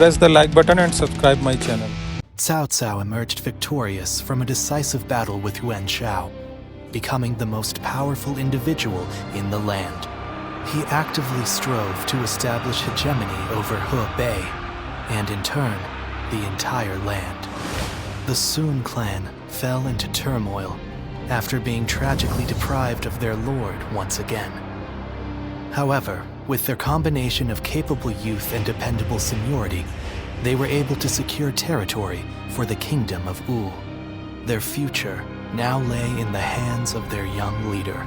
Press the like button and subscribe my channel. Cao Cao emerged victorious from a decisive battle with Yuan Shao, becoming the most powerful individual in the land. He actively strove to establish hegemony over Hebei, and in turn, the entire land. The Sun clan fell into turmoil after being tragically deprived of their lord once again. However, with their combination of capable youth and dependable seniority, they were able to secure territory for the kingdom of Wu. Their future now lay in the hands of their young leader.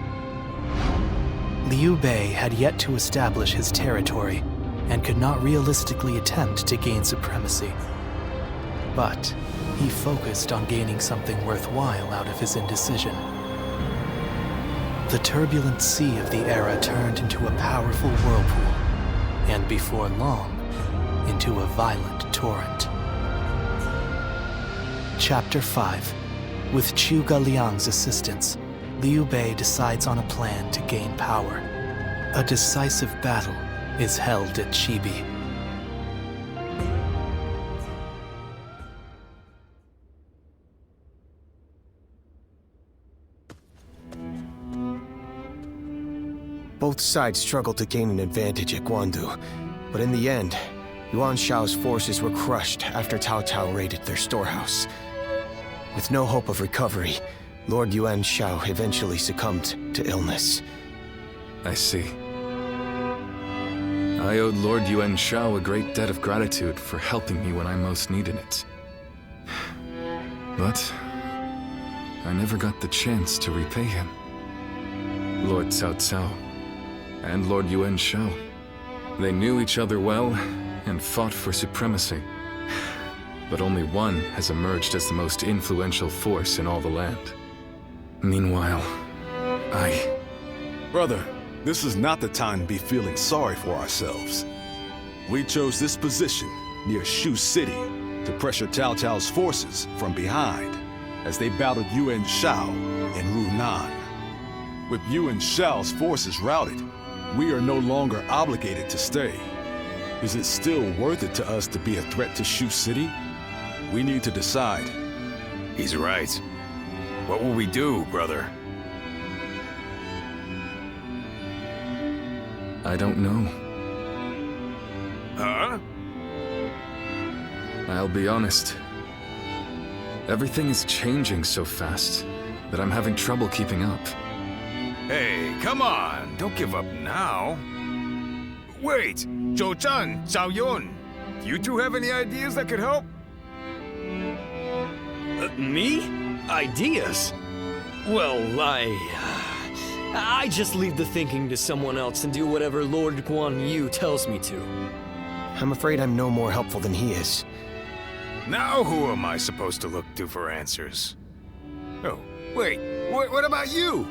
Liu Bei had yet to establish his territory and could not realistically attempt to gain supremacy. But he focused on gaining something worthwhile out of his indecision. The turbulent sea of the era turned into a powerful whirlpool, and before long, into a violent torrent. Chapter 5. With Zhuge Liang's assistance, Liu Bei decides on a plan to gain power. A decisive battle is held at Chibi. Both sides struggled to gain an advantage at Guandu, but in the end, Yuan Shao's forces were crushed after Cao Cao raided their storehouse. With no hope of recovery, Lord Yuan Shao eventually succumbed to illness. I see. I owed Lord Yuan Shao a great debt of gratitude for helping me when I most needed it. But I never got the chance to repay him. Lord Cao Cao and Lord Yuan Shao, they knew each other well and fought for supremacy. But only one has emerged as the most influential force in all the land. Meanwhile, Brother, this is not the time to be feeling sorry for ourselves. We chose this position near Shu City to pressure Cao Cao's forces from behind as they battled Yuan Shao in Runan. With Yuan Shao's forces routed, we are no longer obligated to stay. Is it still worth it to us to be a threat to Shu City? We need to decide. He's right. What will we do, brother? I don't know. Huh? I'll be honest. Everything is changing so fast that I'm having trouble keeping up. Hey, come on! Don't give up now! Wait! Zhou Zhan, Zhao Yun! Do you two have any ideas that could help? Me? Ideas? Well, I just leave the thinking to someone else and do whatever Lord Guan Yu tells me to. I'm afraid I'm no more helpful than he is. Now who am I supposed to look to for answers? Oh, wait, what about you?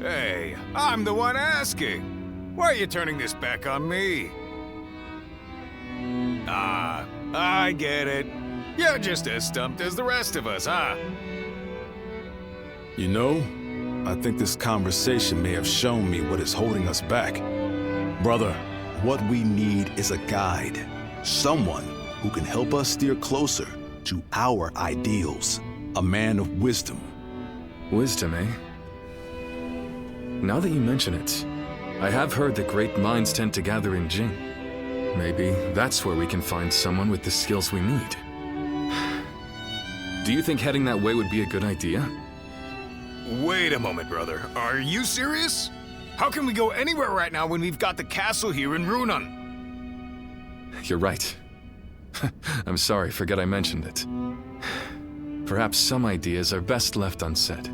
Hey, I'm the one asking. Why are you turning this back on me? Ah, I get it. You're just as stumped as the rest of us, huh? You know, I think this conversation may have shown me what is holding us back. Brother, what we need is a guide. Someone who can help us steer closer to our ideals. A man of wisdom. Wisdom, eh? Now that you mention it, I have heard that great minds tend to gather in Jing. Maybe that's where we can find someone with the skills we need. Do you think heading that way would be a good idea? Wait a moment, brother. Are you serious? How can we go anywhere right now when we've got the castle here in Runan? You're right. I'm sorry, forget I mentioned it. Perhaps some ideas are best left unsaid.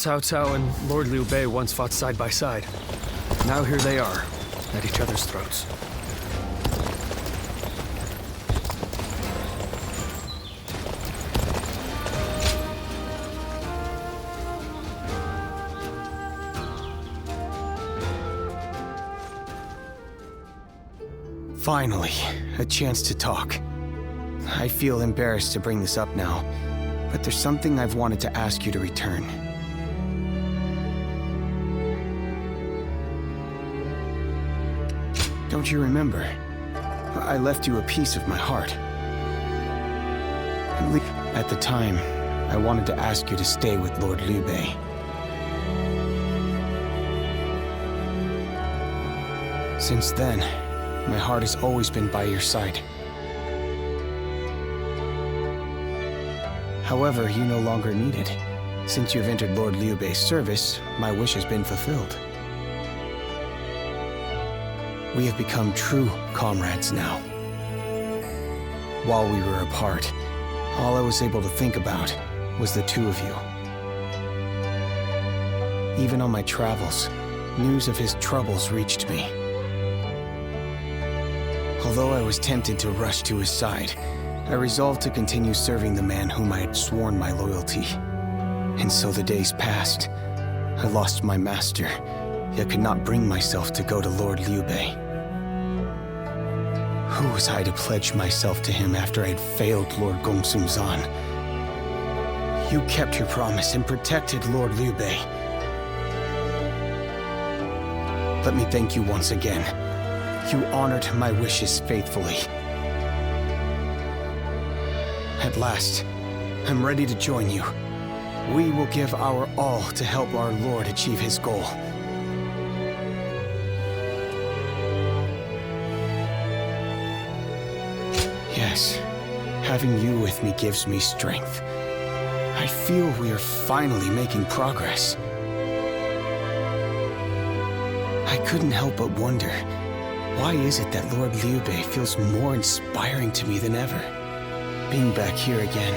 Cao Cao and Lord Liu Bei once fought side by side. Now here they are, at each other's throats. Finally, a chance to talk. I feel embarrassed to bring this up now, but there's something I've wanted to ask you to return. Don't you remember? I left you a piece of my heart. At the time, I wanted to ask you to stay with Lord Liu Bei. Since then, my heart has always been by your side. However, you no longer need it. Since you've entered Lord Liu Bei's service, my wish has been fulfilled. We have become true comrades now. While we were apart, all I was able to think about was the two of you. Even on my travels, news of his troubles reached me. Although I was tempted to rush to his side, I resolved to continue serving the man whom I had sworn my loyalty. And so the days passed. I lost my master, yet could not bring myself to go to Lord Liu Bei. Who was I to pledge myself to him after I had failed Lord Gongsun Zan? You kept your promise and protected Lord Liu Bei. Let me thank you once again. You honored my wishes faithfully. At last, I'm ready to join you. We will give our all to help our Lord achieve his goal. Yes, having you with me gives me strength. I feel we are finally making progress. I couldn't help but wonder, why is it that Lord Liu Bei feels more inspiring to me than ever? Being back here again,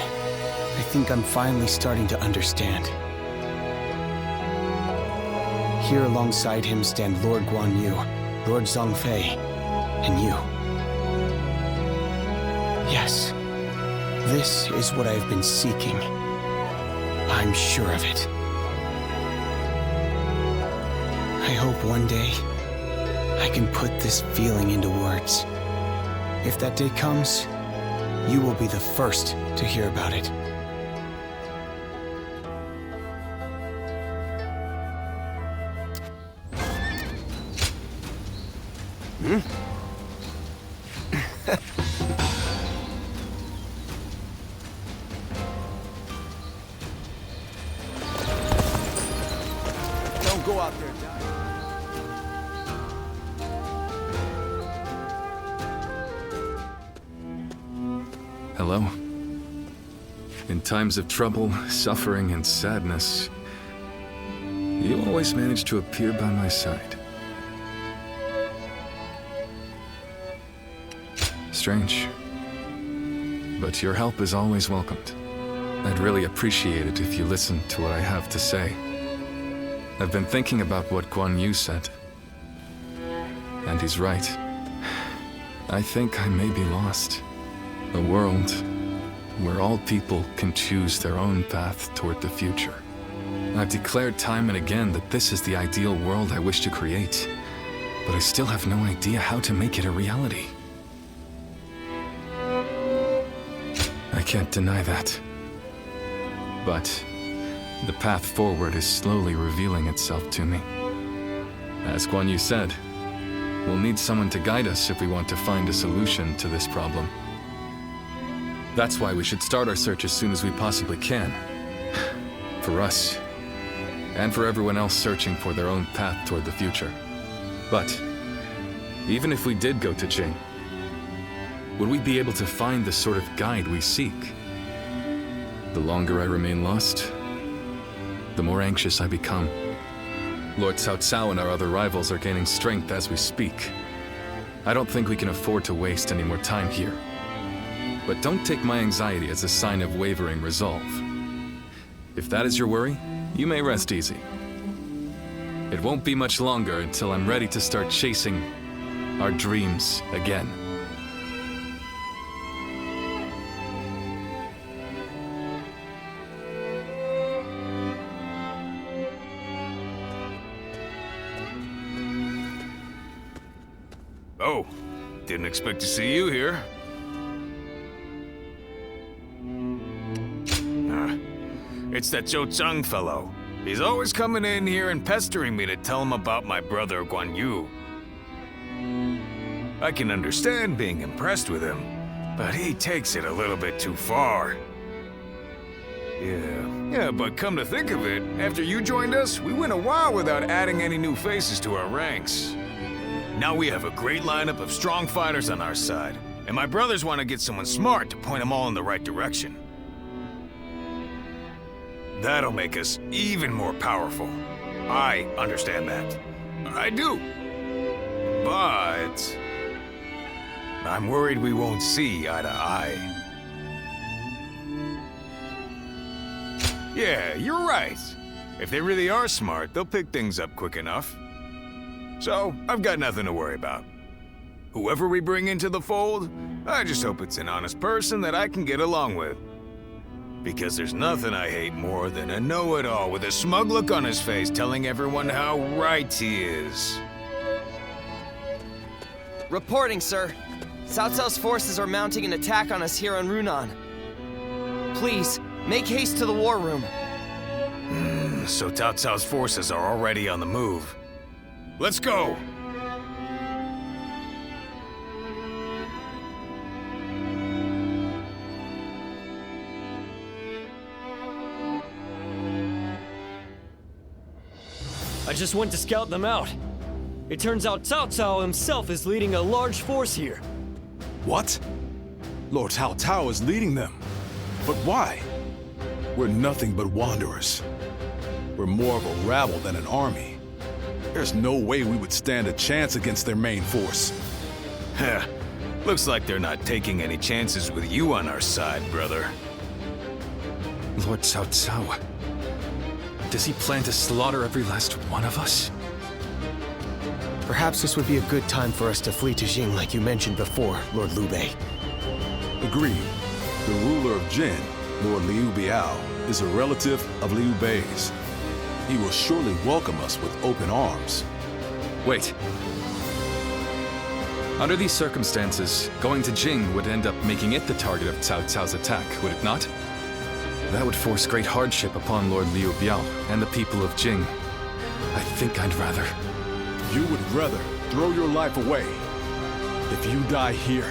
I think I'm finally starting to understand. Here alongside him stand Lord Guan Yu, Lord Zhongfei, and you. Yes, this is what I've been seeking. I'm sure of it. I hope one day I can put this feeling into words. If that day comes, you will be the first to hear about it. Don't go out there, Dad. Hello. In times of trouble, suffering, and sadness, you always manage to appear by my side. Strange. But your help is always welcomed. I'd really appreciate it if you listened to what I have to say. I've been thinking about what Guan Yu said. And he's right. I think I may be lost. A world where all people can choose their own path toward the future. I've declared time and again that this is the ideal world I wish to create, but I still have no idea how to make it a reality. I can't deny that. But the path forward is slowly revealing itself to me. As Guan Yu said, we'll need someone to guide us if we want to find a solution to this problem. That's why we should start our search as soon as we possibly can. For us, and for everyone else searching for their own path toward the future. But, even if we did go to Jing, would we be able to find the sort of guide we seek? The longer I remain lost, the more anxious I become. Lord Cao Cao and our other rivals are gaining strength as we speak. I don't think we can afford to waste any more time here. But don't take my anxiety as a sign of wavering resolve. If that is your worry, You may rest easy. It won't be much longer until I'm ready to start chasing our dreams again. Oh, didn't expect to see you here. It's that Zhou Chang fellow. He's always coming in here and pestering me to tell him about my brother Guan Yu. I can understand being impressed with him, but he takes it a little bit too far. Yeah, but come to think of it, after you joined us, we went a while without adding any new faces to our ranks. Now we have a great lineup of strong fighters on our side, and my brothers want to get someone smart to point them all in the right direction. That'll make us even more powerful. I understand that. I do. But I'm worried we won't see eye to eye. Yeah, you're right. If they really are smart, they'll pick things up quick enough. So, I've got nothing to worry about. Whoever we bring into the fold, I just hope it's an honest person that I can get along with. Because there's nothing I hate more than a know-it-all with a smug look on his face telling everyone how right he is. Reporting, sir. Cao Cao's forces are mounting an attack on us here on Runan. Please, make haste to the war room. So Cao Cao's forces are already on the move. Let's go! I just went to scout them out. It turns out Cao Cao himself is leading a large force here. What? Lord Cao Cao is leading them. But why? We're nothing but wanderers. We're more of a rabble than an army. There's no way we would stand a chance against their main force. Heh. Looks like they're not taking any chances with you on our side, brother. Lord Cao Cao. Does he plan to slaughter every last one of us? Perhaps this would be a good time for us to flee to Jing like you mentioned before, Lord Liu Bei. Agreed. The ruler of Jin, Lord Liu Biao, is a relative of Liu Bei's. He will surely welcome us with open arms. Wait. Under these circumstances, going to Jing would end up making it the target of Cao Cao's attack, would it not? That would force great hardship upon Lord Liu Biao and the people of Jing. I think I'd rather... You would rather throw your life away. If you die here,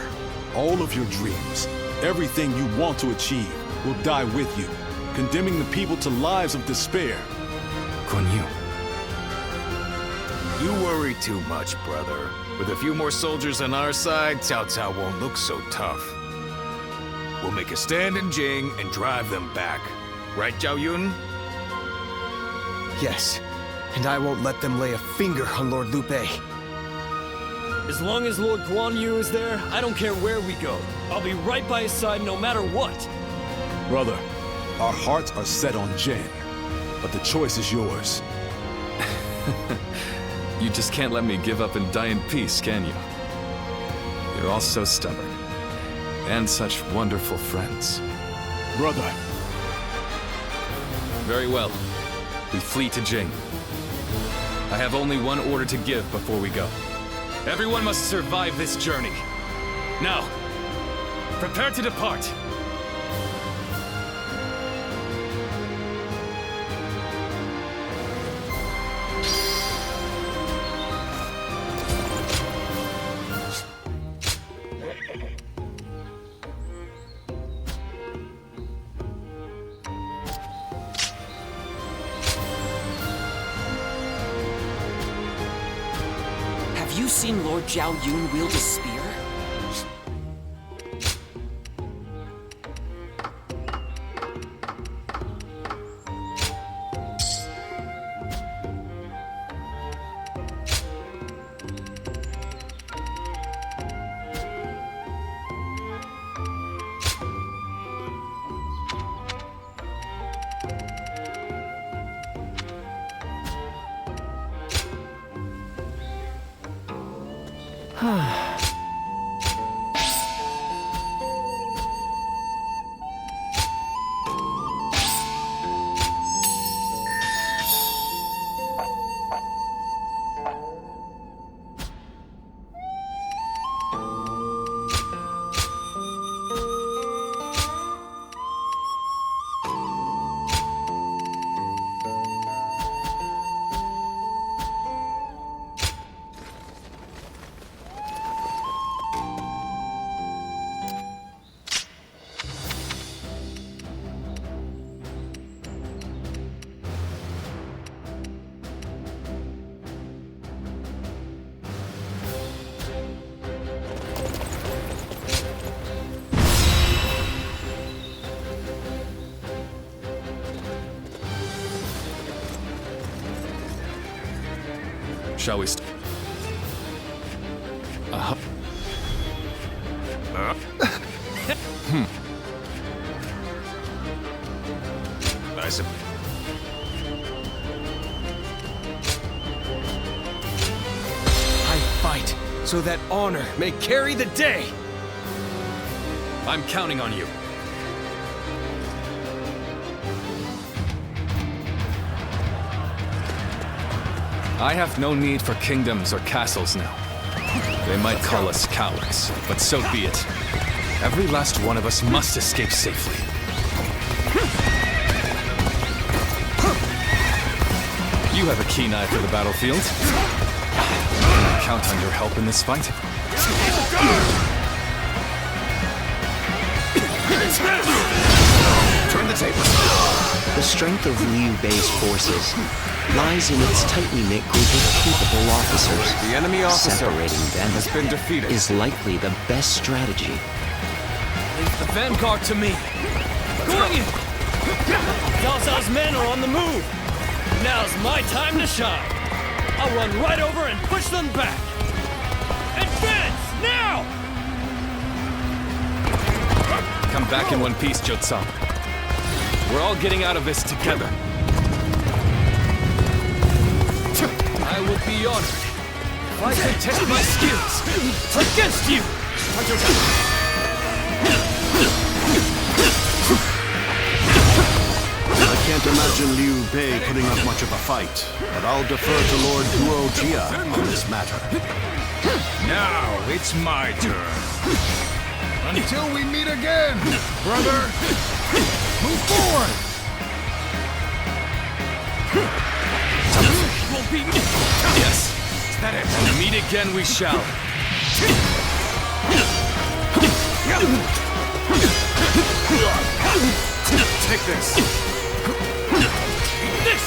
all of your dreams, everything you want to achieve, will die with you, condemning the people to lives of despair. Guan Yu. You worry too much, brother. With a few more soldiers on our side, Cao Cao won't look so tough. We'll make a stand in Jing and drive them back. Right, Zhao Yun? Yes, and I won't let them lay a finger on Lord Liu Bei. As long as Lord Guan Yu is there, I don't care where we go. I'll be right by his side no matter what. Brother, our hearts are set on Jin, but the choice is yours. You just can't let me give up and die in peace, can you? You're all so stubborn. And such wonderful friends. Brother. Very well. We flee to Jing. I have only one order to give before we go. Everyone must survive this journey. Now, prepare to depart. Have you seen Lord Zhao Yun wield a spear? Shall we I sup- I fight so that honor may carry the day! I'm counting on you. I have no need for kingdoms or castles now. They might call us cowards, but so be it. Every last one of us must escape safely. You have a keen eye for the battlefield. Can I count on your help in this fight? Turn the table. The strength of Liu Bei's forces lies in its tightly knit group of capable officers. The enemy officer Separating them has been defeated. is likely the best strategy. Leave the vanguard to me. Going in! Cao Cao's men are on the move. Now's my time to shine. I'll run right over and push them back. Advance, now! Come back in one piece, Jotsam. We're all getting out of this together. I would be honored if I could test my skills against you! I can't imagine Liu Bei putting up much of a fight, but I'll defer to Lord Guo Jia on this matter. Now it's my turn. Until we meet again, brother. Move forward. Won't be me! Yes. Is that it? And meet again we shall. Take this. This!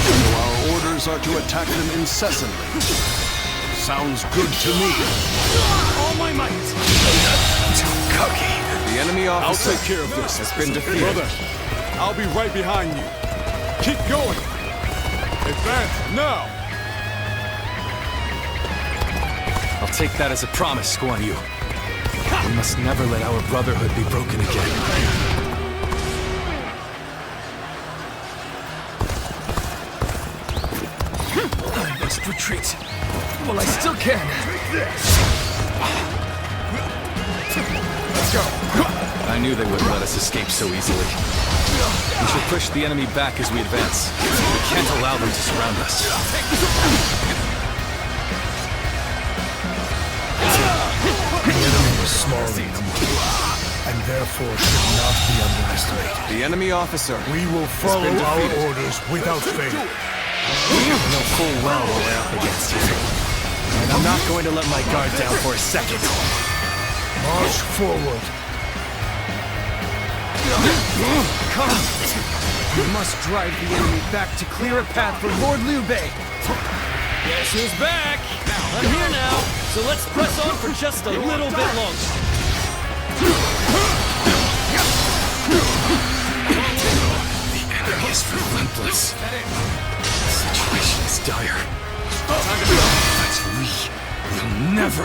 So our orders are to attack them incessantly. Sounds good to me. All my might! Too cocky. The enemy I'll officer take care of this. has been defeated. Brother, I'll be right behind you. Keep going. Advance now. I'll take that as a promise, Guan Yu. We must never let our brotherhood be broken again. I must retreat. Well, I still can. Let's go. I knew they wouldn't let us escape so easily. We should push the enemy back as we advance. We can't allow them to surround us. The enemy is small in number, and therefore should not be underestimated. The enemy officer. We will follow our orders without fail. You know full well what we're up against here. And I'm not going to let my guard down for a second. March forward. Come! We must drive the enemy back to clear a path for Lord Liu Bei. Guess who's back? I'm here now, so let's press on for just a little bit longer. The enemy is relentless. The situation is dire. But we will never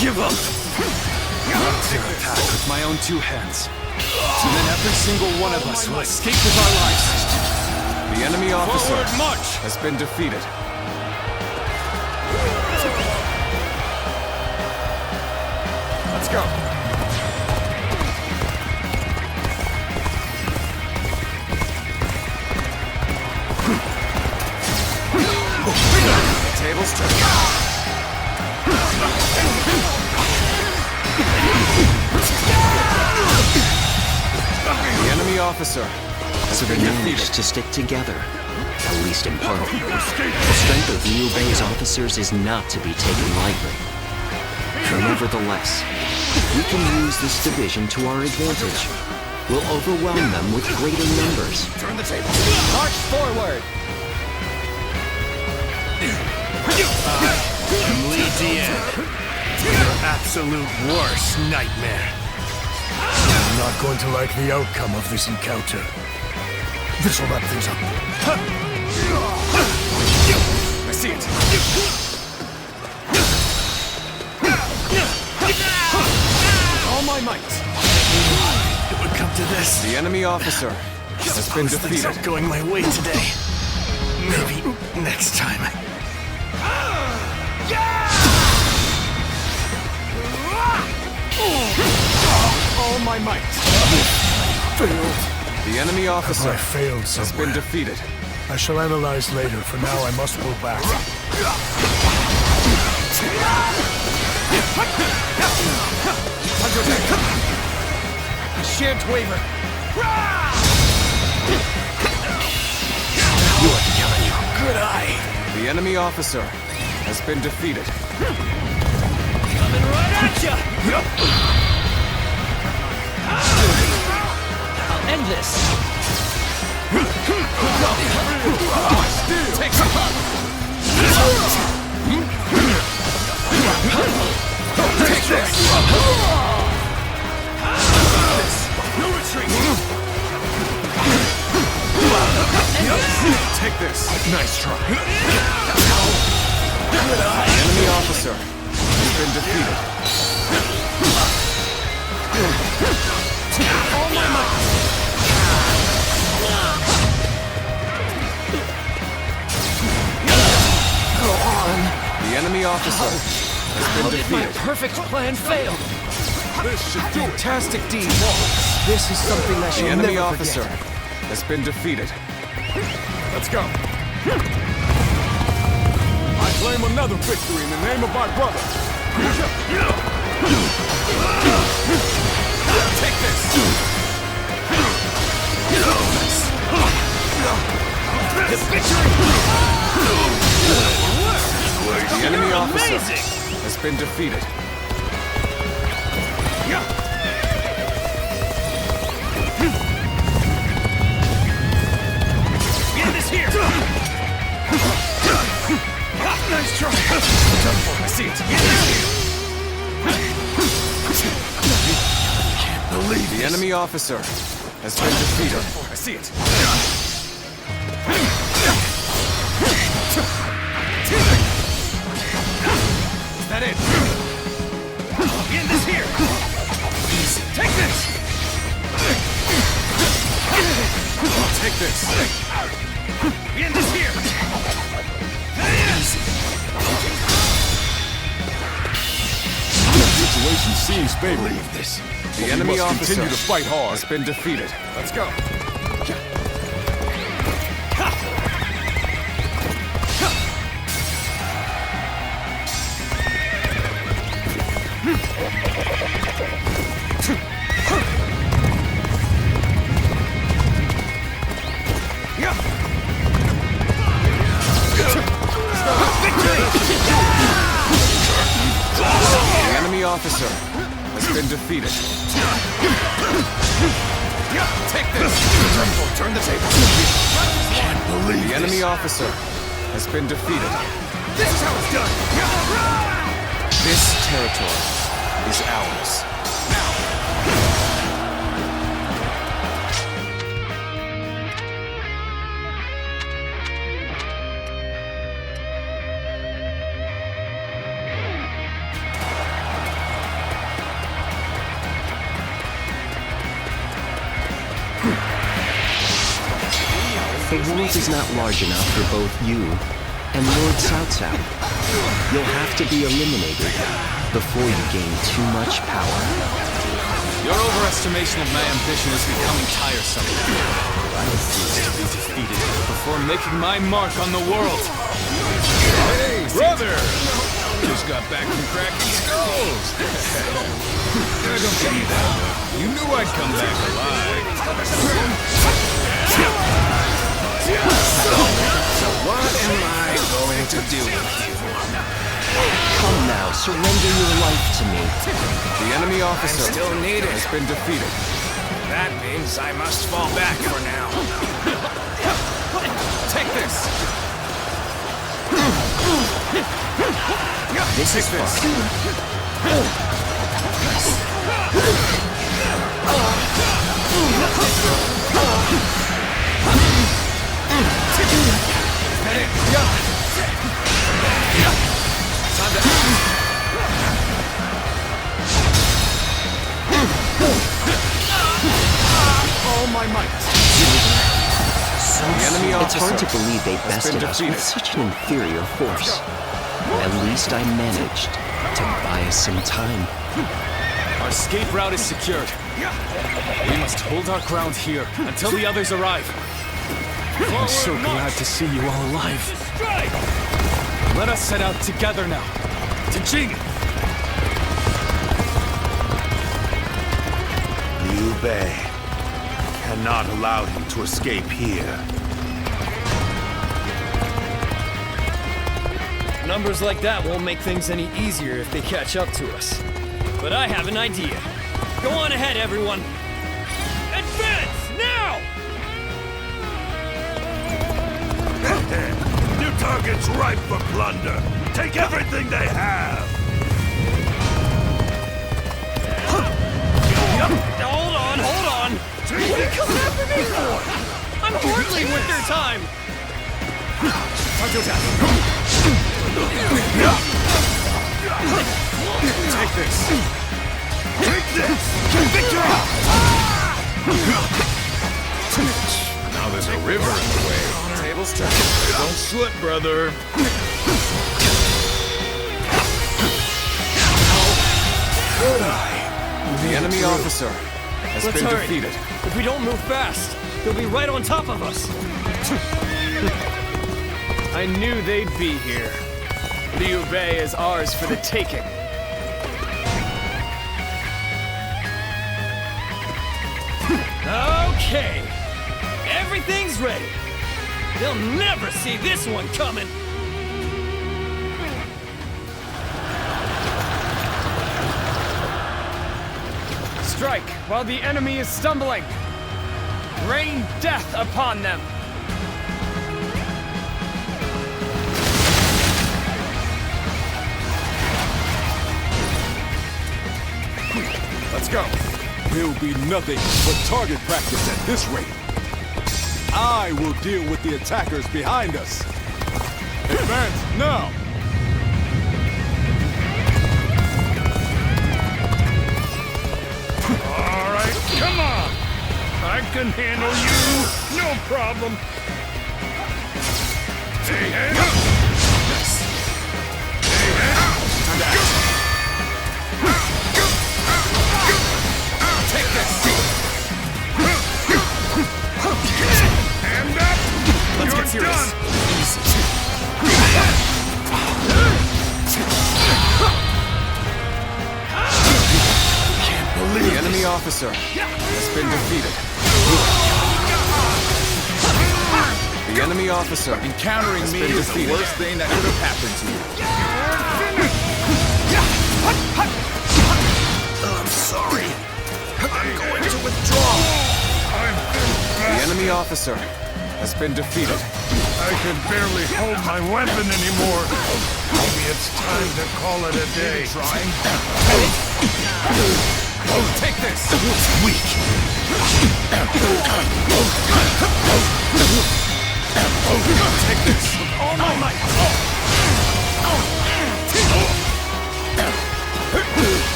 give up. I'll clear a path with my own two hands. And then every single one of us will escape with our lives. The enemy officer Forward march! has been defeated. Let's go. Tables turn. The enemy officer has So they been managed defeated. to stick together, at least in part. The strength of Liu Bei's officers is not to be taken lightly. Nevertheless, we can use this division to our advantage. We'll overwhelm them with greater numbers. Turn the table. March forward. Li Dian, your absolute worst nightmare. I'm not going to like the outcome of this encounter. This will wrap things up. I see it! All my might. It would come to this. The enemy officer has been Things defeated. aren't going my way today. Maybe next time. All my might. Failed. The enemy officer I failed has somewhere. been defeated. I shall analyze later. For now, I must go back. I shan't waver. You are killing you. Good eye. The enemy officer has been defeated. Coming right at ya! I'll end this. Take some. Take this. No retreat. Take this. Nice try. The enemy officer has been defeated. All my might. The enemy officer has been How did my defeated. perfect plan fail? This should do it. Fantastic deed. This is something I The shall enemy never officer forget. has been defeated. Let's go. I claim another victory in the name of my brother. Take this. The enemy officer has been defeated. Get this here! Nice try. Done for. I see it. Get this here. Can't believe The this. enemy officer has been defeated. I see it. Is that it? Get this here! Easy. Take this. Take this. Get this here! The situation seems favorable. This. The enemy must officer continue to fight hard. has been defeated. Let's go. The enemy officer has been defeated. Take this. Turn the table. Can't believe The enemy officer has been defeated. This is how it's done. This territory is ours. The world is not large enough for both you and Lord Cao Cao. You'll have to be eliminated before you gain too much power. Your overestimation of my ambition is becoming tiresome. I refuse to be defeated before making my mark on the world. Hey, brother! Just got back from cracking skulls. Don't get me down. You knew I'd come back alive. So what am I going to do with you? Come now, surrender your life to me. The enemy officer Still needed. has been defeated. That means I must fall back for now. Take this. This is fun. my might. The enemy it's hard to believe they bested us with such an inferior force. At least I managed to buy us some time. Our escape route is secured. We must hold our ground here until the others arrive. I'm so glad to see you all alive. Let us set out together now. To Jing! Liu Bei. Cannot allow him to escape here. Numbers like that won't make things any easier if they catch up to us. But I have an idea. Go on ahead, everyone. Advance, now! New target's ripe for plunder. Take everything they have. Hold on! What are you coming after me for? I'm hardly with their time! Take this! Take this! Victory! Now there's a river in the way. Tables turn. Don't slip, brother. The enemy officer has Let's been hurry. defeated. If we don't move fast, they'll be right on top of us. I knew they'd be here. Liu Bei is ours for the taking. Okay. Everything's ready. They'll never see this one coming. Strike while the enemy is stumbling. Rain death upon them. Let's go. There'll be nothing but target practice at this rate. I will deal with the attackers behind us. Advance now! All right, come on! I can handle you, no problem. Hey, hands up! Hey, hands up! Take this! Hand up! Let's You're get serious. done! The enemy officer has been defeated. The enemy officer Encountering me is the worst thing that could have happened to you. I'm sorry. I'm going to withdraw. The enemy officer has been defeated. I can barely hold my weapon anymore. Maybe it's time to call it a day. Trying. Take this! Weak. Take this! With all my might!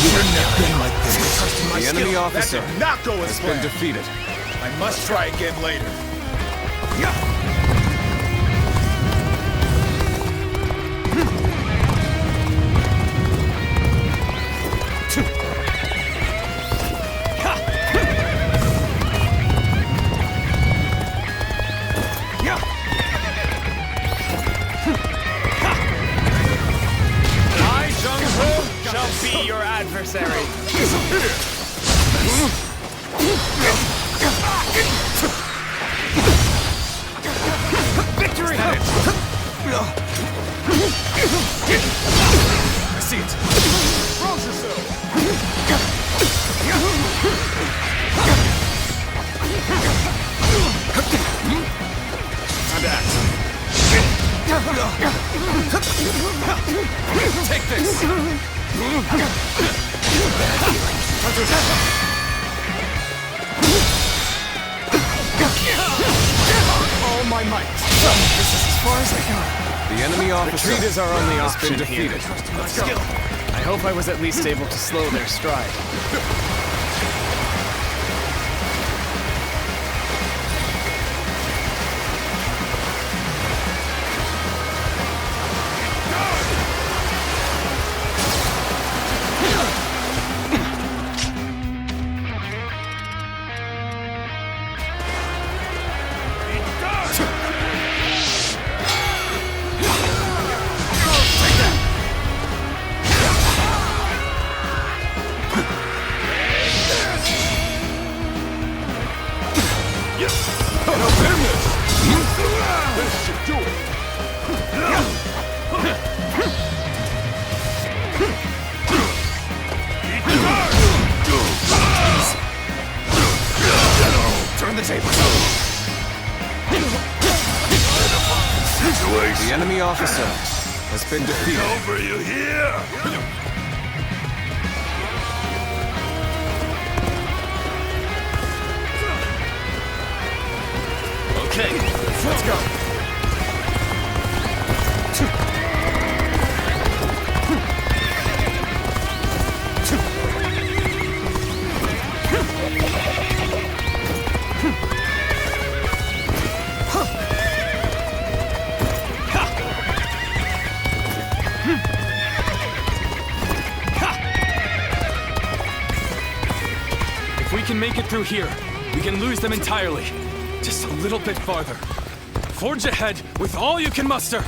Shouldn't have been like this. The enemy officer That did not go as has been planned. defeated. I must try again later. I, Zheng He, shall be your adversary. Victory! I see it. Rouse yourself. Time to act. Take this. All my might. This is as far as I go. The enemy officer Retreat is our only has option been here. defeated. Let's go. I hope I was at least able to slow their stride. enemy officer has been defeated. Over, you hear? Okay, let's go. If we can make it through here, we can lose them entirely. Just a little bit farther. Forge ahead with all you can muster.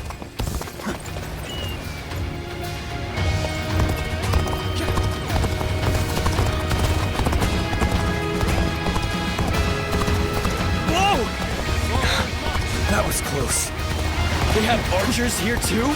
Whoa! That was close. They have archers here too?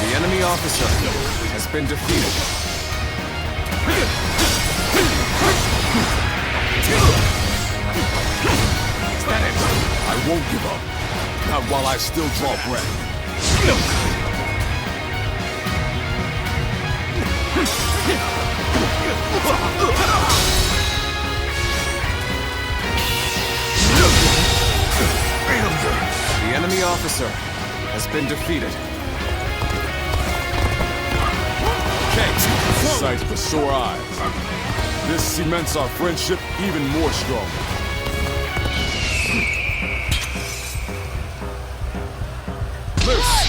The enemy officer has been defeated. Is that it? I won't give up. Not while I still draw breath. The enemy officer has been defeated. Sight for sore eyes. This cements our friendship even more strongly. Loose!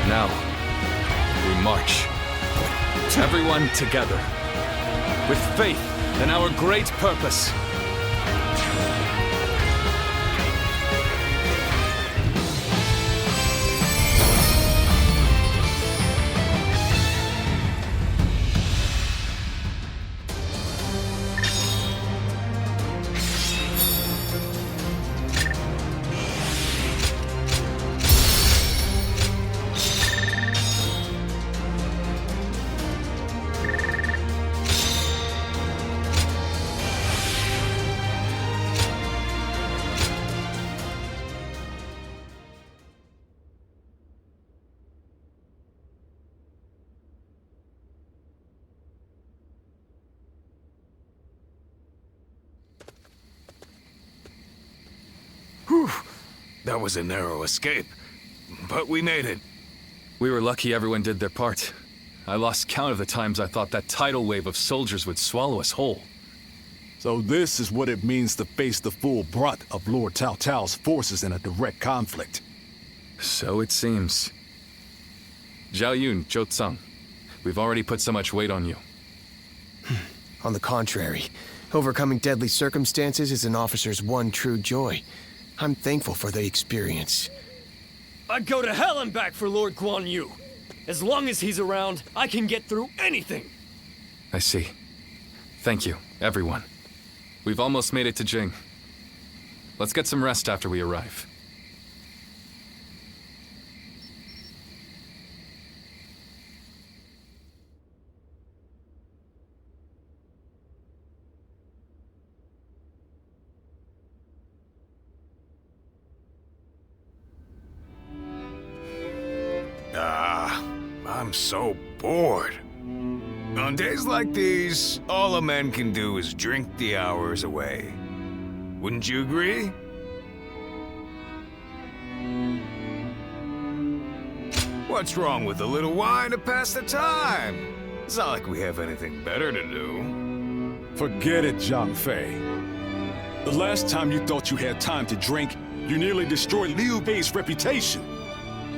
Now, we march. Everyone together. With faith in our great purpose. That was a narrow escape, but we made it. We were lucky everyone did their part. I lost count of the times I thought that tidal wave of soldiers would swallow us whole. So this is what it means to face the full brunt of Lord Cao Cao's forces in a direct conflict. So it seems. Zhao Yun, Zhou Tsang, we've already put so much weight on you. On the contrary, overcoming deadly circumstances is an officer's one true joy. I'm thankful for the experience. I'd go to hell and back for Lord Guan Yu. As long as he's around, I can get through anything. I see. Thank you, everyone. We've almost made it to Jing. Let's get some rest after we arrive. I'm so bored. On days like these, all a man can do is drink the hours away. Wouldn't you agree? What's wrong with a little wine to pass the time? It's not like we have anything better to do. Forget it, Zhang Fei. The last time you thought you had time to drink, you nearly destroyed Liu Bei's reputation.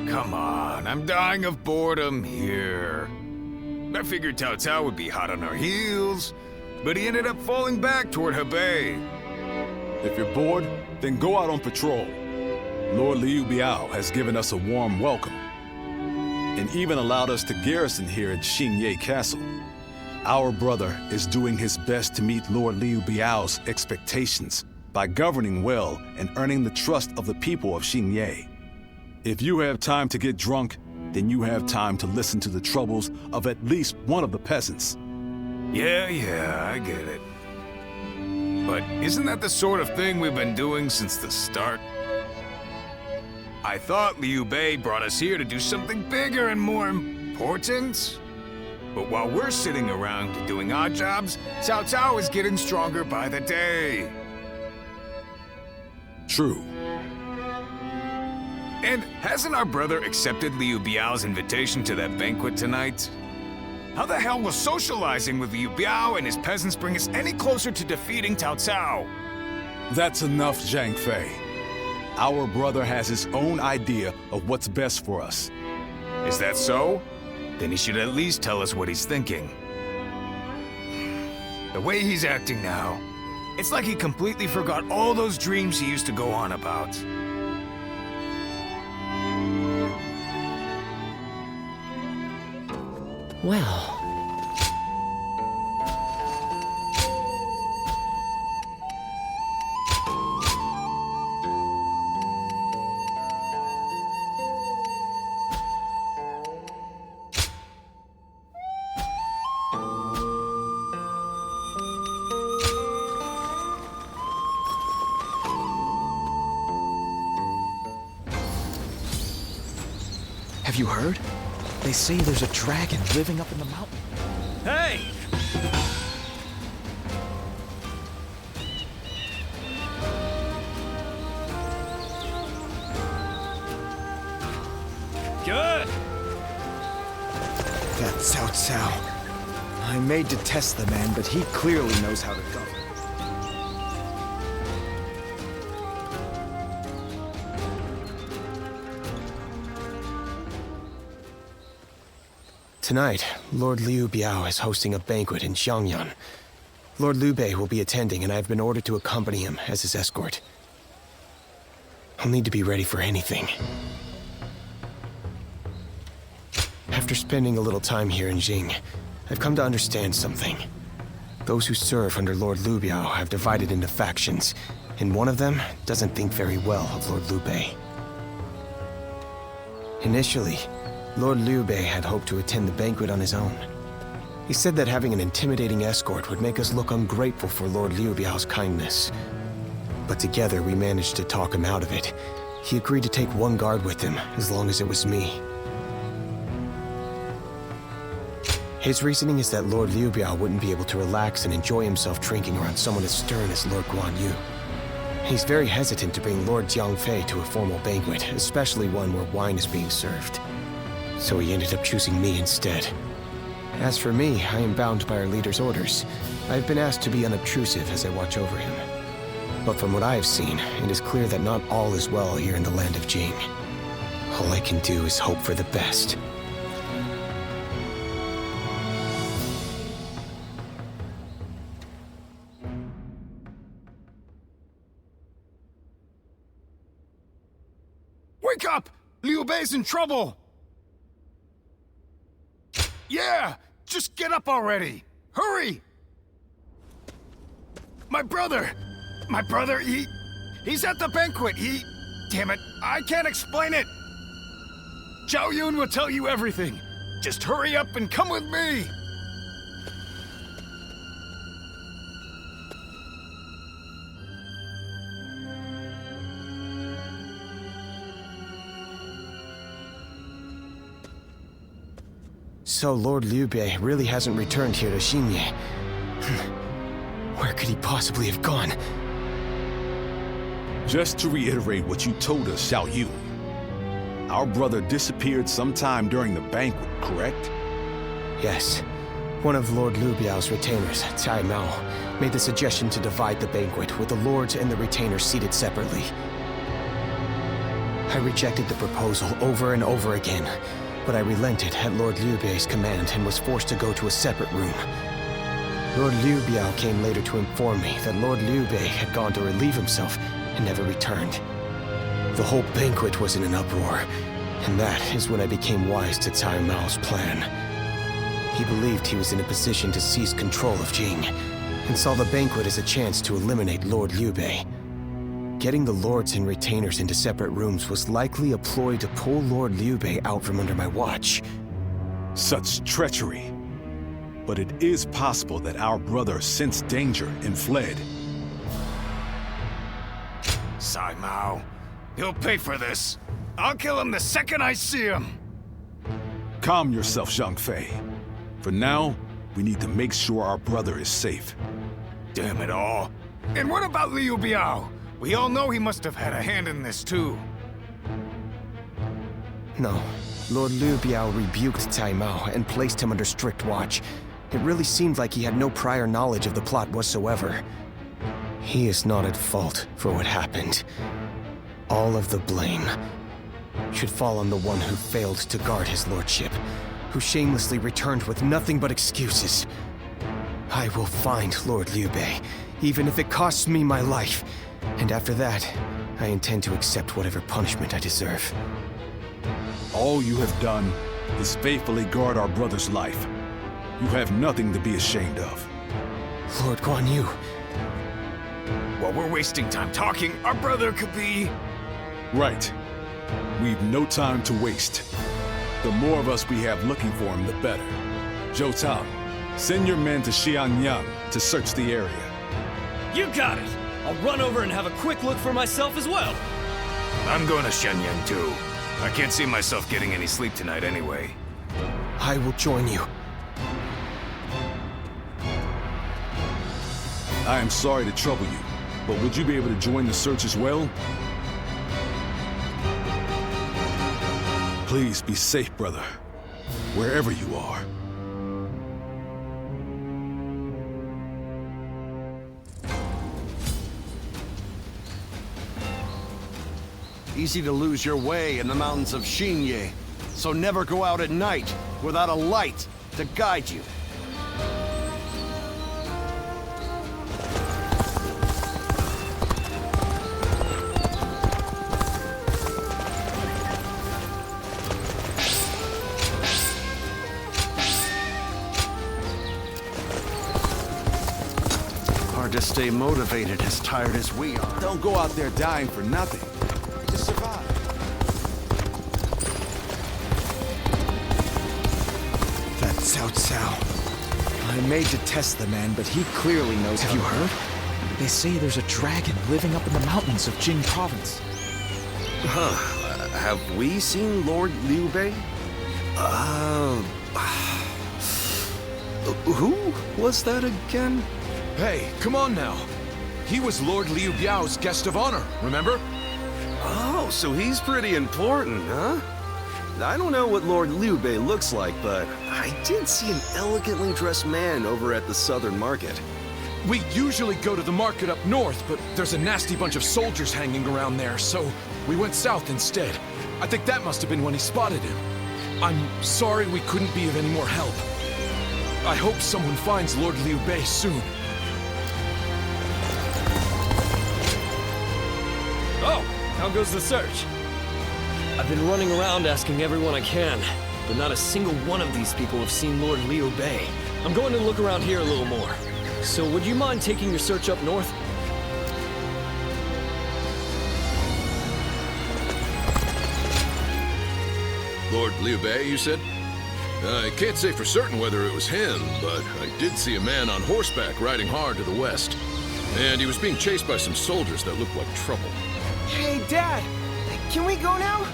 Come on, I'm dying of boredom here. I figured Cao Cao would be hot on our heels, but he ended up falling back toward Hebei. If you're bored, then go out on patrol. Lord Liu Biao has given us a warm welcome, and even allowed us to garrison here at Xingye Castle. Our brother is doing his best to meet Lord Liu Biao's expectations by governing well and earning the trust of the people of Xingye. If you have time to get drunk, then you have time to listen to the troubles of at least one of the peasants. Yeah, I get it. But isn't that the sort of thing we've been doing since the start? I thought Liu Bei brought us here to do something bigger and more important. But while we're sitting around doing odd jobs, Cao Cao is getting stronger by the day. True. And hasn't our brother accepted Liu Biao's invitation to that banquet tonight? How the hell will socializing with Liu Biao and his peasants bring us any closer to defeating Cao Cao? That's enough, Zhang Fei. Our brother has his own idea of what's best for us. Is that so? Then he should at least tell us what he's thinking. The way he's acting now, it's like he completely forgot all those dreams he used to go on about. Well... Have you heard? They say there's a dragon living up in the mountain. Hey! Good! That Cao Cao. I may detest the man, but he clearly knows how to govern. Tonight, Lord Liu Biao is hosting a banquet in Xiangyan. Lord Liu Bei will be attending, and I have been ordered to accompany him as his escort. I'll need to be ready for anything. After spending a little time here in Jing, I've come to understand something. Those who serve under Lord Liu Biao have divided into factions, and one of them doesn't think very well of Lord Liu Bei. Initially, Lord Liu Bei had hoped to attend the banquet on his own. He said that having an intimidating escort would make us look ungrateful for Lord Liu Biao's kindness. But together we managed to talk him out of it. He agreed to take one guard with him, as long as it was me. His reasoning is that Lord Liu Biao wouldn't be able to relax and enjoy himself drinking around someone as stern as Lord Guan Yu. He's very hesitant to bring Lord Jiangfei to a formal banquet, especially one where wine is being served. So he ended up choosing me instead. As for me, I am bound by our leader's orders. I've been asked to be unobtrusive as I watch over him. But from what I have seen, it is clear that not all is well here in the land of Jing. All I can do is hope for the best. Wake up! Liu Bei's in trouble! Yeah! Just get up already! Hurry! My brother! He's at the banquet! Damn it, I can't explain it! Zhao Yun will tell you everything! Just hurry up and come with me! So Lord Liu Bei really hasn't returned here to Xinye. Where could he possibly have gone? Just to reiterate what you told us, Xiao Yu. Our brother disappeared sometime during the banquet, correct? Yes. One of Lord Liu Biao's retainers, Cai Mao, made the suggestion to divide the banquet with the lords and the retainers seated separately. I rejected the proposal over and over again, but I relented at Lord Liu Bei's command and was forced to go to a separate room. Lord Liu Biao came later to inform me that Lord Liu Bei had gone to relieve himself and never returned. The whole banquet was in an uproar, and that is when I became wise to Cai Mao's plan. He believed he was in a position to seize control of Jing, and saw the banquet as a chance to eliminate Lord Liu Bei. Getting the lords and retainers into separate rooms was likely a ploy to pull Lord Liu Bei out from under my watch. Such treachery. But it is possible that our brother sensed danger and fled. Cai Mao, he'll pay for this. I'll kill him the second I see him. Calm yourself, Zhang Fei. For now, we need to make sure our brother is safe. Damn it all. And what about Liu Biao? We all know he must have had a hand in this too. No. Lord Liu Biao rebuked Cai Mao and placed him under strict watch. It really seemed like he had no prior knowledge of the plot whatsoever. He is not at fault for what happened. All of the blame should fall on the one who failed to guard his lordship, who shamelessly returned with nothing but excuses. I will find Lord Liu Bei, even if it costs me my life. And after that, I intend to accept whatever punishment I deserve. All you have done is faithfully guard our brother's life. You have nothing to be ashamed of. Lord Guan Yu. While we're wasting time talking, our brother could be... Right. We've no time to waste. The more of us we have looking for him, the better. Zhou Tao, send your men to Xianyang to search the area. You got it! I'll run over and have a quick look for myself as well. I'm going to Shenyang too. I can't see myself getting any sleep tonight anyway. I will join you. I am sorry to trouble you, but would you be able to join the search as well? Please be safe, brother, wherever you are. Easy to lose your way in the mountains of Xinye, so never go out at night without a light to guide you. Hard to stay motivated as tired as we are. Don't go out there dying for nothing. Just survive. That Cao Cao. I may detest the man, but he clearly knows. Have you heard? They say there's a dragon living up in the mountains of Jing province. Have we seen Lord Liu Bei? Who was that again? Hey, come on now. He was Lord Liu Biao's guest of honor, remember? Oh, so he's pretty important, huh? I don't know what Lord Liu Bei looks like, but I did see an elegantly dressed man over at the southern market. We usually go to the market up north, but there's a nasty bunch of soldiers hanging around there, so we went south instead. I think that must have been when he spotted him. I'm sorry we couldn't be of any more help. I hope someone finds Lord Liu Bei soon. Oh, how goes the search? I've been running around asking everyone I can, but not a single one of these people have seen Lord Liu Bei. I'm going to look around here a little more. So would you mind taking your search up north? Lord Liu Bei, you said? I can't say for certain whether it was him, but I did see a man on horseback riding hard to the west. And he was being chased by some soldiers that looked like trouble. Hey, Dad! Can we go now?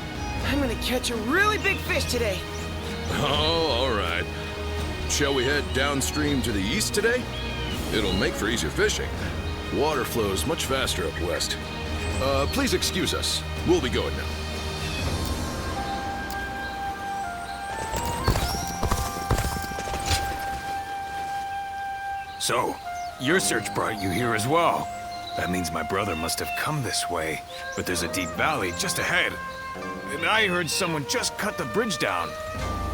I'm gonna catch a really big fish today. Oh, all right. Shall we head downstream to the east today? It'll make for easier fishing. Water flows much faster up west. Please excuse us. We'll be going now. So, your search brought you here as well. That means my brother must have come this way. But there's a deep valley just ahead. And I heard someone just cut the bridge down.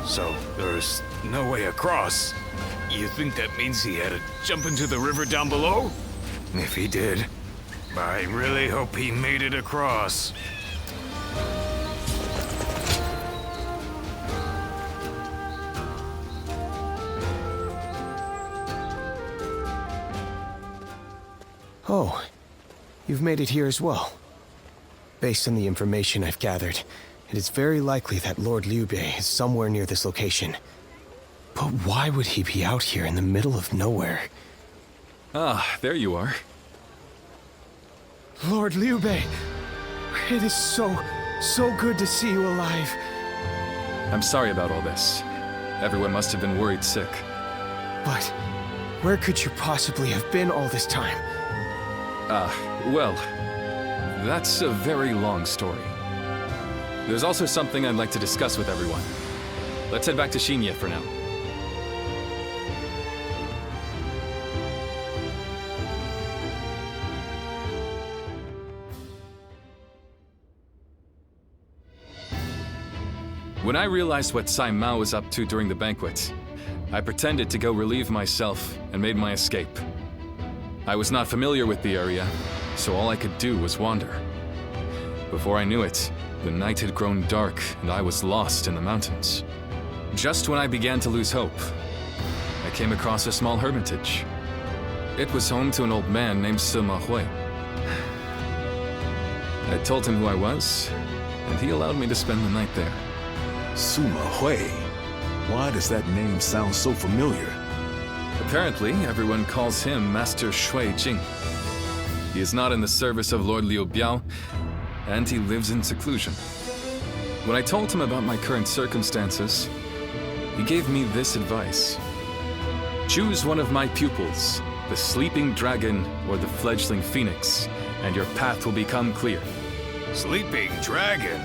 So, there's no way across. You think that means he had to jump into the river down below? If he did, I really hope he made it across. Oh, you've made it here as well. Based on the information I've gathered, it is very likely that Lord Liu Bei is somewhere near this location. But why would he be out here in the middle of nowhere? Ah, there you are. Lord Liu Bei, it is so good to see you alive. I'm sorry about all this. Everyone must have been worried sick. But where could you possibly have been all this time? Well, that's a very long story. There's also something I'd like to discuss with everyone. Let's head back to Xinye for now. When I realized what Sai Mao was up to during the banquet, I pretended to go relieve myself and made my escape. I was not familiar with the area, so all I could do was wander. Before I knew it, the night had grown dark and I was lost in the mountains. Just when I began to lose hope, I came across a small hermitage. It was home to an old man named Sima Hui. I told him who I was, and he allowed me to spend the night there. Sima Hui. Why does that name sound so familiar? Apparently, everyone calls him Master Shui Jing. He is not in the service of Lord Liu Biao, and he lives in seclusion. When I told him about my current circumstances, he gave me this advice. Choose one of my pupils, the sleeping dragon or the fledgling phoenix, and your path will become clear. Sleeping dragon?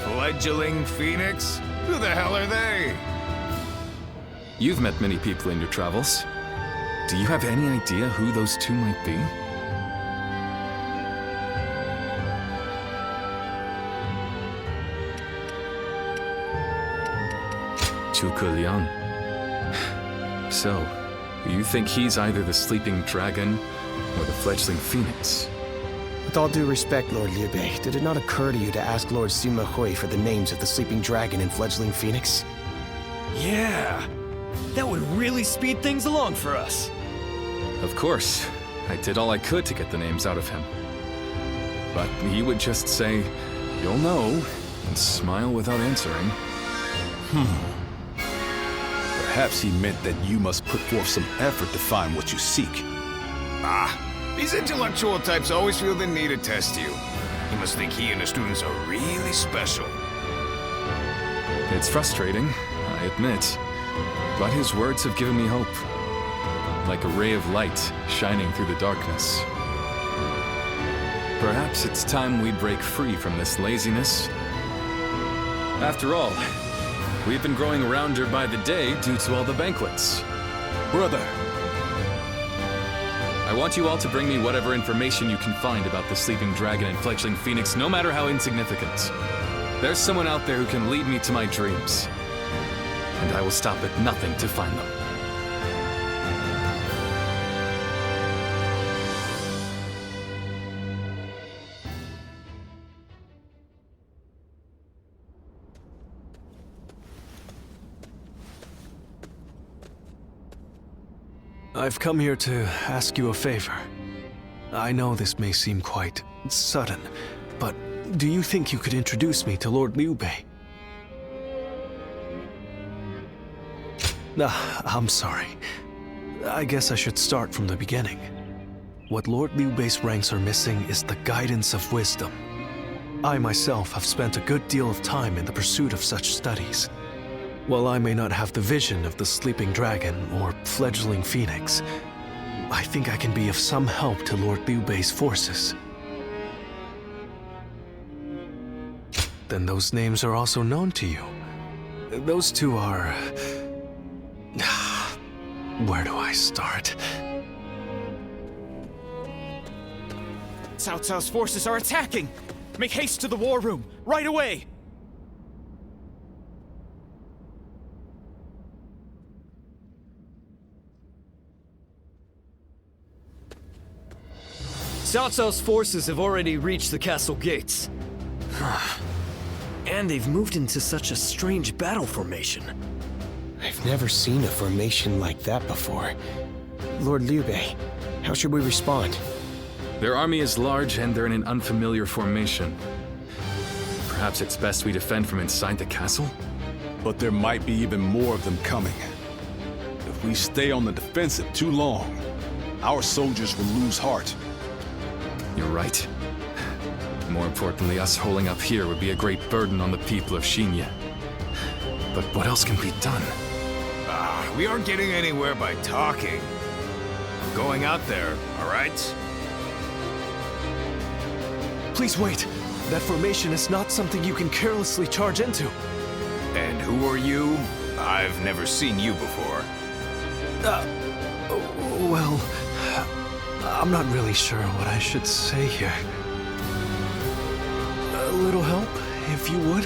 Fledgling phoenix? Who the hell are they? You've met many people in your travels. Do you have any idea who those two might be? Zhuge Liang. So, you think he's either the sleeping dragon or the fledgling phoenix? With all due respect, Lord Liu Bei, did it not occur to you to ask Lord Sima Hui for the names of the sleeping dragon and fledgling phoenix? Yeah! That would really speed things along for us. Of course. I did all I could to get the names out of him. But he would just say, "You'll know," and smile without answering. Perhaps he meant that you must put forth some effort to find what you seek. These intellectual types always feel the need to test you. You must think he and his students are really special. It's frustrating, I admit. But his words have given me hope. Like a ray of light shining through the darkness. Perhaps it's time we break free from this laziness. After all, we've been growing rounder by the day due to all the banquets. Brother, I want you all to bring me whatever information you can find about the sleeping dragon and fledgling phoenix, no matter how insignificant. There's someone out there who can lead me to my dreams, and I will stop at nothing to find them. I've come here to ask you a favor. I know this may seem quite sudden, but do you think you could introduce me to Lord Liu Bei? I'm sorry. I guess I should start from the beginning. What Lord Liu Bei's ranks are missing is the guidance of wisdom. I myself have spent a good deal of time in the pursuit of such studies. While I may not have the vision of the sleeping dragon or fledgling phoenix, I think I can be of some help to Lord Liu Bei's forces. Then those names are also known to you. Those two are... Where do I start? Cao Cao's forces are attacking! Make haste to the war room, right away! Cao Cao's forces have already reached the castle gates. And they've moved into such a strange battle formation. I've never seen a formation like that before. Lord Liu Bei, how should we respond? Their army is large and they're in an unfamiliar formation. Perhaps it's best we defend from inside the castle? but there might be even more of them coming. If we stay on the defensive too long, our soldiers will lose heart. You're right. More importantly, us holding up here would be a great burden on the people of Xingye. But what else can be done? We aren't getting anywhere by talking. I'm going out there, all right? Please wait. That formation is not something you can carelessly charge into. And who are you? I've never seen you before. Well, I'm not really sure what I should say here. A little help, if you would.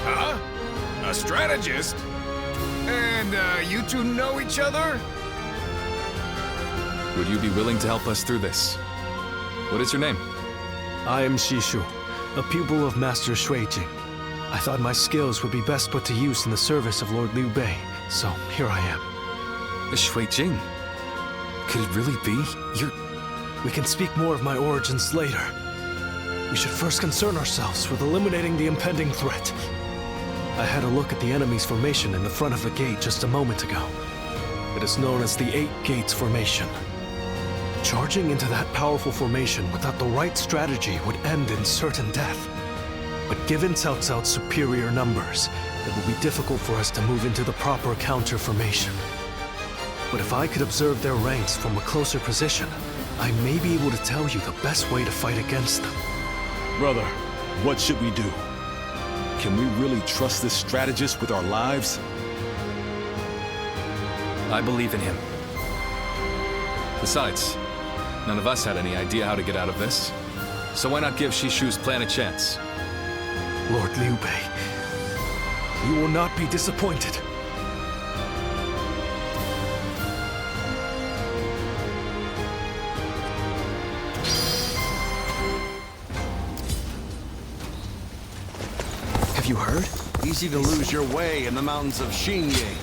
Huh? A strategist? And, you two know each other? Would you be willing to help us through this? What is your name? I am Shishu, a pupil of Master Shuijing. I thought my skills would be best put to use in the service of Lord Liu Bei, so here I am. Shuijing? Could it really be? We can speak more of my origins later. We should first concern ourselves with eliminating the impending threat. I had a look at the enemy's formation in the front of the gate just a moment ago. It is known as the Eight Gates Formation. Charging into that powerful formation without the right strategy would end in certain death. But given Cao Cao's superior numbers, it would be difficult for us to move into the proper counter formation. But if I could observe their ranks from a closer position, I may be able to tell you the best way to fight against them. Brother, what should we do? Can we really trust this strategist with our lives? I believe in him. Besides, none of us had any idea how to get out of this. So why not give Shishu's plan a chance? Lord Liu Bei, you will not be disappointed. Have you heard? Easy to lose your way in the mountains of Xingye.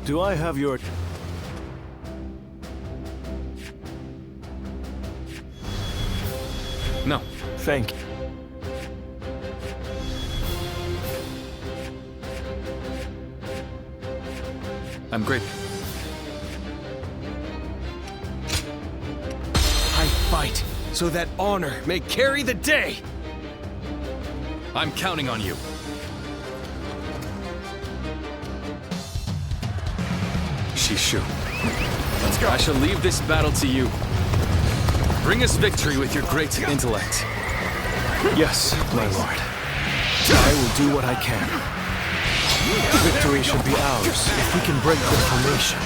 Do I have your... No. Thank you. I'm grateful. I fight so that honor may carry the day! I'm counting on you. Shishu, let's go. I shall leave this battle to you. Bring us victory with your great intellect. Yes, my lord. I will do what I can. Victory should be ours if we can break their formation.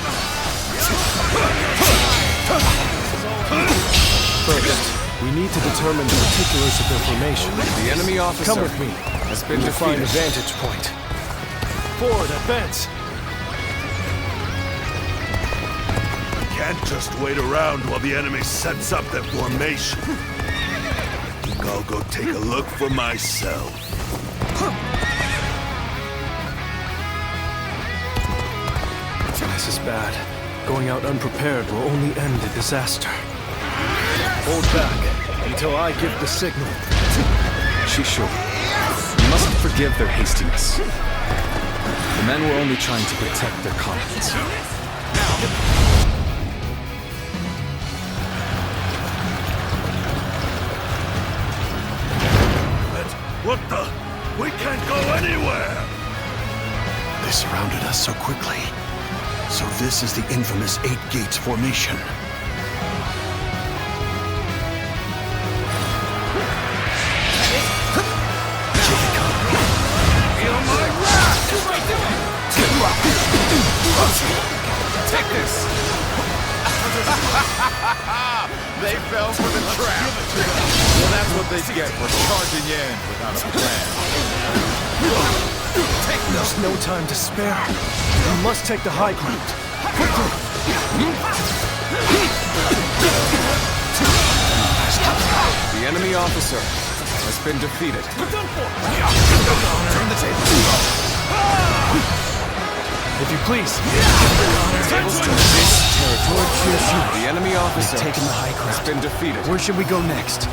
First, we need to determine the particulars of their formation. The enemy officer Come with me. has been We'll find defeated. a vantage point. Forward, advance! Can't just wait around while the enemy sets up their formation. Think I'll go take a look for myself. This is bad. Going out unprepared will only end in disaster. Hold back until I give the signal. Shishu, you mustn't forgive their hastiness. The men were only trying to protect their confidence. What the? We can't go anywhere! They surrounded us so quickly. So this is the infamous 8 Gates formation. Feel my wrath! Take this! They fell for the trap. Well, that's what they get for charging in without a plan. There's no time to spare. We must take the high ground. Quickly! The enemy officer has been defeated. Turn the table. If you please. This territory. The enemy officer taken the high ground. has been defeated. Where should we go next?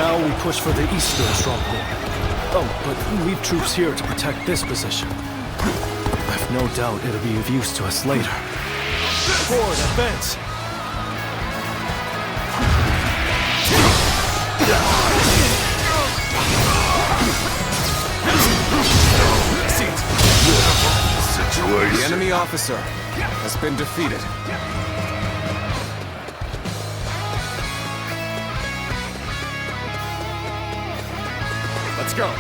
Now we push for the eastern stronghold. Oh, but leave troops here to protect this position. I've no doubt it'll be of use to us later. Forward, advance! Situation. The enemy officer has been defeated. Let's go.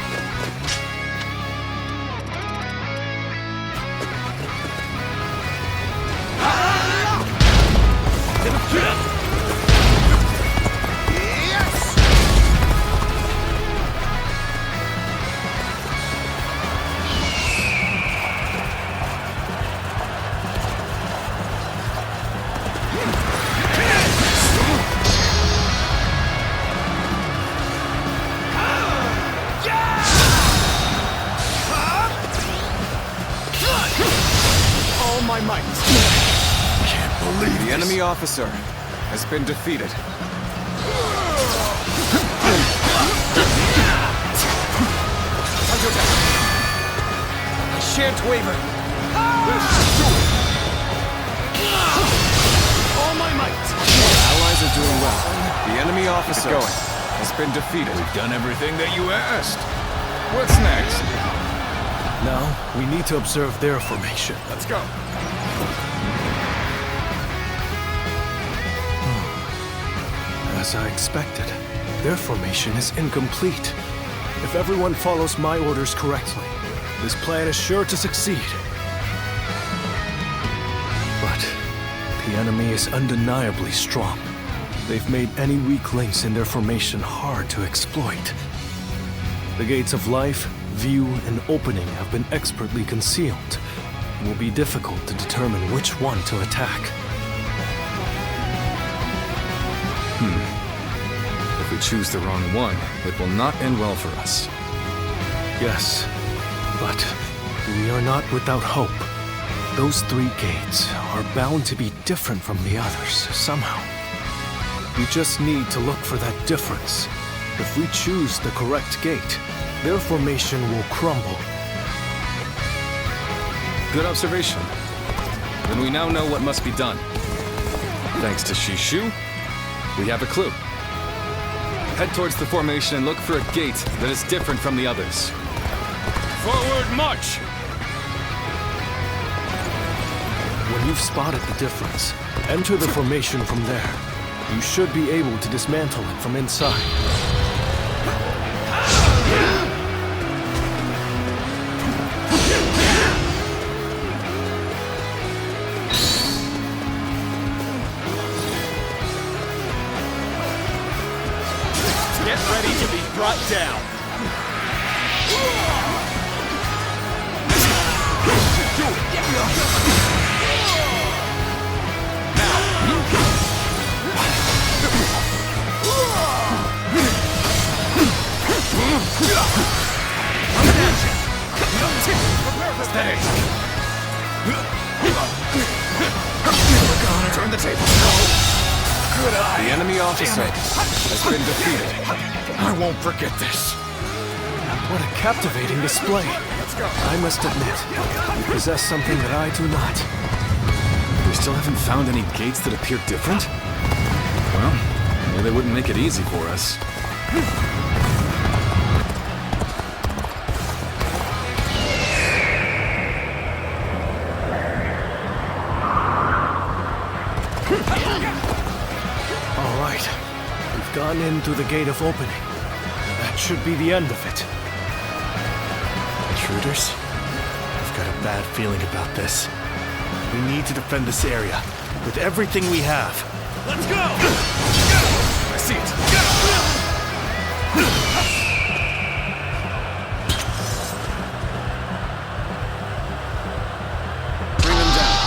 All my might. Can't believe The enemy officer has been defeated. I shan't waver. All my might. Our allies are doing well. The enemy officer has been defeated. We've done everything that you asked. What's next? Now, we need to observe their formation. Let's go. As I expected, their formation is incomplete. If everyone follows my orders correctly, this plan is sure to succeed. But the enemy is undeniably strong. They've made any weak links in their formation hard to exploit. The gates of life, view, and opening have been expertly concealed. It will be difficult to determine which one to attack. If we choose the wrong one, it will not end well for us. Yes, but we are not without hope. Those 3 gates are bound to be different from the others, somehow. We just need to look for that difference. If we choose the correct gate, their formation will crumble. Good observation. Then we now know what must be done. Thanks to Shishu, we have a clue. Head towards the formation and look for a gate that is different from the others. Forward march! When you've spotted the difference, enter the formation from there. You should be able to dismantle it from inside. Get ready to be brought down. Steady. Turn the table. Good eye. The enemy officer has been defeated. I won't forget this. What a captivating display. I must admit, you possess something that I do not. We still haven't found any gates that appear different? Well, maybe they wouldn't make it easy for us. All right. We've gone in through the gate of opening. That should be the end of it. Intruders? I've got a bad feeling about this. We need to defend this area with everything we have. Let's go! I see it. Bring them down.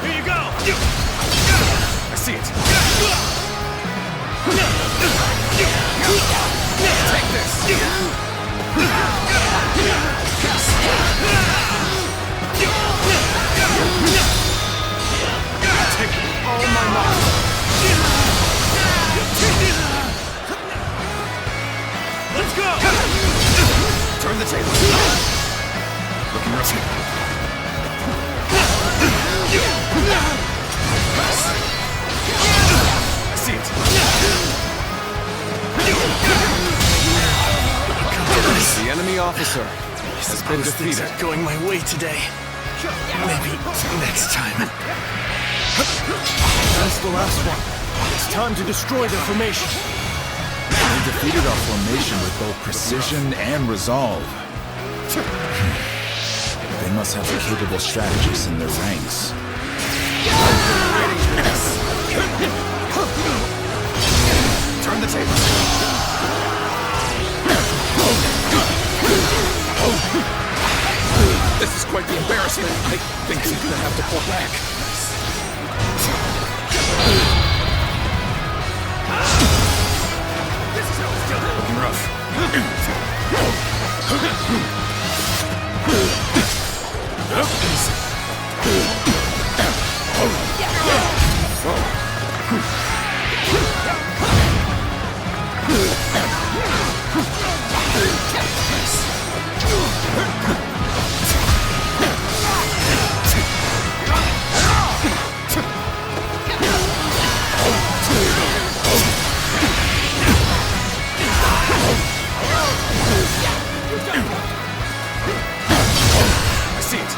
Here you go! I see it. Take this! Take all my might! Let's go! Turn the table. Looking rough. I see it. The enemy officer has been defeated. Things are going my way today. Maybe next time. That's the last one. It's time to destroy the formation. They defeated our formation with both precision and resolve. They must have capable strategists in their ranks. Turn the table. This is quite the embarrassment. I think he's gonna have to pull back. This is how it's done. Looking rough. I see it.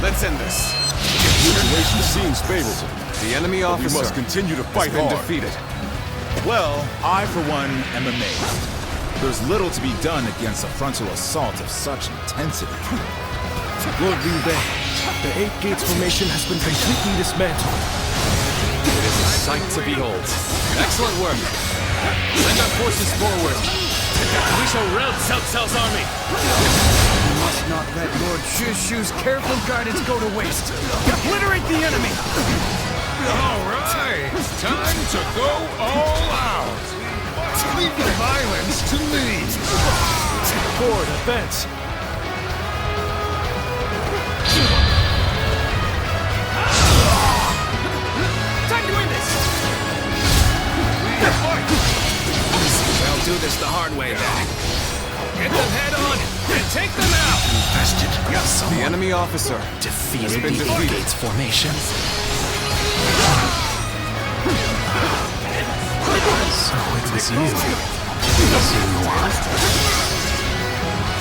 Let's end this. Situation seems favorable. The enemy But we officer must continue to fight has been hard. defeated. Well, I for one am amazed. There's little to be done against a frontal assault of such intensity. Lord Liu Bei, the 8 Gates formation has been completely dismantled. It is a sight to behold. Excellent work. Send our forces forward. We shall rout Cao Cao's army. We must not let Lord Shushu's careful guidance go to waste. Obliterate the enemy! All right, time to go all out. Leave the violence to me. Forward, advance. hard way then. Get them head on and take them out! The enemy officer defeated the Eight Gates formation. So it was you, Zuluan.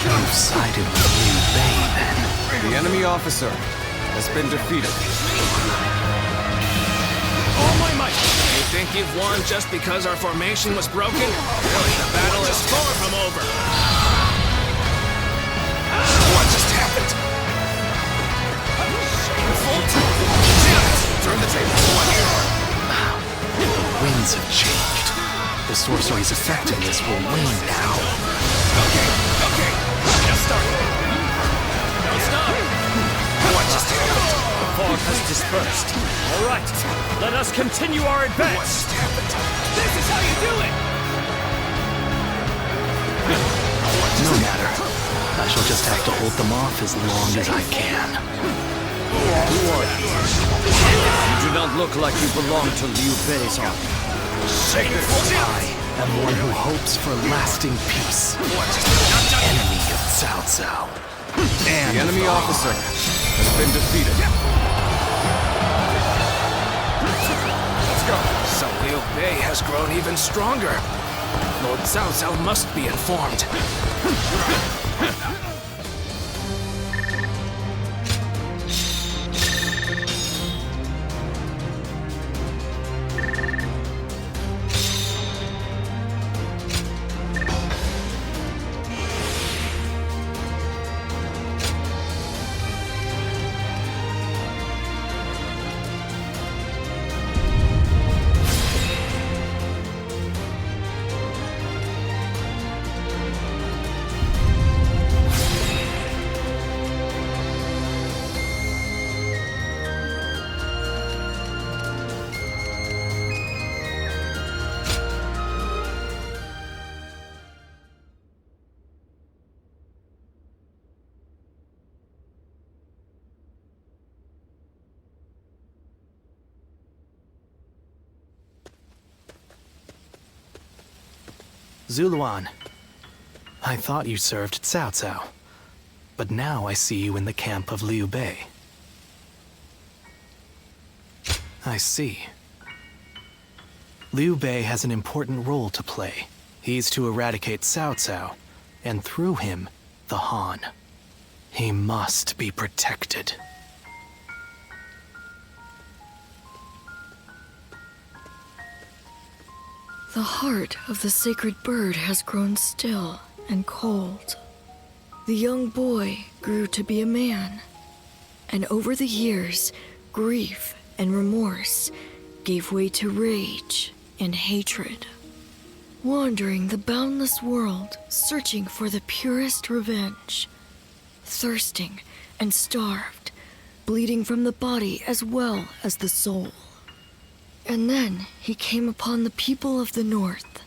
You've sided with Liu Bei, then. The enemy officer has been defeated. All my might! You think you've won just because our formation was broken? Really, the battle is far from over. What just happened? Turn the tables on you. The winds have changed. The sorcery's effectiveness will wane now. Okay. Just start. Don't stop. What just happened? The fog has dispersed. All right, let us continue our advance. What just happened? This is how you do it. No matter. I shall just have to hold them off as long as I can. Who are you? You do not look like you belong to Liu Bei's army. I am one who hopes for lasting peace. Enemy of Cao Cao. The enemy officer has been defeated. Let's go. So Liu Bei has grown even stronger. Lord Cao Cao must be informed. Zuluan, I thought you served Cao Cao, but now I see you in the camp of Liu Bei. I see. Liu Bei has an important role to play. He's to eradicate Cao Cao, and through him, the Han. He must be protected. The heart of the sacred bird has grown still and cold. The young boy grew to be a man, and over the years, grief and remorse gave way to rage and hatred. Wandering the boundless world, searching for the purest revenge, thirsting and starved, bleeding from the body as well as the soul. And then he came upon the people of the North.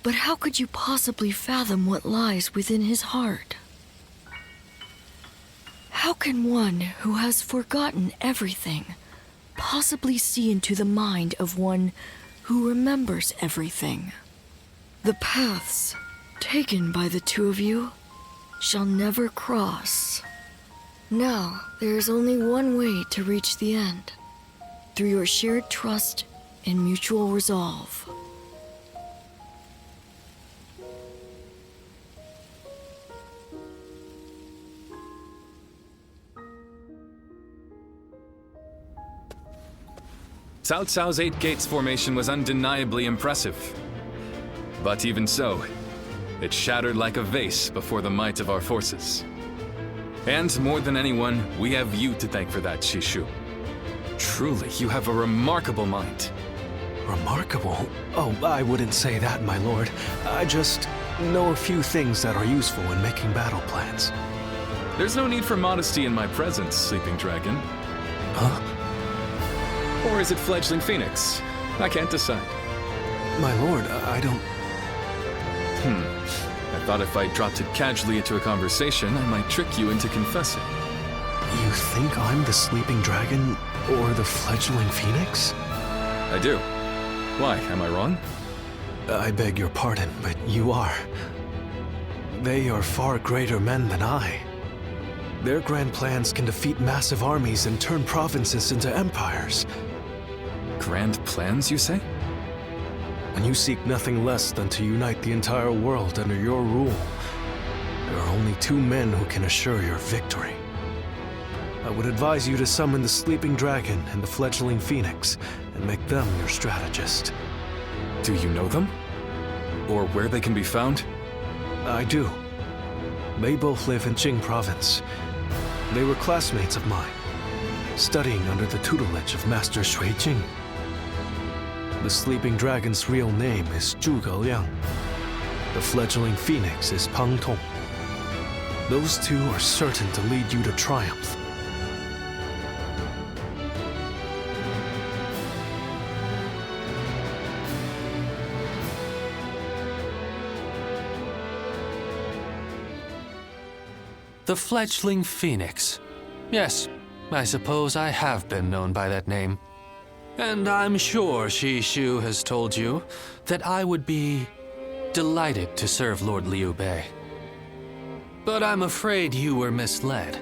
But how could you possibly fathom what lies within his heart? How can one who has forgotten everything possibly see into the mind of one who remembers everything? The paths taken by the two of you shall never cross. Now, there is only one way to reach the end. Through your shared trust and mutual resolve. Cao Cao's Eight Gates formation was undeniably impressive. But even so, it shattered like a vase before the might of our forces. And more than anyone, we have you to thank for that, Shishu. Truly, you have a remarkable mind. Remarkable? Oh, I wouldn't say that, my lord. I just know a few things that are useful in making battle plans. There's no need for modesty in my presence, Sleeping Dragon. Huh? Or is it Fledgling Phoenix? I can't decide. My lord, I don't... I thought if I dropped it casually into a conversation, I might trick you into confessing. You think I'm the Sleeping Dragon or the Fledgling Phoenix? I do. Why, am I wrong? I beg your pardon, but you are. They are far greater men than I. Their grand plans can defeat massive armies and turn provinces into empires. Grand plans, you say? And you seek nothing less than to unite the entire world under your rule. There are only two men who can assure your victory. I would advise you to summon the sleeping dragon and the fledgling phoenix, and make them your strategist. Do you know them? Or where they can be found? I do. They both live in Jing province. They were classmates of mine, studying under the tutelage of Master Shui Jing. The sleeping dragon's real name is Zhuge Liang. The fledgling phoenix is Pang Tong. Those two are certain to lead you to triumph. The fledgling phoenix. Yes, I suppose I have been known by that name. And I'm sure Shi Shu has told you that I would be delighted to serve Lord Liu Bei. But I'm afraid you were misled.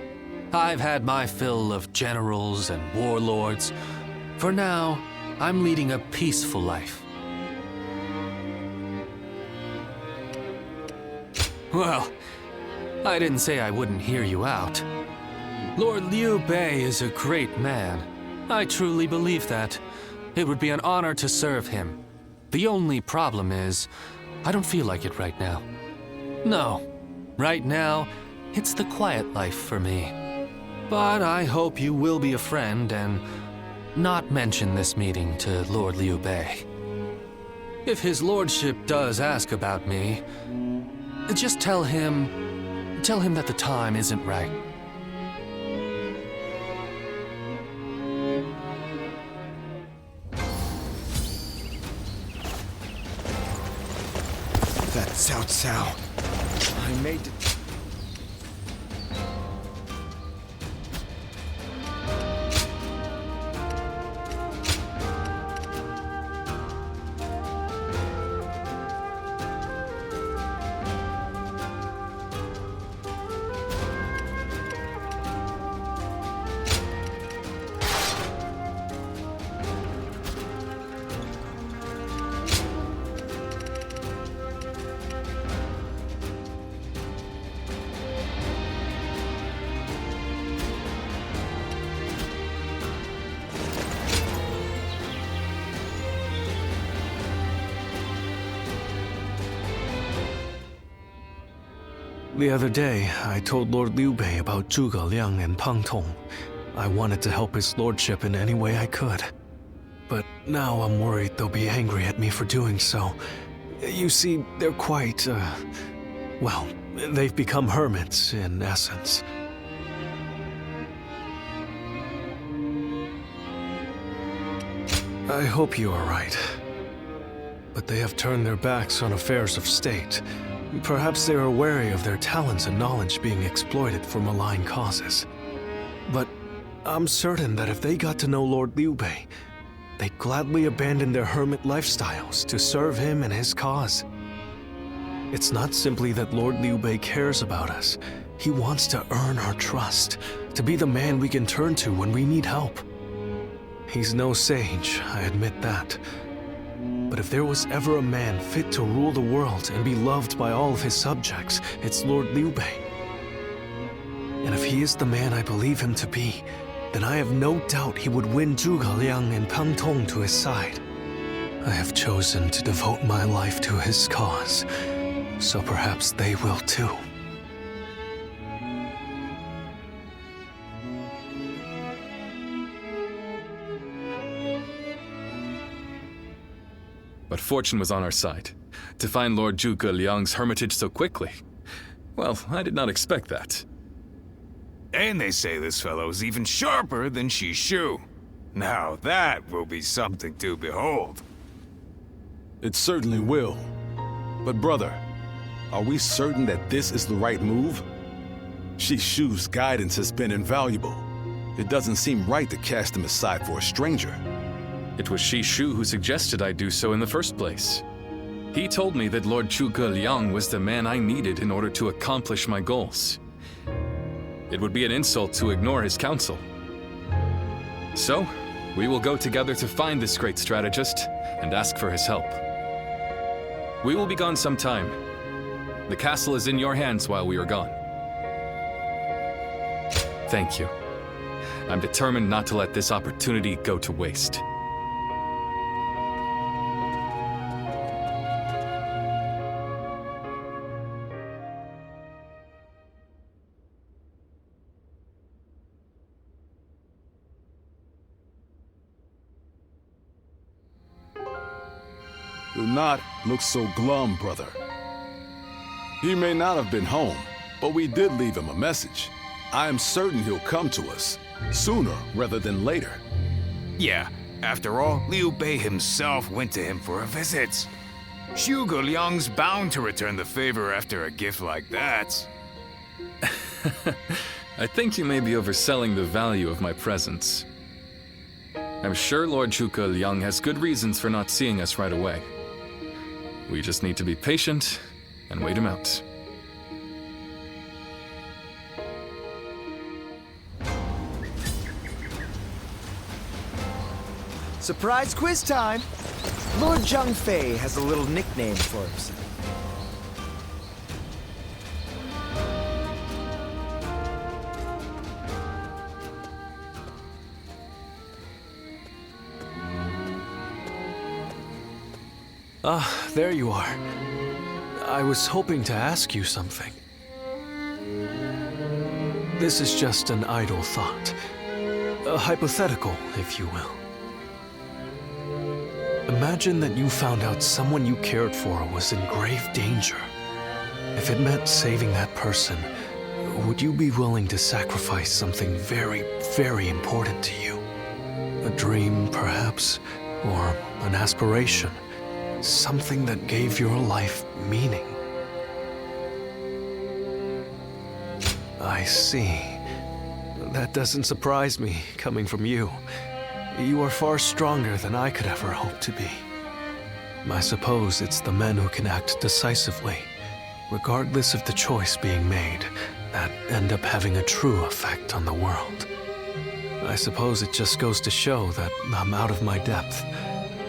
I've had my fill of generals and warlords. For now, I'm leading a peaceful life. Well, I didn't say I wouldn't hear you out. Lord Liu Bei is a great man. I truly believe that. It would be an honor to serve him. The only problem is, I don't feel like it right now. No, right now, it's the quiet life for me. But I hope you will be a friend and not mention this meeting to Lord Liu Bei. If his lordship does ask about me, just tell him that the time isn't right. That Cao Cao. I made it. The other day, I told Lord Liu Bei about Zhuge Liang and Pang Tong. I wanted to help his lordship in any way I could. But now I'm worried they'll be angry at me for doing so. You see, they're quite, well, they've become hermits, in essence. I hope you are right. But they have turned their backs on affairs of state. Perhaps they are wary of their talents and knowledge being exploited for malign causes. But I'm certain that if they got to know Lord Liu Bei, they'd gladly abandon their hermit lifestyles to serve him and his cause. It's not simply that Lord Liu Bei cares about us. He wants to earn our trust, to be the man we can turn to when we need help. He's no sage, I admit that. But if there was ever a man fit to rule the world and be loved by all of his subjects, it's Lord Liu Bei. And if he is the man I believe him to be, then I have no doubt he would win Zhuge Liang and Pang Tong to his side. I have chosen to devote my life to his cause, so perhaps they will too. But fortune was on our side. To find Lord Zhuge Liang's hermitage so quickly. Well, I did not expect that. And they say this fellow is even sharper than Shi Shu. Now that will be something to behold. It certainly will. But brother, are we certain that this is the right move? Shi Shu's guidance has been invaluable. It doesn't seem right to cast him aside for a stranger. It was Shi Shu who suggested I do so in the first place. He told me that Lord Zhuge Liang was the man I needed in order to accomplish my goals. It would be an insult to ignore his counsel. So, we will go together to find this great strategist and ask for his help. We will be gone some time. The castle is in your hands while we are gone. Thank you. I'm determined not to let this opportunity go to waste. Do not look so glum, brother. He may not have been home, but we did leave him a message. I am certain he'll come to us, sooner rather than later. Yeah, after all, Liu Bei himself went to him for a visit. Zhuge Liang's bound to return the favor after a gift like that. I think you may be overselling the value of my presence. I'm sure Lord Zhuge Liang has good reasons for not seeing us right away. We just need to be patient and wait him out. Surprise quiz time! Lord Zhang Fei has a little nickname for himself. Ah, there you are. I was hoping to ask you something. This is just an idle thought. A hypothetical, if you will. Imagine that you found out someone you cared for was in grave danger. If it meant saving that person, would you be willing to sacrifice something very, very important to you? A dream, perhaps, or an aspiration? Something that gave your life meaning. I see. That doesn't surprise me, coming from you. You are far stronger than I could ever hope to be. I suppose it's the men who can act decisively, regardless of the choice being made, that end up having a true effect on the world. I suppose it just goes to show that I'm out of my depth.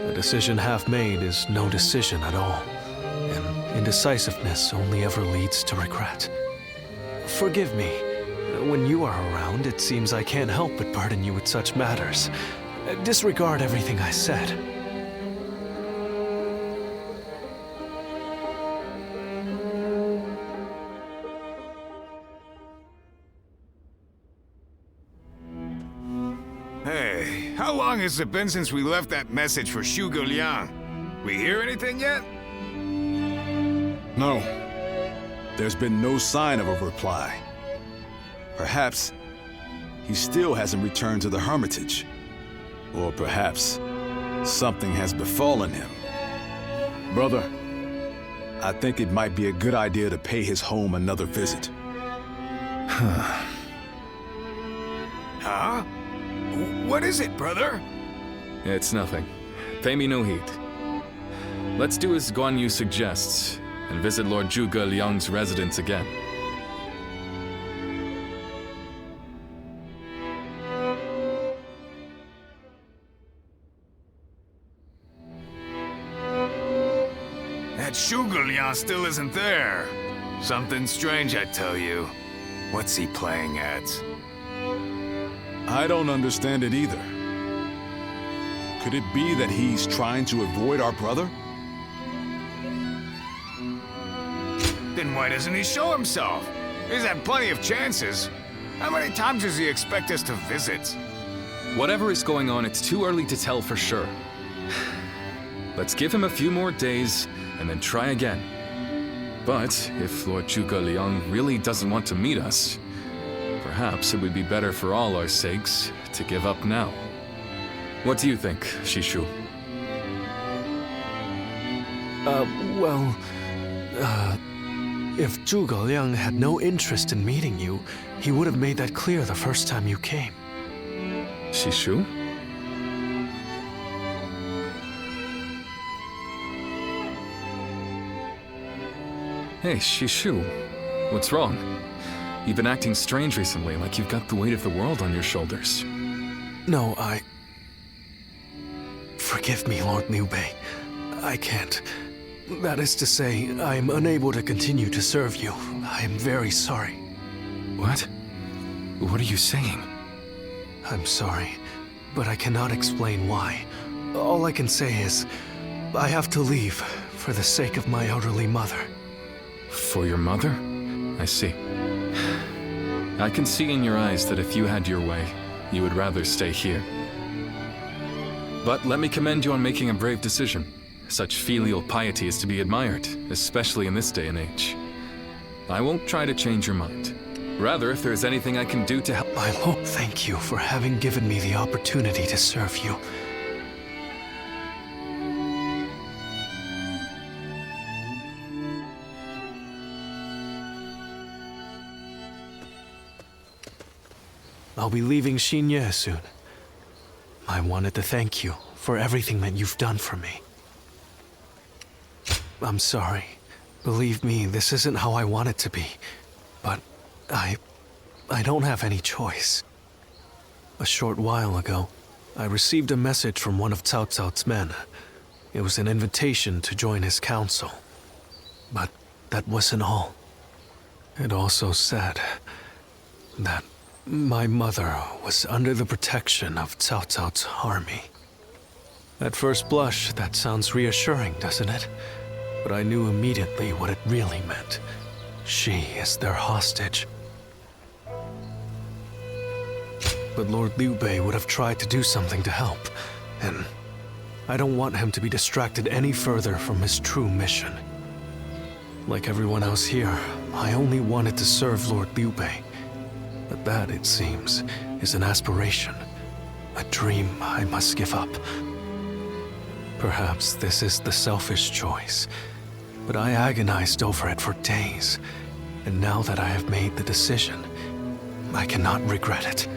A decision half made is no decision at all, and indecisiveness only ever leads to regret. Forgive me. When you are around, it seems I can't help but burden you with such matters. Disregard everything I said. Hey, how long has it been since we left that message for Zhuge Liang? We hear anything yet? No. There's been no sign of a reply. Perhaps he still hasn't returned to the Hermitage. Or perhaps something has befallen him. Brother, I think it might be a good idea to pay his home another visit. Huh? What is it, brother? It's nothing. Pay me no heed. Let's do as Guan Yu suggests, and visit Lord Zhuge Liang's residence again. That Zhuge Liang still isn't there. Something strange, I tell you. What's he playing at? I don't understand it either. Could it be that he's trying to avoid our brother? Then why doesn't he show himself? He's had plenty of chances. How many times does he expect us to visit? Whatever is going on, it's too early to tell for sure. Let's give him a few more days, and then try again. But if Lord Zhuge Liang really doesn't want to meet us, perhaps it would be better for all our sakes to give up now. What do you think, Shishu? If Zhuge Liang had no interest in meeting you, he would have made that clear the first time you came. Shishu? Hey, Shishu. What's wrong? You've been acting strange recently, like you've got the weight of the world on your shoulders. No, Forgive me, Lord Liu Bei. I can't. That is to say, I am unable to continue to serve you. I am very sorry. What? What are you saying? I'm sorry, but I cannot explain why. All I can say is, I have to leave for the sake of my elderly mother. For your mother? I see. I can see in your eyes that if you had your way, you would rather stay here. But let me commend you on making a brave decision. Such filial piety is to be admired, especially in this day and age. I won't try to change your mind. Rather, if there's anything I can do to help... My lord, thank you for having given me the opportunity to serve you. I'll be leaving Xinye soon. I wanted to thank you for everything that you've done for me. I'm sorry. Believe me, this isn't how I want it to be. But I don't have any choice. A short while ago, I received a message from one of Cao Cao's men. It was an invitation to join his council. But that wasn't all. It also said that my mother was under the protection of Cao Cao's army. At first blush, that sounds reassuring, doesn't it? But I knew immediately what it really meant. She is their hostage. But Lord Liu Bei would have tried to do something to help, and I don't want him to be distracted any further from his true mission. Like everyone else here, I only wanted to serve Lord Liu Bei. But that, it seems, is an aspiration, a dream I must give up. Perhaps this is the selfish choice, but I agonized over it for days, and now that I have made the decision, I cannot regret it.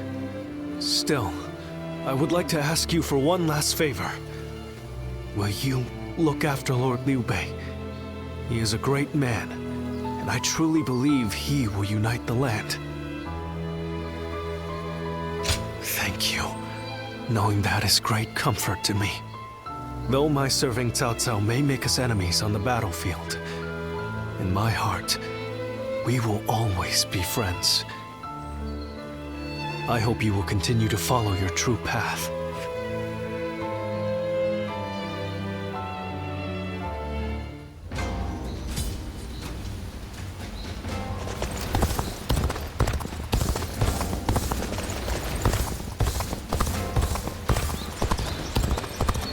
Still, I would like to ask you for one last favor. Will you look after Lord Liu Bei? He is a great man, and I truly believe he will unite the land. Thank you. Knowing that is great comfort to me. Though my serving Cao Cao may make us enemies on the battlefield, in my heart, we will always be friends. I hope you will continue to follow your true path.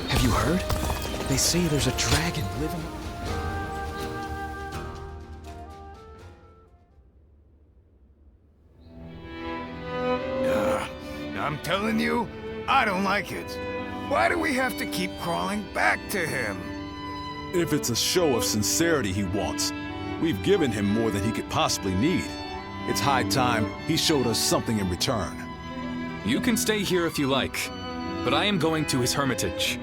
Have you heard? They say there's a dragon living... I'm telling you, I don't like it. Why do we have to keep crawling back to him? If it's a show of sincerity he wants, we've given him more than he could possibly need. It's high time he showed us something in return. You can stay here if you like, but I am going to his hermitage.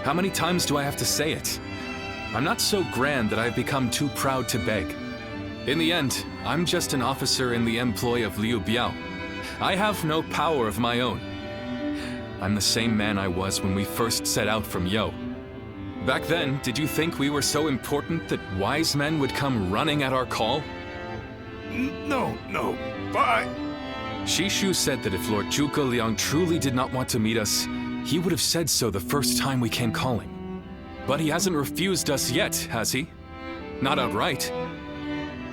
How many times do I have to say it? I'm not so grand that I've become too proud to beg. In the end, I'm just an officer in the employ of Liu Biao. I have no power of my own. I'm the same man I was when we first set out from Yo. Back then, did you think we were so important that wise men would come running at our call? No, bye. Shishu said that if Lord Zhuge Liang truly did not want to meet us, he would have said so the first time we came calling. But he hasn't refused us yet, has he? Not outright.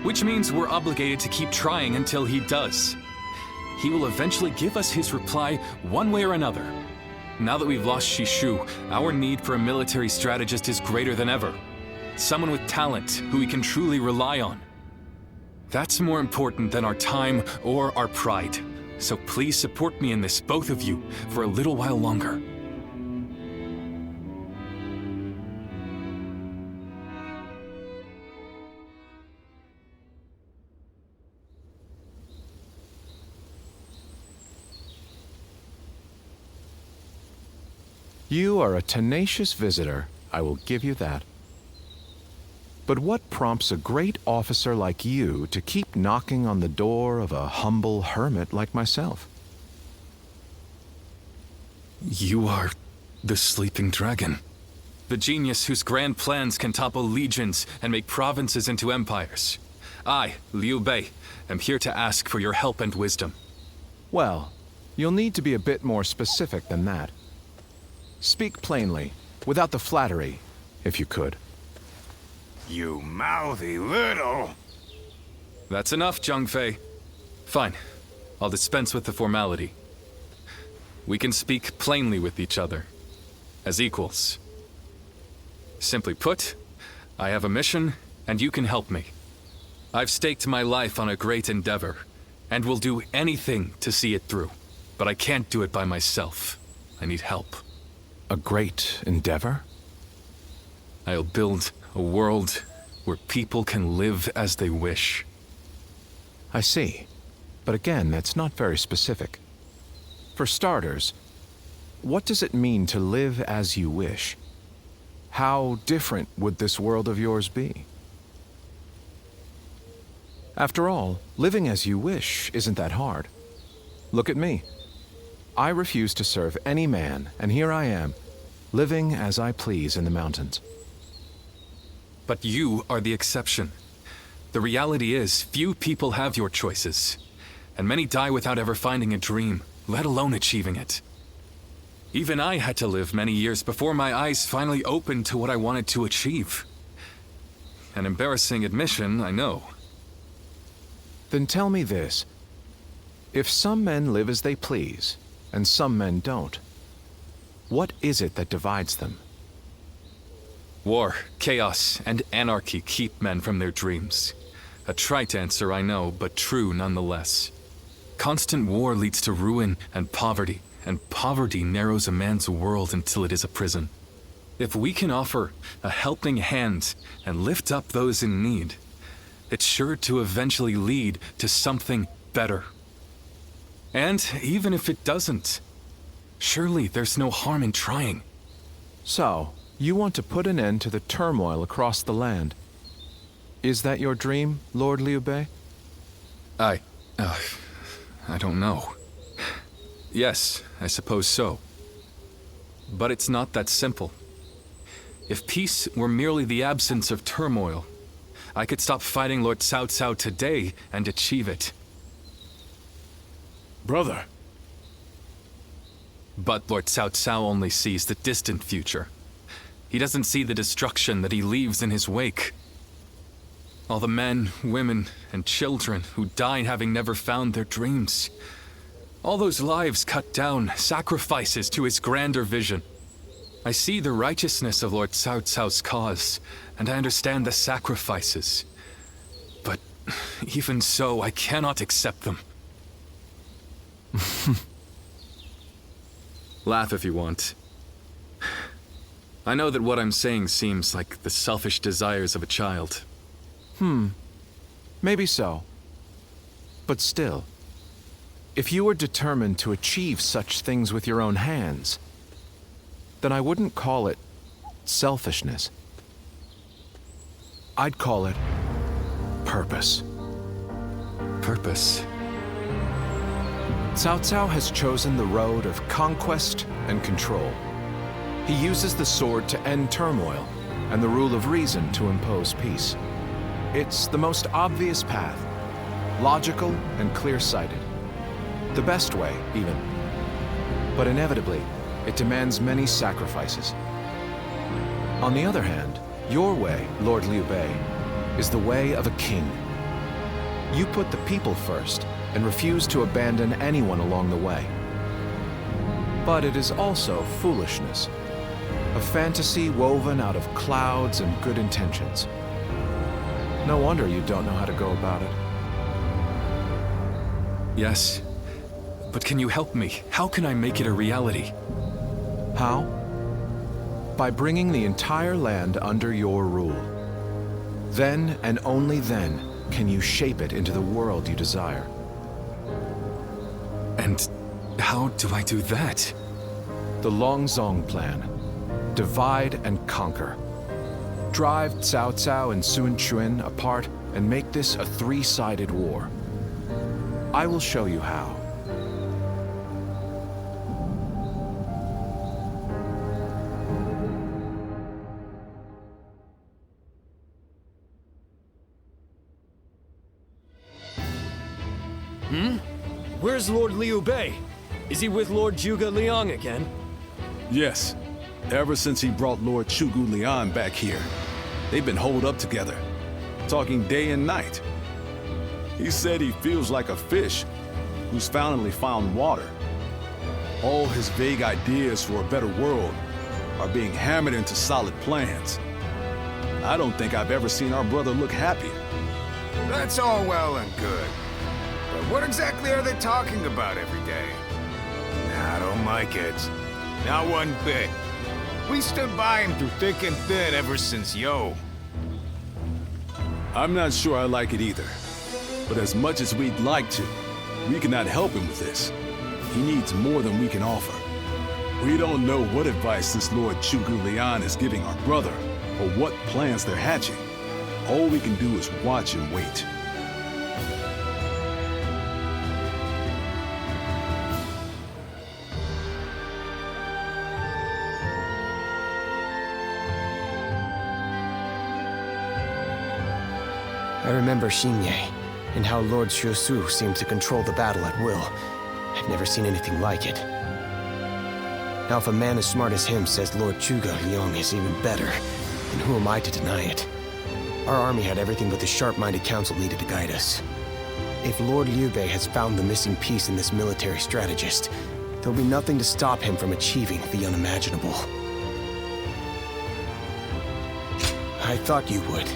Which means we're obligated to keep trying until he does. He will eventually give us his reply one way or another. Now that we've lost Shishu, our need for a military strategist is greater than ever. Someone with talent who we can truly rely on. That's more important than our time or our pride. So please support me in this, both of you, for a little while longer. You are a tenacious visitor. I will give you that. But what prompts a great officer like you to keep knocking on the door of a humble hermit like myself? You are the sleeping dragon. The genius whose grand plans can topple legions and make provinces into empires. I, Liu Bei, am here to ask for your help and wisdom. Well, you'll need to be a bit more specific than that. Speak plainly, without the flattery, if you could. You mouthy little... That's enough, Zhang Fei. Fine. I'll dispense with the formality. We can speak plainly with each other, as equals. Simply put, I have a mission, and you can help me. I've staked my life on a great endeavor, and will do anything to see it through. But I can't do it by myself. I need help. A great endeavor? I'll build a world where people can live as they wish. I see. But again, that's not very specific. For starters, what does it mean to live as you wish? How different would this world of yours be? After all, living as you wish isn't that hard. Look at me. I refuse to serve any man, and here I am, living as I please in the mountains. But you are the exception. The reality is, few people have your choices, and many die without ever finding a dream, let alone achieving it. Even I had to live many years before my eyes finally opened to what I wanted to achieve. An embarrassing admission, I know. Then tell me this. If some men live as they please, and some men don't, what is it that divides them? War, chaos, and anarchy keep men from their dreams. A trite answer, I know, but true nonetheless. Constant war leads to ruin and poverty narrows a man's world until it is a prison. If we can offer a helping hand and lift up those in need, it's sure to eventually lead to something better. And even if it doesn't, surely there's no harm in trying. So, you want to put an end to the turmoil across the land. Is that your dream, Lord Liu Bei? I don't know. Yes, I suppose so. But it's not that simple. If peace were merely the absence of turmoil, I could stop fighting Lord Cao Cao today and achieve it. Brother. But Lord Cao Cao only sees the distant future. He doesn't see the destruction that he leaves in his wake. All the men, women, and children who died having never found their dreams. All those lives cut down, sacrifices to his grander vision. I see the righteousness of Lord Cao Cao's cause, and I understand the sacrifices. But even so, I cannot accept them. Laugh if you want. I know that what I'm saying seems like the selfish desires of a child. Maybe so. But still, if you were determined to achieve such things with your own hands, then I wouldn't call it selfishness. I'd call it purpose. Purpose? Cao Cao has chosen the road of conquest and control. He uses the sword to end turmoil, and the rule of reason to impose peace. It's the most obvious path, logical and clear-sighted. The best way, even. But inevitably, it demands many sacrifices. On the other hand, your way, Lord Liu Bei, is the way of a king. You put the people first, and refuse to abandon anyone along the way. But it is also foolishness. A fantasy woven out of clouds and good intentions. No wonder you don't know how to go about it. Yes, but can you help me? How can I make it a reality? How? By bringing the entire land under your rule. Then, and only then, can you shape it into the world you desire. And how do I do that? The Longzong plan. Divide and conquer. drive Cao Cao and Sun Quan apart and make this a three-sided war. I will show you how. Where's Lord Liu Bei? Is he with Lord Zhuge Liang again? Yes. Ever since he brought Lord Zhuge Liang back here, they've been holed up together, talking day and night. He said he feels like a fish who's finally found water. All his vague ideas for a better world are being hammered into solid plans. I don't think I've ever seen our brother look happier. That's all well and good. But what exactly are they talking about every day? I don't like it. Not one bit. We stood by him through thick and thin ever since Yo. I'm not sure I like it either. But as much as we'd like to, we cannot help him with this. He needs more than we can offer. We don't know what advice this Lord Zhuge Liang is giving our brother, or what plans they're hatching. All we can do is watch and wait. I remember Xinye, and how Lord Shusu seemed to control the battle at will. I've never seen anything like it. Now if a man as smart as him says Lord Zhuge Liang is even better, then who am I to deny it? Our army had everything but the sharp-minded council needed to guide us. If Lord Liu Bei has found the missing piece in this military strategist, there'll be nothing to stop him from achieving the unimaginable. I thought you would.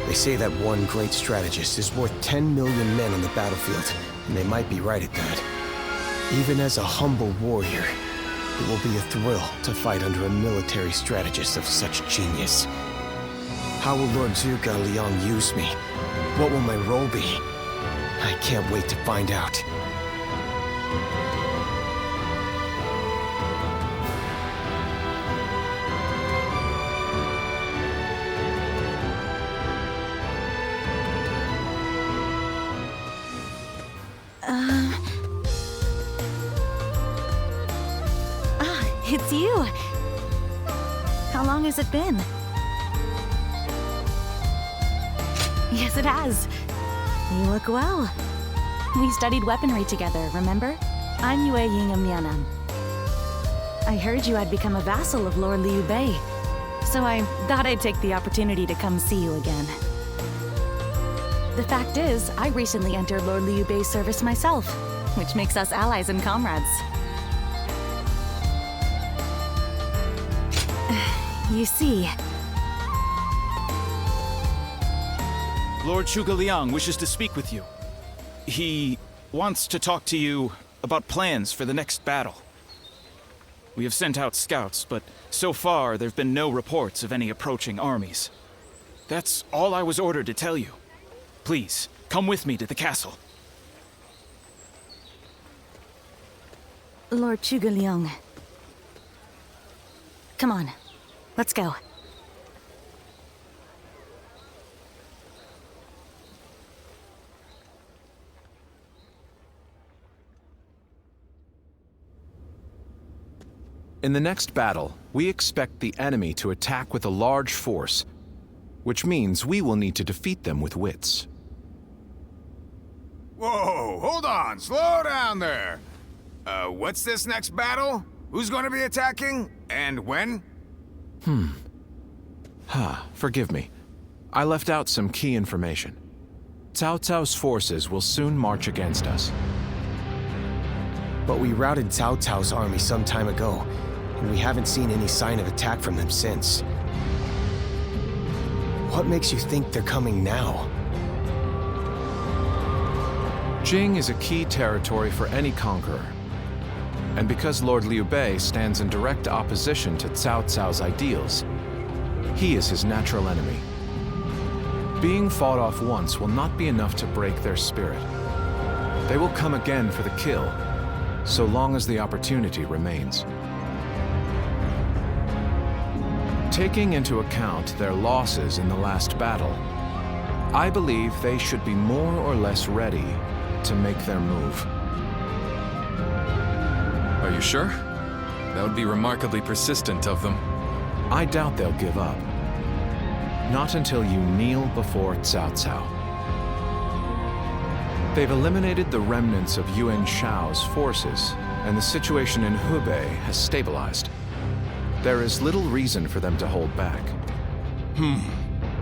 They say that one great strategist is worth 10 million men on the battlefield, and they might be right at that. Even as a humble warrior, it will be a thrill to fight under a military strategist of such genius. How will Lord Zhuge Liang use me? What will my role be? I can't wait to find out. It's you! How long has it been? Yes, it has. You look well. We studied weaponry together, remember? I'm Yue Ying of Mianan. I heard you had become a vassal of Lord Liu Bei, so I thought I'd take the opportunity to come see you again. The fact is, I recently entered Lord Liu Bei's service myself, which makes us allies and comrades. You see... Lord Zhuge Liang wishes to speak with you. He wants to talk to you about plans for the next battle. We have sent out scouts, but so far there have been no reports of any approaching armies. That's all I was ordered to tell you. Please, come with me to the castle. Lord Zhuge Liang. Come on. Let's go. In the next battle, we expect the enemy to attack with a large force, which means we will need to defeat them with wits. Whoa, hold on, slow down there. What's this next battle? Who's going to be attacking? And when? Forgive me. I left out some key information. Cao Cao's forces will soon march against us. But we routed Cao Cao's army some time ago, and we haven't seen any sign of attack from them since. What makes you think they're coming now? Jing is a key territory for any conqueror. And because Lord Liu Bei stands in direct opposition to Cao Cao's ideals, he is his natural enemy. Being fought off once will not be enough to break their spirit. They will come again for the kill, so long as the opportunity remains. Taking into account their losses in the last battle, I believe they should be more or less ready to make their move. Are you sure? That would be remarkably persistent of them. I doubt they'll give up. Not until you kneel before Cao Cao. They've eliminated the remnants of Yuan Shao's forces, and the situation in Hubei has stabilized. There is little reason for them to hold back.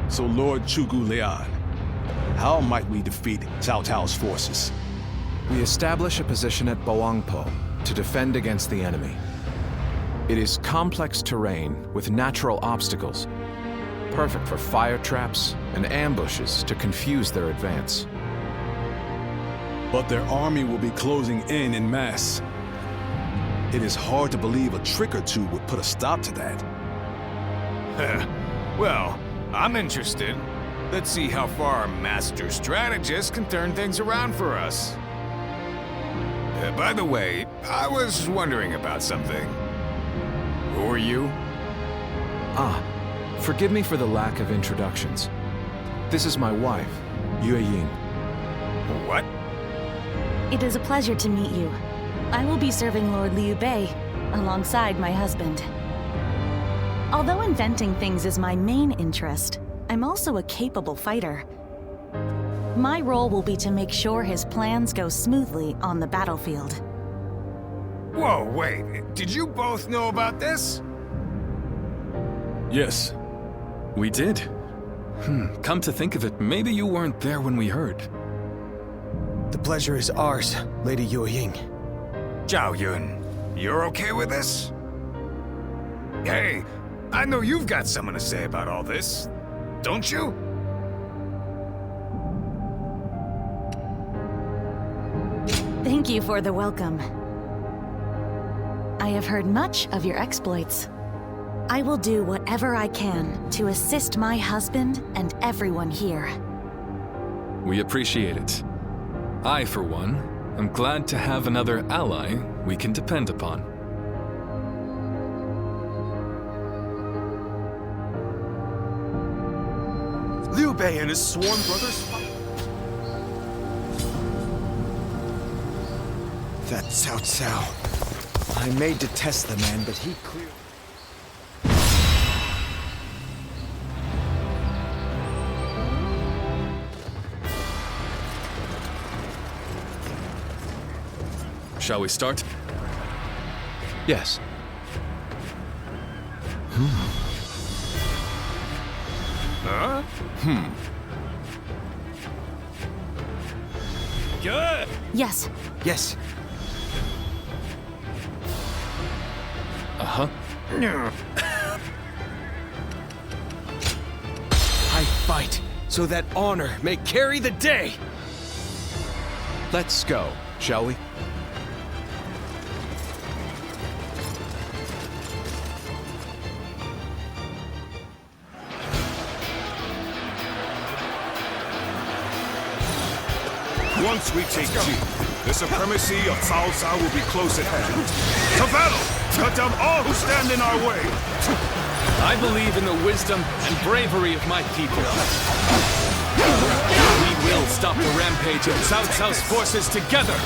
So Lord Zhuge Liang, how might we defeat Cao Cao's forces? We establish a position at Boangpo to defend against the enemy. It is complex terrain with natural obstacles, perfect for fire traps and ambushes to confuse their advance. But their army will be closing in mass. It is hard to believe a trick or two would put a stop to that. Well, I'm interested. Let's see how far our master strategist can turn things around for us. By the way, I was wondering about something. Who are you? Forgive me for the lack of introductions. This is my wife, Yue Ying. What? It is a pleasure to meet you. I will be serving Lord Liu Bei alongside my husband. Although inventing things is my main interest, I'm also a capable fighter. My role will be to make sure his plans go smoothly on the battlefield. Whoa, wait. Did you both know about this? Yes. We did. Come to think of it, maybe you weren't there when we heard. The pleasure is ours, Lady Yue Ying. Zhao Yun, you're okay with this? Hey, I know you've got something to say about all this, don't you? Thank you for the welcome. I have heard much of your exploits. I will do whatever I can to assist my husband and everyone here. We appreciate it. I, for one, am glad to have another ally we can depend upon. Liu Bei and his sworn brothers. That Cao Cao. I may detest the man, but he clearly... Shall we start? Yes. Huh? Good! Yes. Yes. Uh-huh. I fight so that honor may carry the day! Let's go, shall we? Once we take Ji, the supremacy of Cao Cao will be close at hand. To battle! Cut down all who stand in our way! I believe in the wisdom and bravery of my people. We will stop the rampage of Cao Cao's forces together!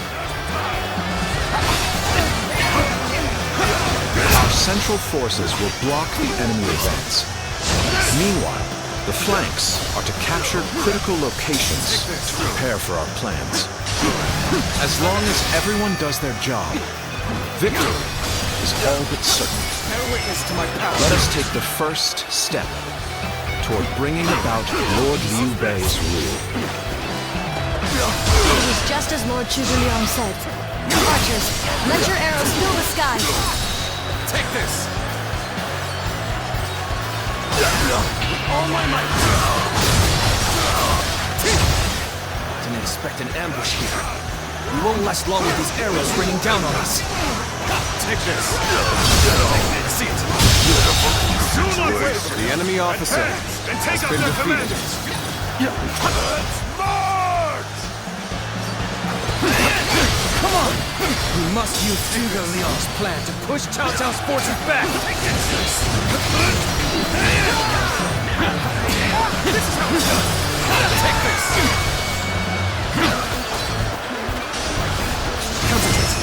Our central forces will block the enemy advance. Meanwhile, the flanks are to capture critical locations to prepare for our plans. As long as everyone does their job, victory is all but certain. Let us take the first step toward bringing about Lord Liu Bei's rule. It was just as Lord Zhuge Liang said. Archers, let your arrows fill the sky. Take this! All my might! Didn't expect an ambush here. We won't last long with these arrows raining down on us. Take this! See it! The enemy officer And take has out been their defeated. commanders! Come on! We must use Zhuge Liang's plan to push Cao Cao's forces back! This is how it's done! Take this! Concentrate.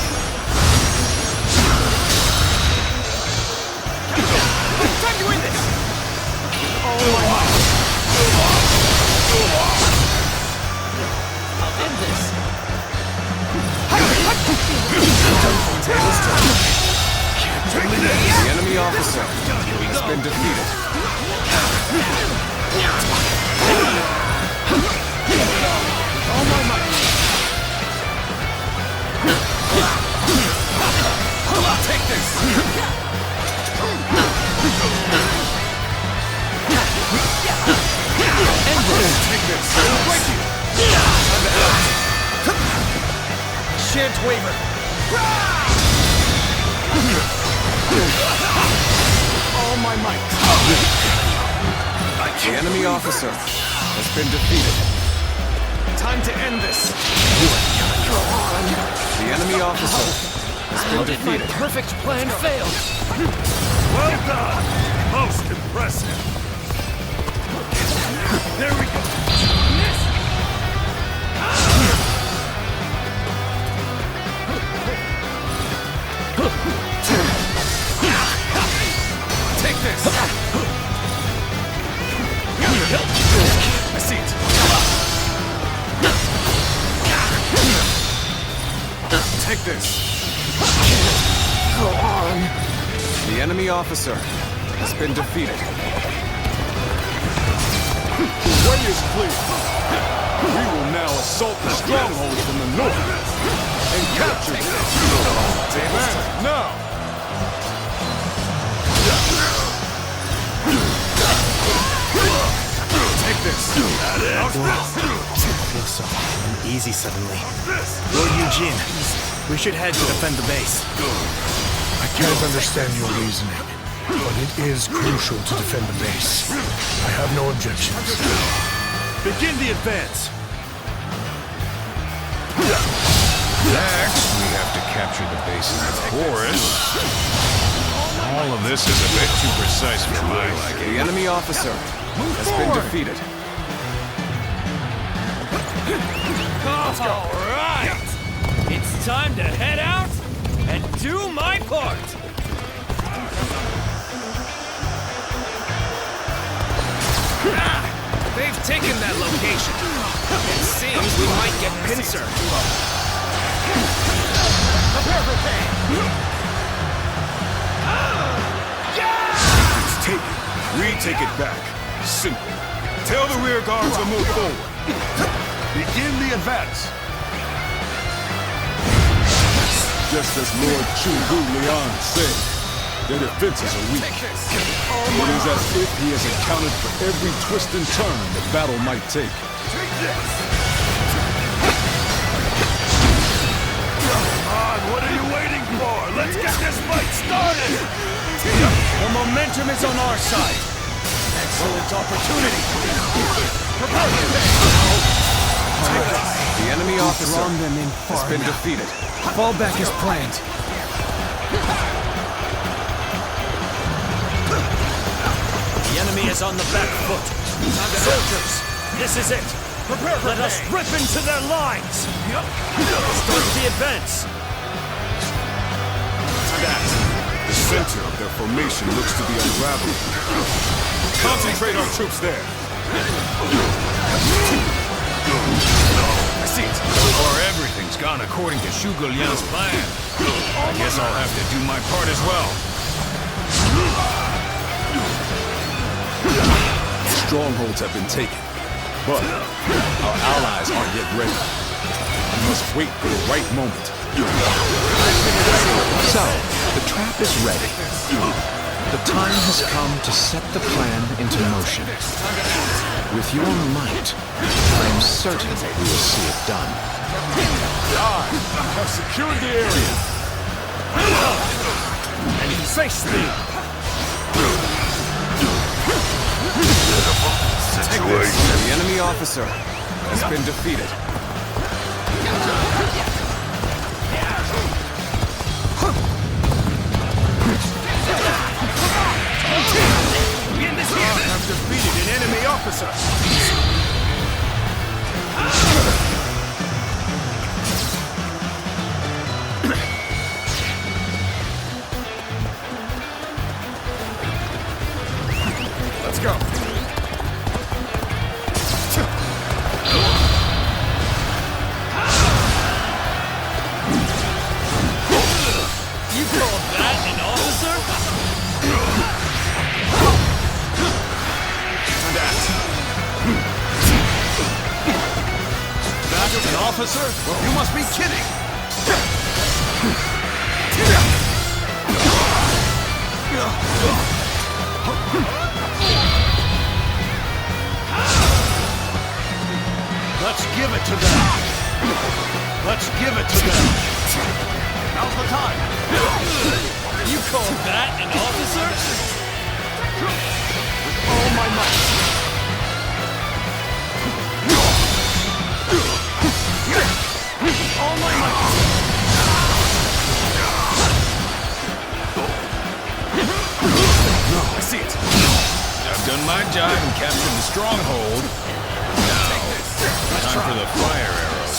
Time to win this! Oh my God! I'll end this! The enemy officer has been defeated. All my might! Take this! Take this! Break you! Shan't waver! All my might! The enemy officer has been defeated. Time to end this! The enemy officer has How been did my defeated. perfect plan fail? Well done! Most impressive! There we go! Take this! I see it! Take this! Go on. The enemy officer has been defeated. The way is clear. We will now assault the strongholds from the north and capture them. Amen. Now. Take this! Feels so uneasy suddenly. Lord Eugene, we should head to defend the base. I can't understand your reasoning, but it is crucial to defend the base. I have no objections. Begin the advance! Next, we have to capture the base in the forest. All of this is a bit too precise for my liking. The enemy officer has been defeated. All right! It's time to head out and do my part! They've taken that location. It seems we might get pincer. Prepare for pain! It's taken. We take it back. Simple. Tell the rear guard to move forward. Begin the advance! Just as Lord Chu Liang said, their defenses are weak. It is as if he has accounted for every twist and turn the battle might take. Come on, what are you waiting for? Let's get this fight started! The momentum is on our side. Excellent opportunity. Prepare for pain! The enemy officer has been defeated. Fall back as planned. The enemy is on the back foot. Soldiers, this is it. Prepare for Let us rip into their lines. Start the advance. The center of their formation looks to be unraveling. Concentrate our troops there. I see it. So far, everything's gone according to Zhuge Liang's plan. I guess I'll have to do my part as well. Strongholds have been taken, but our allies aren't yet ready. We must wait for the right moment. So, the trap is ready. The time has come to set the plan into motion. With your might, I am certain we will see it done. I have secured the area. And face me. The enemy officer has been defeated. We end this officer! Let's go. You call that an officer? That is an officer? You must be kidding! Let's give it to them! Let's give it to them! Now's the time! You call that an officer? With all my might! All my might! No, I see it. I've done my job and captured the stronghold. Now, time for the fire arrows.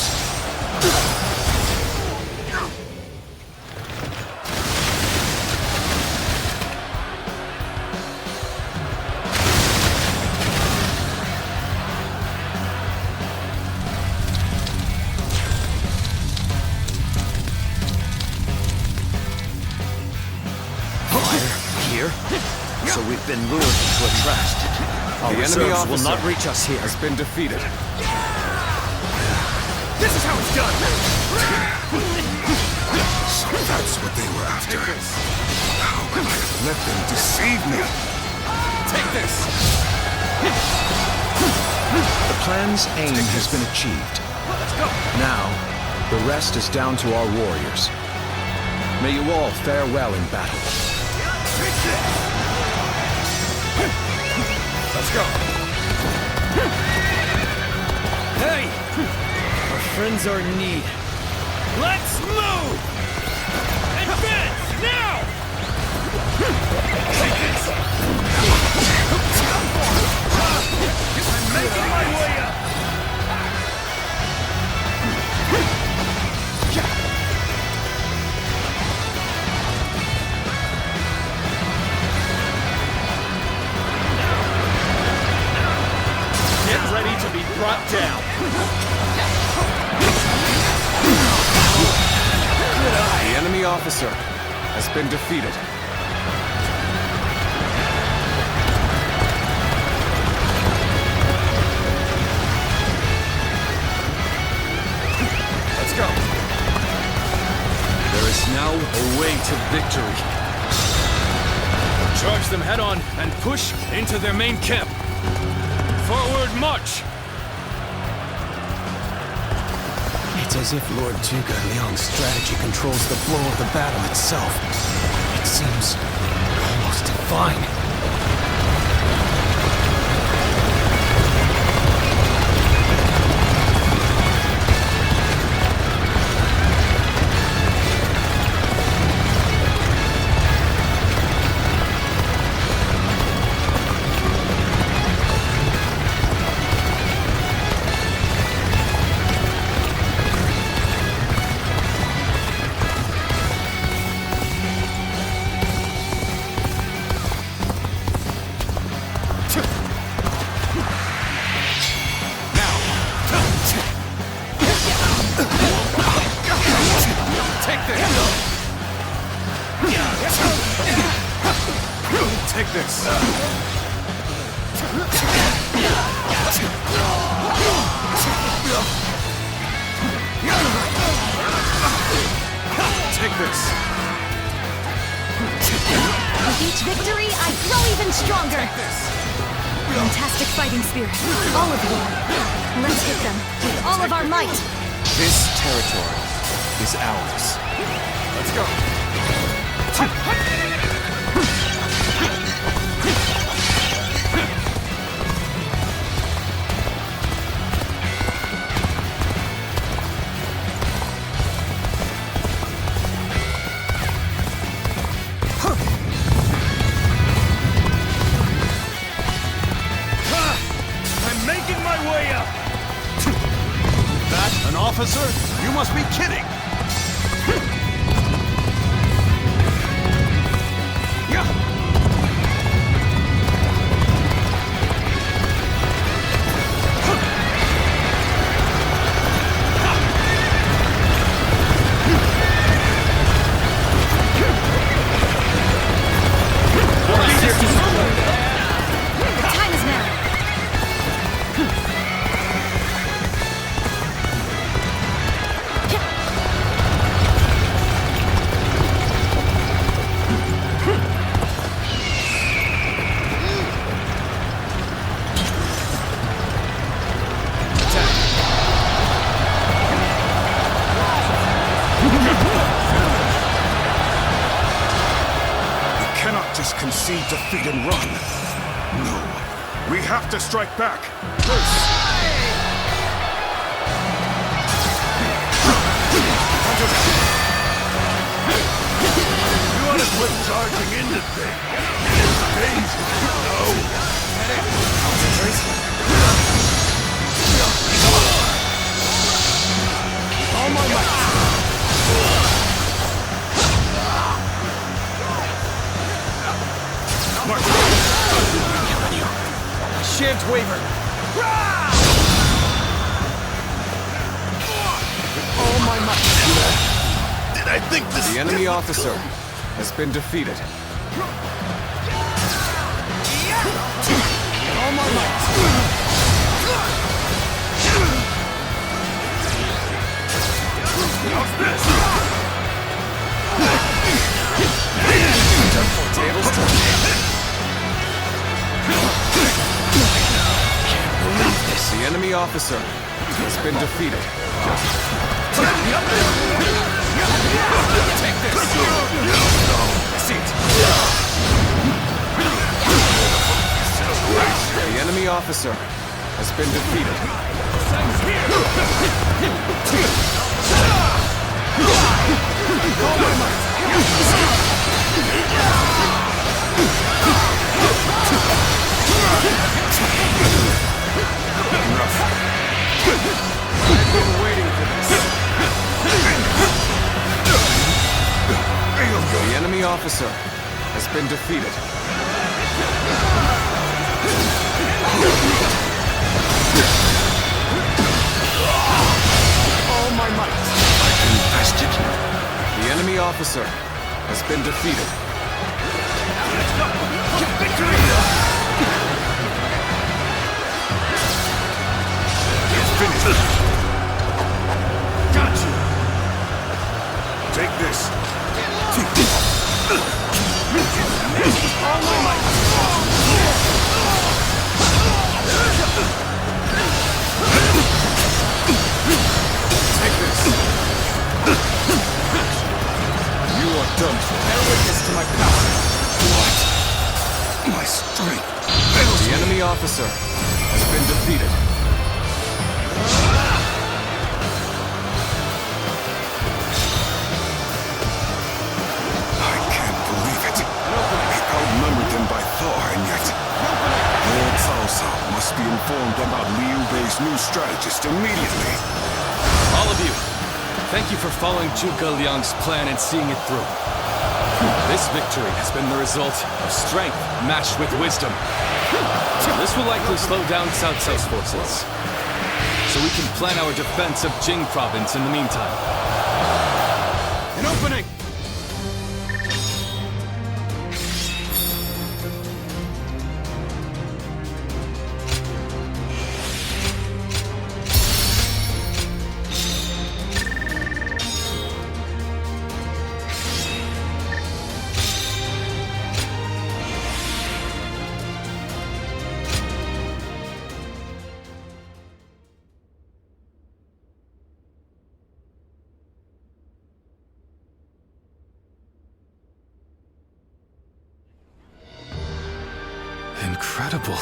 Here? So we've been lured into a trap. Our reserves will not reach us here. Has been defeated. This is how it's done! So that's what they were after. How could I have let them deceive me? Take this! The plan's aim has been achieved. Let's go! Now, the rest is down to our warriors. May you all fare well in battle. Let's go! Hey! Our friends are in need. Let's move! Advance, now! Take this! I'm making my way up! Get ready to be brought down! The enemy officer has been defeated. Let's go! There is now a way to victory. Charge them head on and push into their main camp. Forward march! It's as if Lord Zhuge Liang's strategy controls the flow of the battle itself. It seems almost divine. Take this! Take this! With each victory, I grow even stronger! Fantastic fighting spirit, all of you. Let's hit them with all of our might! This territory is ours. Let's go! officer? You must be kidding! Concede defeat and run. No, we have to strike back. You ought to quit charging into things. It's dangerous, you know. All my might. Shan't waver. With all my might. Did I think this? The enemy officer has been defeated. All my might. How's this? Tables turn. The enemy officer has been defeated. Take this. The enemy officer has been defeated. I've been waiting for this. The enemy officer has been defeated. All my might. I've invested. The enemy officer has been defeated. Victory! Finish it. Got you. Take this. Take this. All my might. Take this. You are done for. Bear witness to my power. What? My strength. The enemy officer has been defeated. Outnumbered them by far, and yet Lord Cao Cao must be informed about Liu Bei's new strategist immediately. All of you, thank you for following Zhuge Liang's plan and seeing it through. This victory has been the result of strength matched with wisdom. This will likely slow down Cao Cao's forces, so we can plan our defense of Jing province in the meantime. An opening! Incredible.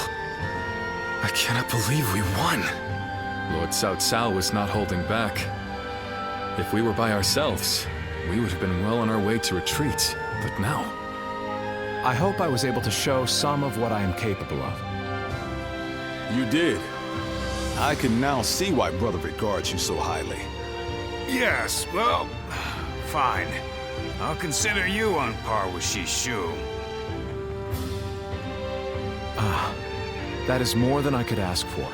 I cannot believe we won. Lord Cao Cao was not holding back. If we were by ourselves, we would have been well on our way to retreat. But now... I hope I was able to show some of what I am capable of. You did. I can now see why Brother regards you so highly. Yes, well, fine. I'll consider you on par with Shishu. That is more than I could ask for.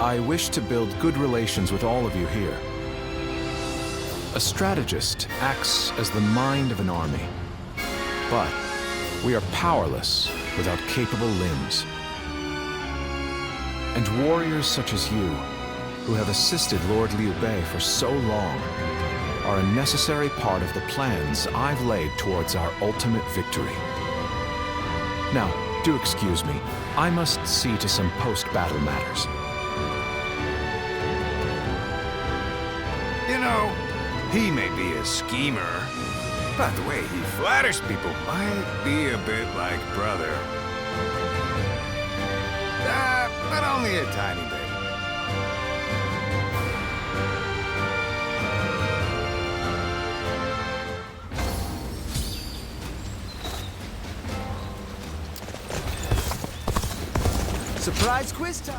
I wish to build good relations with all of you here. A strategist acts as the mind of an army, but we are powerless without capable limbs. And warriors such as you, who have assisted Lord Liu Bei for so long, are a necessary part of the plans I've laid towards our ultimate victory. Now, do excuse me. I must see to some post-battle matters. You know, he may be a schemer, but the way he flatters people might be a bit like brother. But only a tiny bit. Surprise quiz time!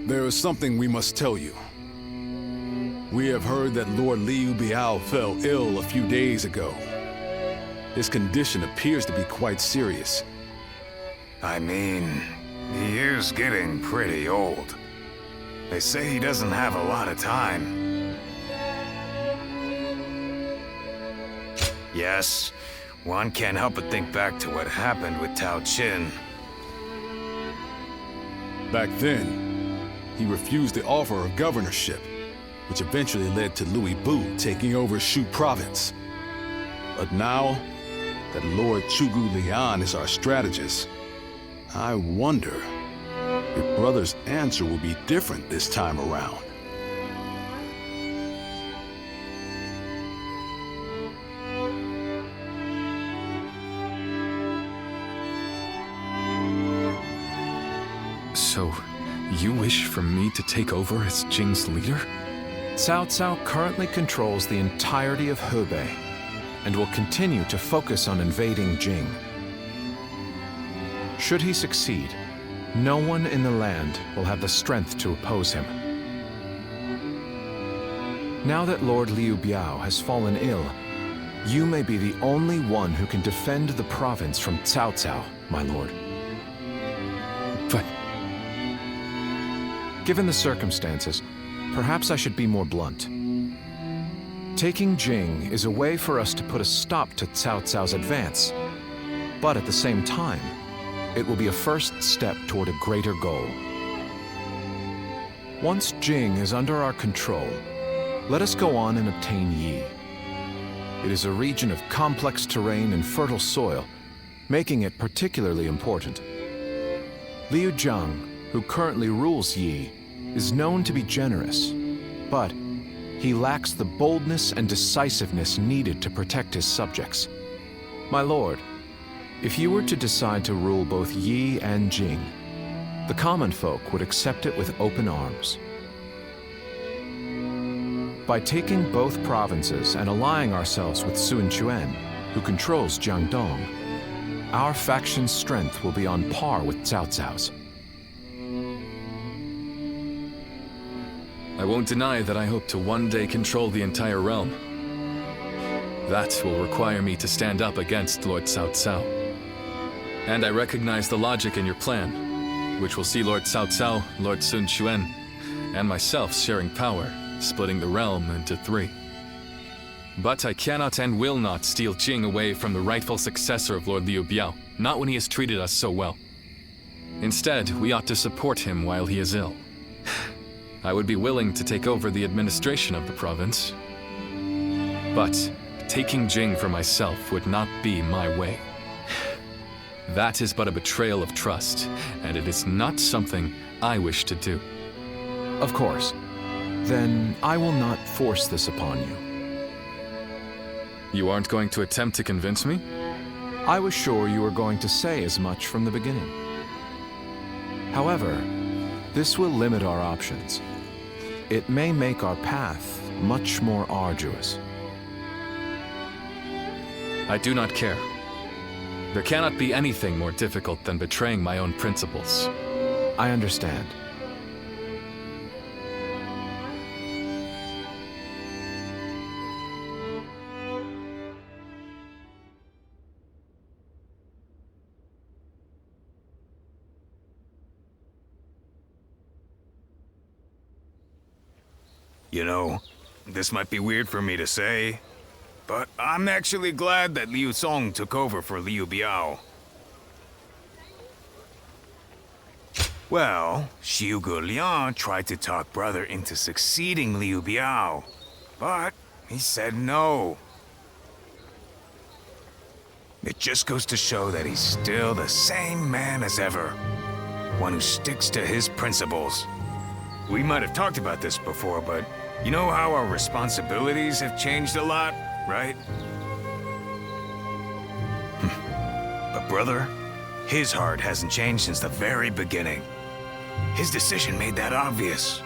There is something we must tell you. We have heard that Lord Liu Biao fell ill a few days ago. His condition appears to be quite serious. I mean, he is getting pretty old. They say he doesn't have a lot of time. Yes, one can't help but think back to what happened with Tao Qin. Back then, he refused the offer of governorship, which eventually led to Louis Bu taking over Shu province. But now that Lord Chugu Lian is our strategist, I wonder if Brother's answer will be different this time around. So, you wish for me to take over as Jing's leader? Cao Cao currently controls the entirety of Hebei and will continue to focus on invading Jing. Should he succeed, no one in the land will have the strength to oppose him. Now that Lord Liu Biao has fallen ill, you may be the only one who can defend the province from Cao Cao, my lord. But given the circumstances, perhaps I should be more blunt. Taking Jing is a way for us to put a stop to Cao Cao's advance, but at the same time, it will be a first step toward a greater goal. Once Jing is under our control, let us go on and obtain Yi. It is a region of complex terrain and fertile soil, making it particularly important. Liu Zhang, who currently rules Yi, is known to be generous, but he lacks the boldness and decisiveness needed to protect his subjects. My lord, if you were to decide to rule both Yi and Jing, the common folk would accept it with open arms. By taking both provinces and allying ourselves with Sun Quan, who controls Jiangdong, our faction's strength will be on par with Cao Cao's. I won't deny that I hope to one day control the entire realm. That will require me to stand up against Lord Cao Cao. And I recognize the logic in your plan, which will see Lord Cao Cao, Lord Sun Quan, and myself sharing power, splitting the realm into 3. But I cannot and will not steal Jing away from the rightful successor of Lord Liu Biao, not when he has treated us so well. Instead, we ought to support him while he is ill. I would be willing to take over the administration of the province. But taking Jing for myself would not be my way. That is but a betrayal of trust, and it is not something I wish to do. Of course. Then I will not force this upon you. You aren't going to attempt to convince me? I was sure you were going to say as much from the beginning. However, this will limit our options. It may make our path much more arduous. I do not care. There cannot be anything more difficult than betraying my own principles. I understand. You know, this might be weird for me to say, but I'm actually glad that Liu Song took over for Liu Biao. Well, Xiu Liang tried to talk brother into succeeding Liu Biao, but he said no. It just goes to show that he's still the same man as ever, one who sticks to his principles. We might have talked about this before, but you know how our responsibilities have changed a lot, right? But brother, his heart hasn't changed since the very beginning. His decision made that obvious.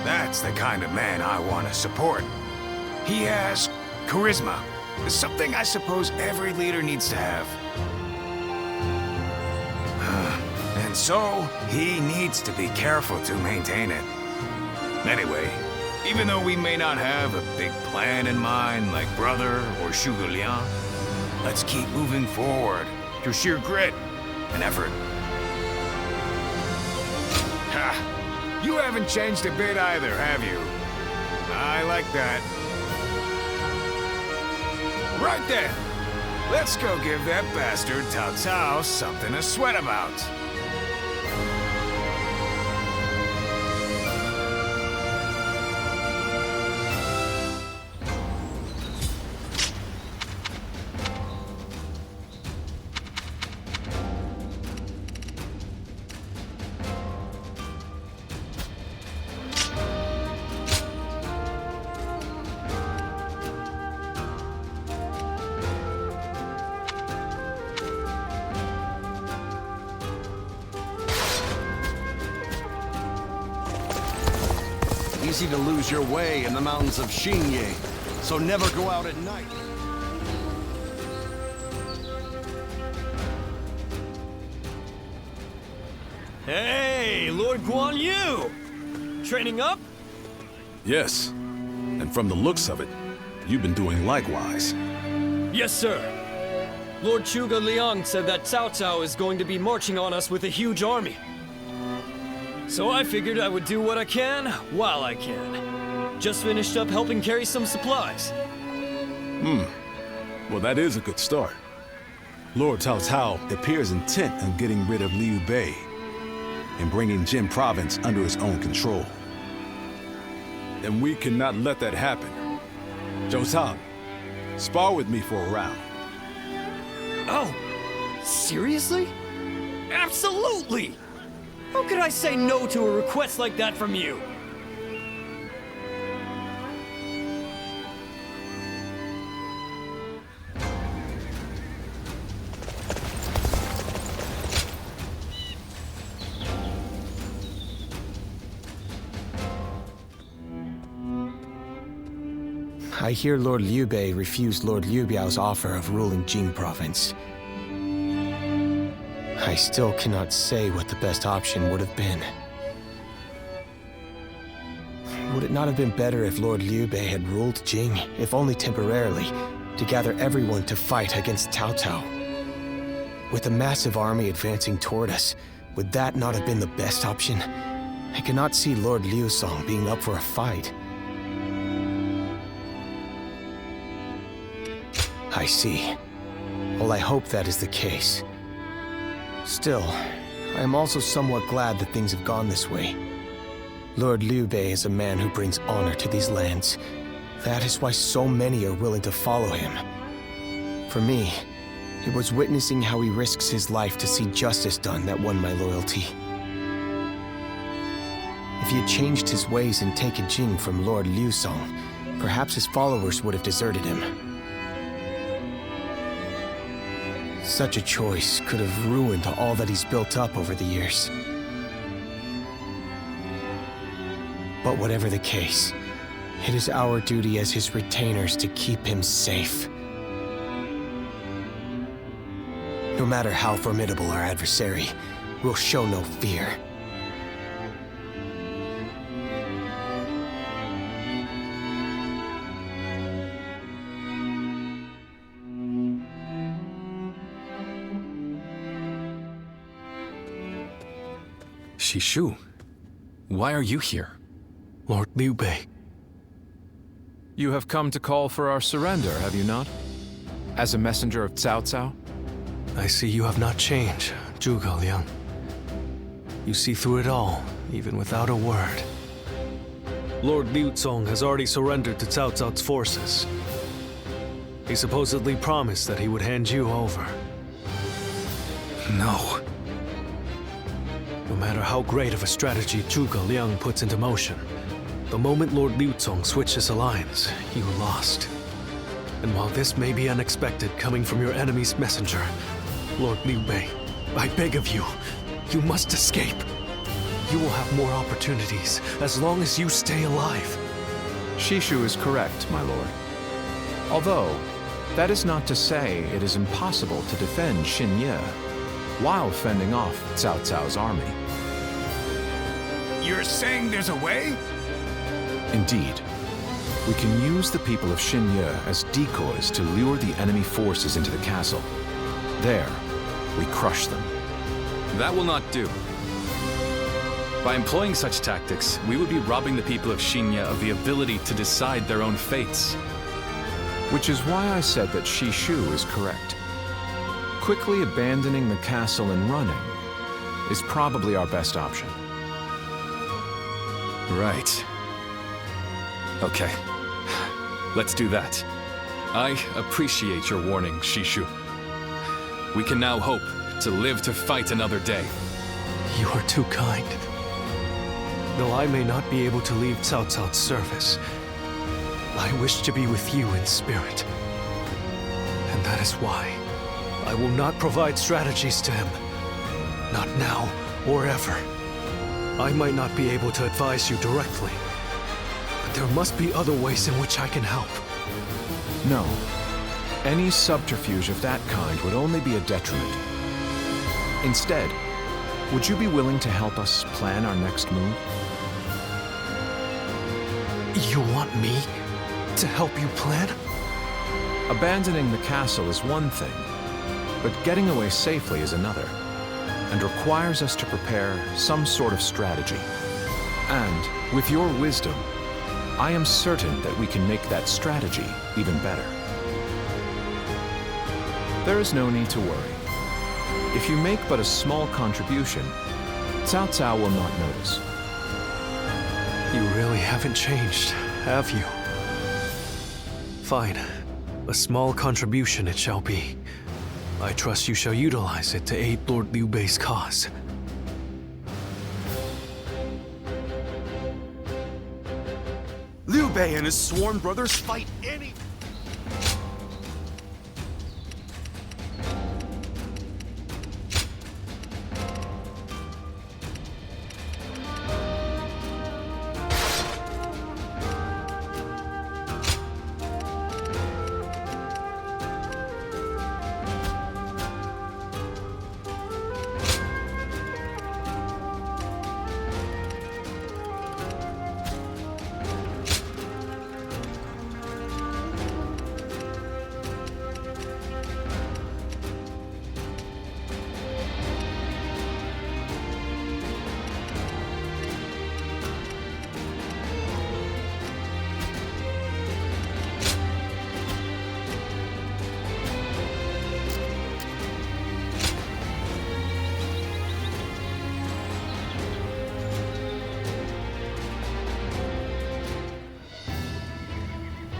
That's the kind of man I want to support. He has charisma, something I suppose every leader needs to have. And so, he needs to be careful to maintain it. Anyway, even though we may not have a big plan in mind like brother or Xiu Liang, let's keep moving forward through sheer grit and effort. Ha! You haven't changed a bit either, have you? I like that. Right then, let's go give that bastard Cao Cao something to sweat about. Easy to lose your way in the mountains of Xingye, so never go out at night. Hey, Lord Guan Yu! Training up? Yes, and from the looks of it, you've been doing likewise. Yes, sir. Lord Zhuge Liang said that Cao Cao is going to be marching on us with a huge army. So I figured I would do what I can while I can. Just finished up helping carry some supplies. Well, that is a good start. Lord Cao Cao appears intent on getting rid of Liu Bei and bringing Jin Province under his own control. And we cannot let that happen. Zhou Tang, spar with me for a round. Oh, seriously? Absolutely! How could I say no to a request like that from you? I hear Lord Liu Bei refused Lord Liu Biao's offer of ruling Jing Province. I still cannot say what the best option would have been. Would it not have been better if Lord Liu Bei had ruled Jing, if only temporarily, to gather everyone to fight against Cao Cao? With a massive army advancing toward us, would that not have been the best option? I cannot see Lord Liu Song being up for a fight. I see. Well, I hope that is the case. Still, I am also somewhat glad that things have gone this way. Lord Liu Bei is a man who brings honor to these lands. That is why so many are willing to follow him. For me, it was witnessing how he risks his life to see justice done that won my loyalty. If he had changed his ways and taken Jing from Lord Liu Song, perhaps his followers would have deserted him. Such a choice could have ruined all that he's built up over the years. But whatever the case, it is our duty as his retainers to keep him safe. No matter how formidable our adversary, we'll show no fear. Shishu, why are you here? Lord Liu Bei. You have come to call for our surrender, have you not? As a messenger of Cao Cao? I see you have not changed, Zhuge Liang. You see through it all, even without a word. Lord Liu Cong has already surrendered to Cao Cao's forces. He supposedly promised that he would hand you over. No. No matter how great of a strategy Zhuge Liang puts into motion, the moment Lord Liu Cong switched his alliance, you lost. And while this may be unexpected coming from your enemy's messenger, Lord Liu Bei, I beg of you, you must escape. You will have more opportunities as long as you stay alive. Shishu is correct, my lord. Although, that is not to say it is impossible to defend Xinye while fending off Cao Cao's army. You're saying there's a way? Indeed. We can use the people of Xinye as decoys to lure the enemy forces into the castle. There, we crush them. That will not do. By employing such tactics, we would be robbing the people of Xinye of the ability to decide their own fates. Which is why I said that Shishu is correct. Quickly abandoning the castle and running is probably our best option. Right. Okay. Let's do that. I appreciate your warning, Shishu. We can now hope to live to fight another day. You are too kind. Though I may not be able to leave Cao Cao's service, I wish to be with you in spirit. And that is why I will not provide strategies to him. Not now or ever. I might not be able to advise you directly, but there must be other ways in which I can help. No. Any subterfuge of that kind would only be a detriment. Instead, would you be willing to help us plan our next move? You want me to help you plan? Abandoning the castle is one thing, but getting away safely is another, and requires us to prepare some sort of strategy. And, with your wisdom, I am certain that we can make that strategy even better. There is no need to worry. If you make but a small contribution, Cao Cao will not notice. You really haven't changed, have you? Fine. A small contribution it shall be. I trust you shall utilize it to aid Lord Liu Bei's cause. Liu Bei and his sworn brothers fight any...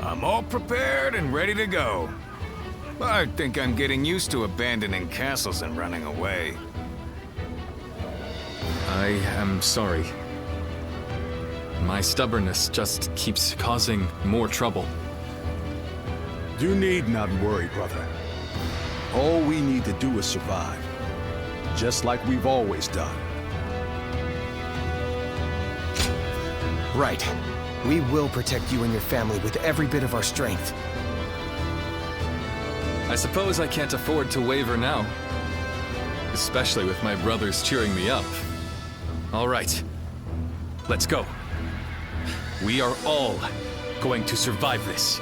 I'm all prepared and ready to go. I think I'm getting used to abandoning castles and running away. I am sorry. My stubbornness just keeps causing more trouble. You need not worry, brother. All we need to do is survive. Just like we've always done. Right. We will protect you and your family with every bit of our strength. I suppose I can't afford to waver now. especially with my brothers cheering me up. All right, let's go. We are all going to survive this.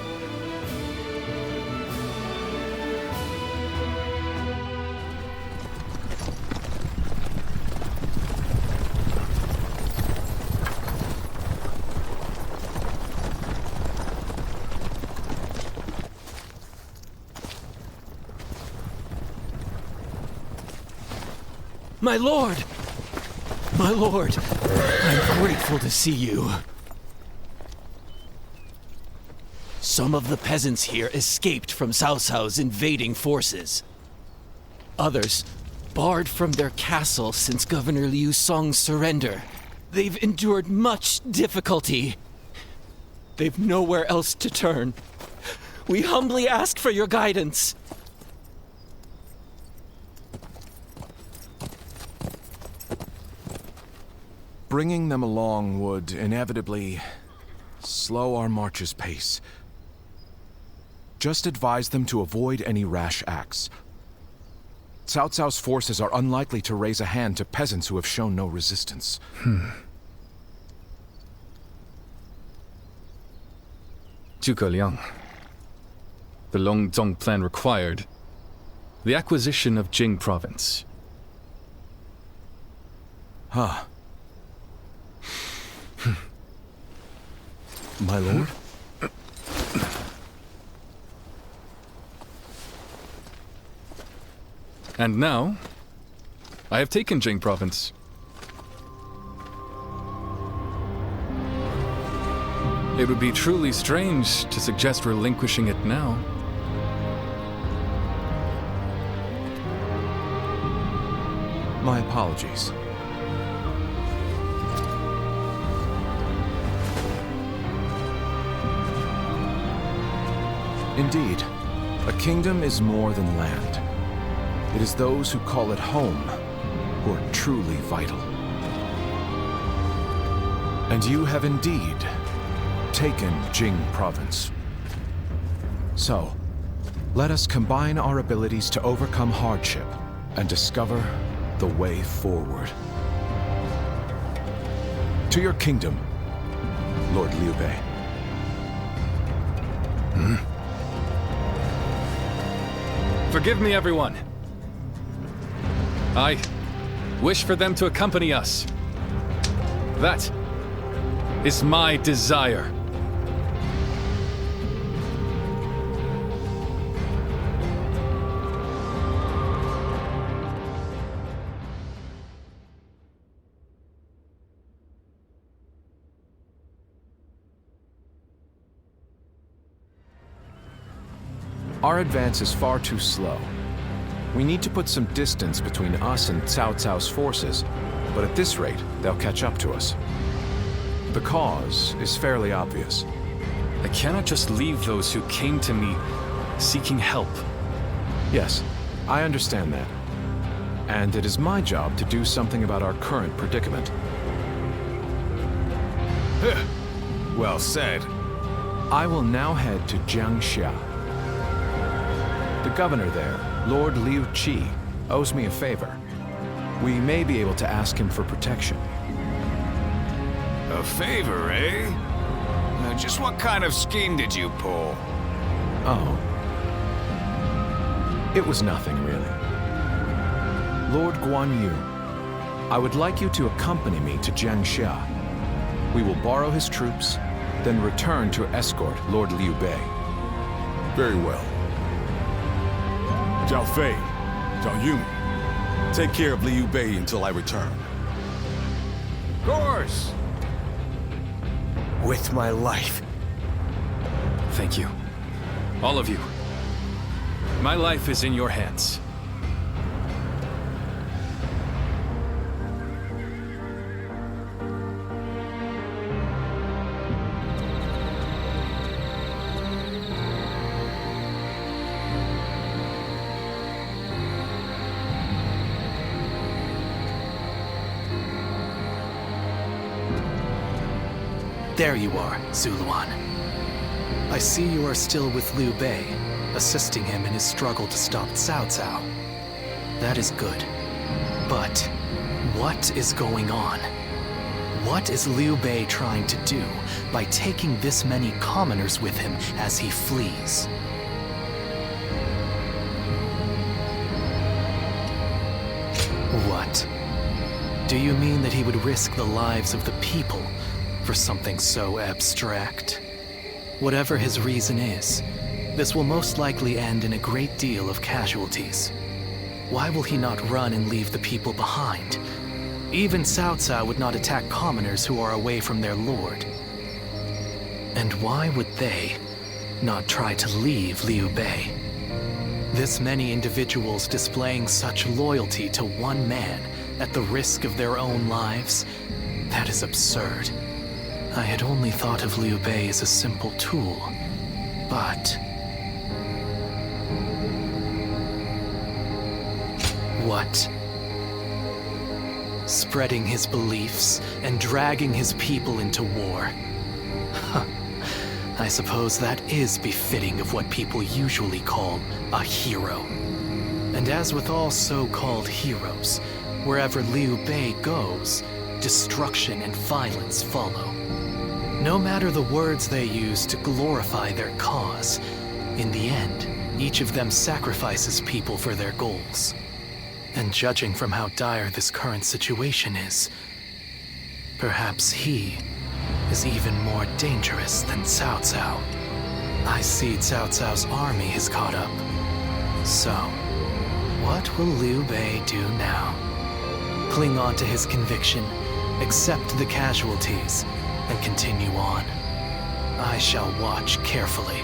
My lord! My lord, I'm grateful to see you. Some of the peasants here escaped from Cao Cao's invading forces. Others barred from their castle since Governor Liu Song's surrender. They've endured much difficulty. They've nowhere else to turn. We humbly ask for your guidance. Bringing them along would inevitably slow our march's pace. Just advise them to avoid any rash acts. Cao Cao's forces are unlikely to raise a hand to peasants who have shown no resistance. Zhuge Liang. The Longzong plan required the acquisition of Jing province. Huh. My lord? And now, I have taken Jing province. It would be truly strange to suggest relinquishing it now. My apologies. Indeed, a kingdom is more than land. It is those who call it home who are truly vital. And you have indeed taken Jing province. So, let us combine our abilities to overcome hardship and discover the way forward. To your kingdom, Lord Liu Bei. Forgive me, everyone. I wish for them to accompany us. That is my desire. Our advance is far too slow. We need to put some distance between us and Cao Cao's forces, but at this rate, they'll catch up to us. The cause is fairly obvious. I cannot just leave those who came to me seeking help. Yes, I understand that. And it is my job to do something about our current predicament. Well said. I will now head to Jiangxia. The governor there, Lord Liu Qi, owes me a favor. We may be able to ask him for protection. A favor, eh? Just what kind of scheme did you pull? Oh. It was nothing, really. Lord Guan Yu, I would like you to accompany me to Jiangxia. We will borrow his troops, then return to escort Lord Liu Bei. Very well. Zhao Fei, Zhao Yun, take care of Liu Bei until I return. Of course! With my life. Thank you. All of you. My life is in your hands. There you are, Zuluan. I see you are still with Liu Bei, assisting him in his struggle to stop Cao Cao. That is good. But what is going on? What is Liu Bei trying to do by taking this many commoners with him as he flees? What? Do you mean that he would risk the lives of the people for something so abstract? Whatever his reason is, this will most likely end in a great deal of casualties. Why will he not run and leave the people behind? Even Cao Cao would not attack commoners who are away from their lord. And why would they not try to leave Liu Bei? This many individuals displaying such loyalty to one man at the risk of their own lives, that is absurd. I had only thought of Liu Bei as a simple tool, but... What? Spreading his beliefs and dragging his people into war. Huh. I suppose that is befitting of what people usually call a hero. And as with all so-called heroes, wherever Liu Bei goes, destruction and violence follow. No matter the words they use to glorify their cause, in the end, each of them sacrifices people for their goals. And judging from how dire this current situation is, perhaps he is even more dangerous than Cao Cao. I see Cao Cao's army has caught up. So, what will Liu Bei do now? Cling on to his conviction, accept the casualties, and continue on. I shall watch carefully.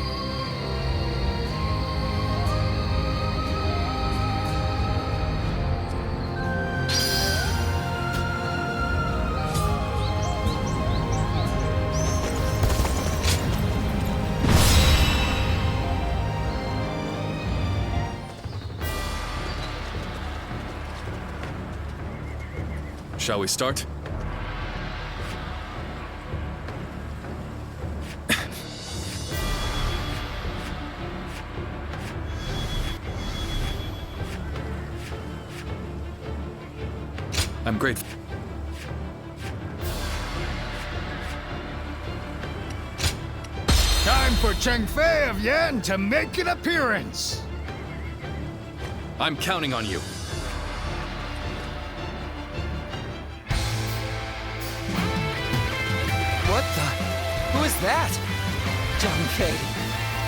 Shall we start? I'm grateful. Time for Cheng Fei of Yan to make an appearance! I'm counting on you. What the? Who is that? Zhang Fei.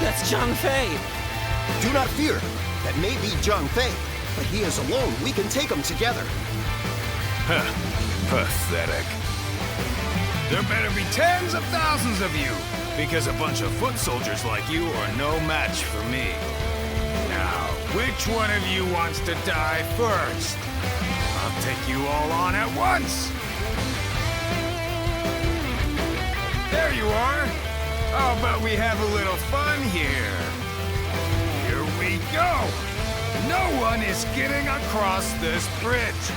That's Zhang Fei. Do not fear. That may be Zhang Fei, but he is alone. We can take him together. Huh. Pathetic. There better be tens of thousands of you, because a bunch of foot soldiers like you are no match for me. Now, which one of you wants to die first? I'll take you all on at once! There you are! How about we have a little fun here? Here we go! No one is getting across this bridge!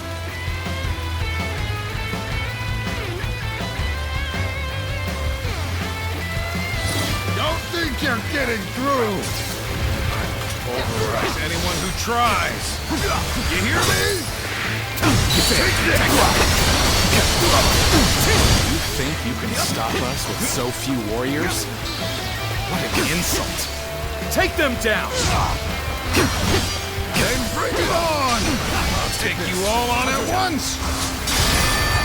Don't think you're getting through! Pulverize anyone who tries! You hear me? Take this! You think you can stop us with so few warriors? What an insult! Take them down! Then bring it on! I'll take you all on at once!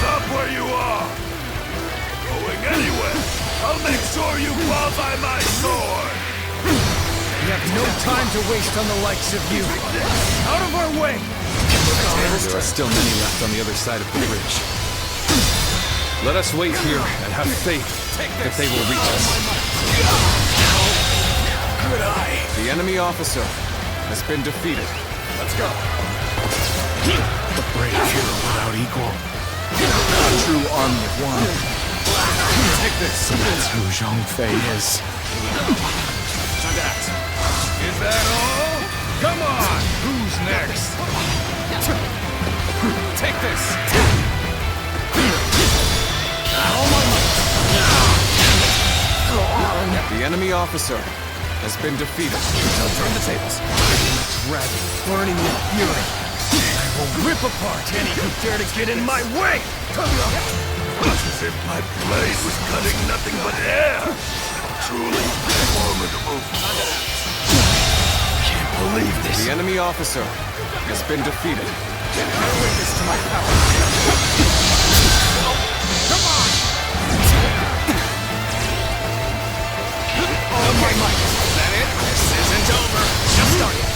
Stop where you are! Going anywhere! I'll make sure you fall by my sword! We have no time to waste on the likes of you! Out of our way! There are still many left on the other side of the bridge. Let us wait here and have faith that they will reach us. Good eye! The enemy officer has been defeated. Let's go! A brave hero without equal. A true army of one. Take this! That's who Zhang Fei is. Is that all? Come on! Who's next? Take this! The enemy officer has been defeated. Now turn the tables. Dragon burning with fury. I will rip apart any who dare to get in my way! It's as if my blade was cutting nothing but air. Truly formidable. Can't believe this. The enemy officer has been defeated. Bear witness to my power. Come on! All my might. Is that it? This isn't over. Just started.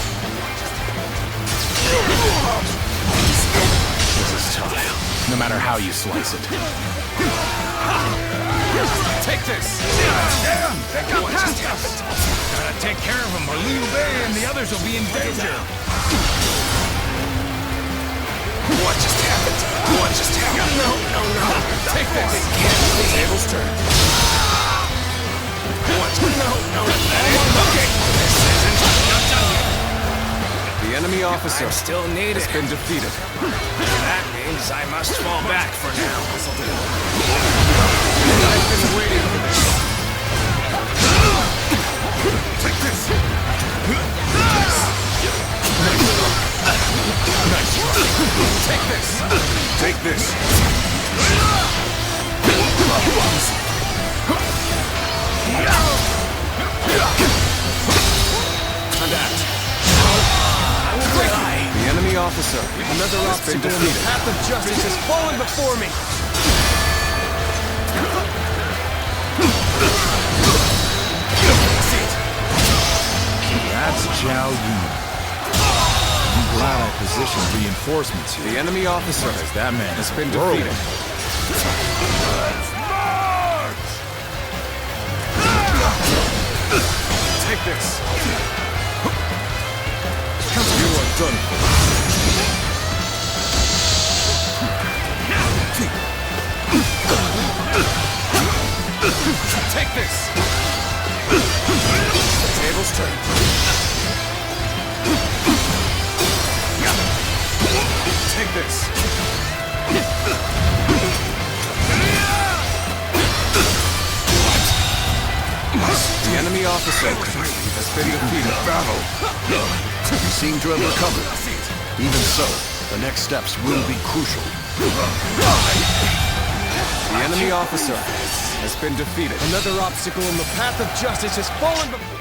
This is tough. No matter how you slice it. Take this! Damn! They got past us! Gotta take care of them or Liu Bei and the others will be in danger! What just happened? What just happened? No! Take this! Tables turned. What? No! Okay! This isn't not done yet! The enemy officer still needed. has been defeated. That means I must fall back for now. I've been waiting for this. Take this! Nice try. Take this! Take this. Adapt. The enemy officer Another has been obstacle in the defeated. path of justice has fallen before me. That's Zhao Yun. I'm glad I positioned reinforcements here. The enemy officer Because that man has is been whirling. defeated. Take this! You are done for. Take this! Tables turned. Take this! The enemy officer has been defeated. Battle. You seem to have recovered. Even so, the next steps will be crucial. The enemy officer has been defeated. Another obstacle in the path of justice has fallen before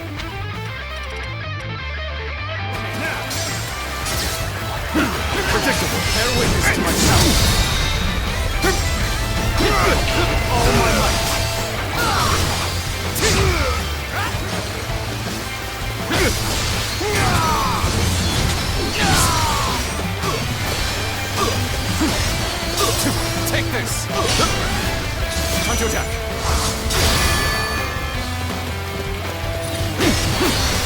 Predictable. Bear witness to my power. All my might. Take this. Time to attack.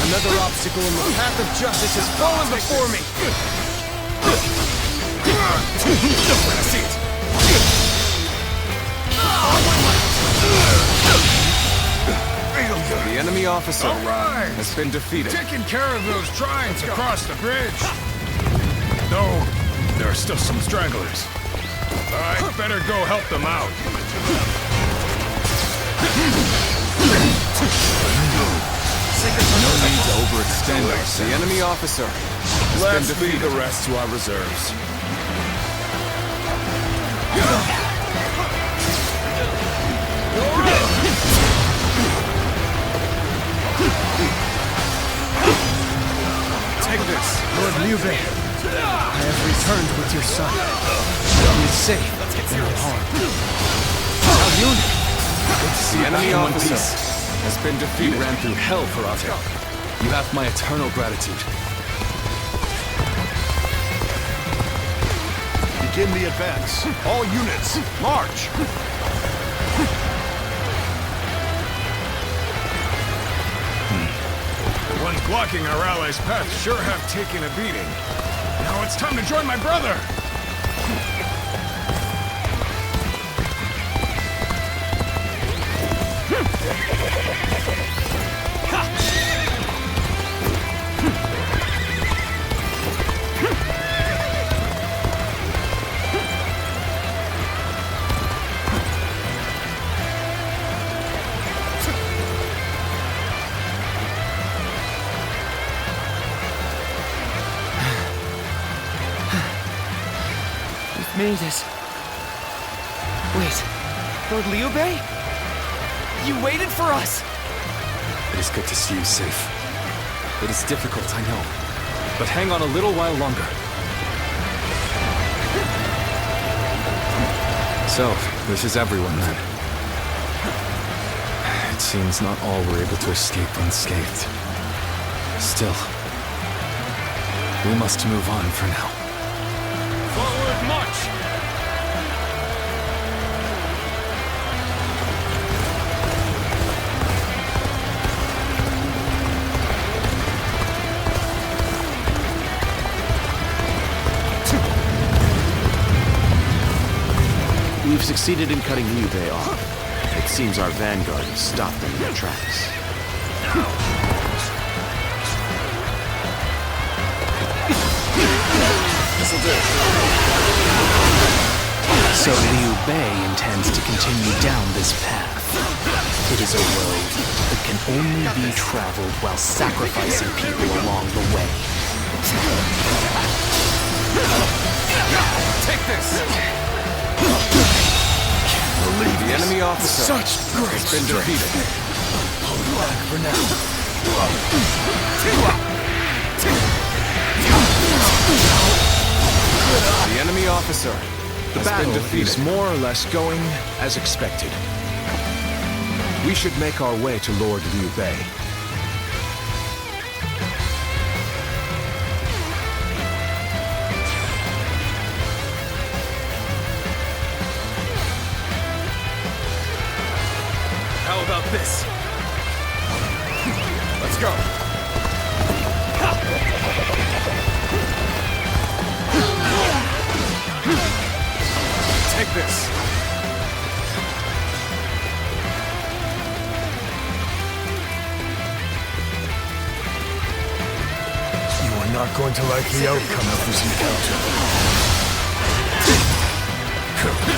Another obstacle in the path of justice has fallen before me. I see it. The enemy officer All right. has been defeated. Taking care of those trying to cross the bridge. Though, there are still some stragglers. I'd better go help them out. No need to overextend ourselves. The enemy officer has Let's been leave defeated. the rest to our reserves. Take this. Lord Liu Bei, I have returned with your son. He is safe and unharmed. The enemy in one officer piece. has been defeated. You ran through hell for our help. You have my eternal gratitude. Begin the advance. All units, march! The ones blocking our allies' path sure have taken a beating. Now it's time to join my brother! made it. Wait, Lord Liu Bei? You waited for us! It is good to see you safe. It is difficult, I know. But hang on a little while longer. So, this is everyone then. It seems not all were able to escape unscathed. Still, we must move on for now. Forward march! We've succeeded in cutting Liu Bei off. It seems our vanguard has stopped them in their tracks. This'll do. So Liu Bei intends to continue down this path. It is a road that can only be traveled while sacrificing people along the way. Take this! The enemy officer has been defeated. Hold back for now. The enemy officer has been defeated. Is more or less going as expected. We should make our way to Lord Liu Bei. How about this? Let's go. Take this. You are not going to like the outcome of this encounter.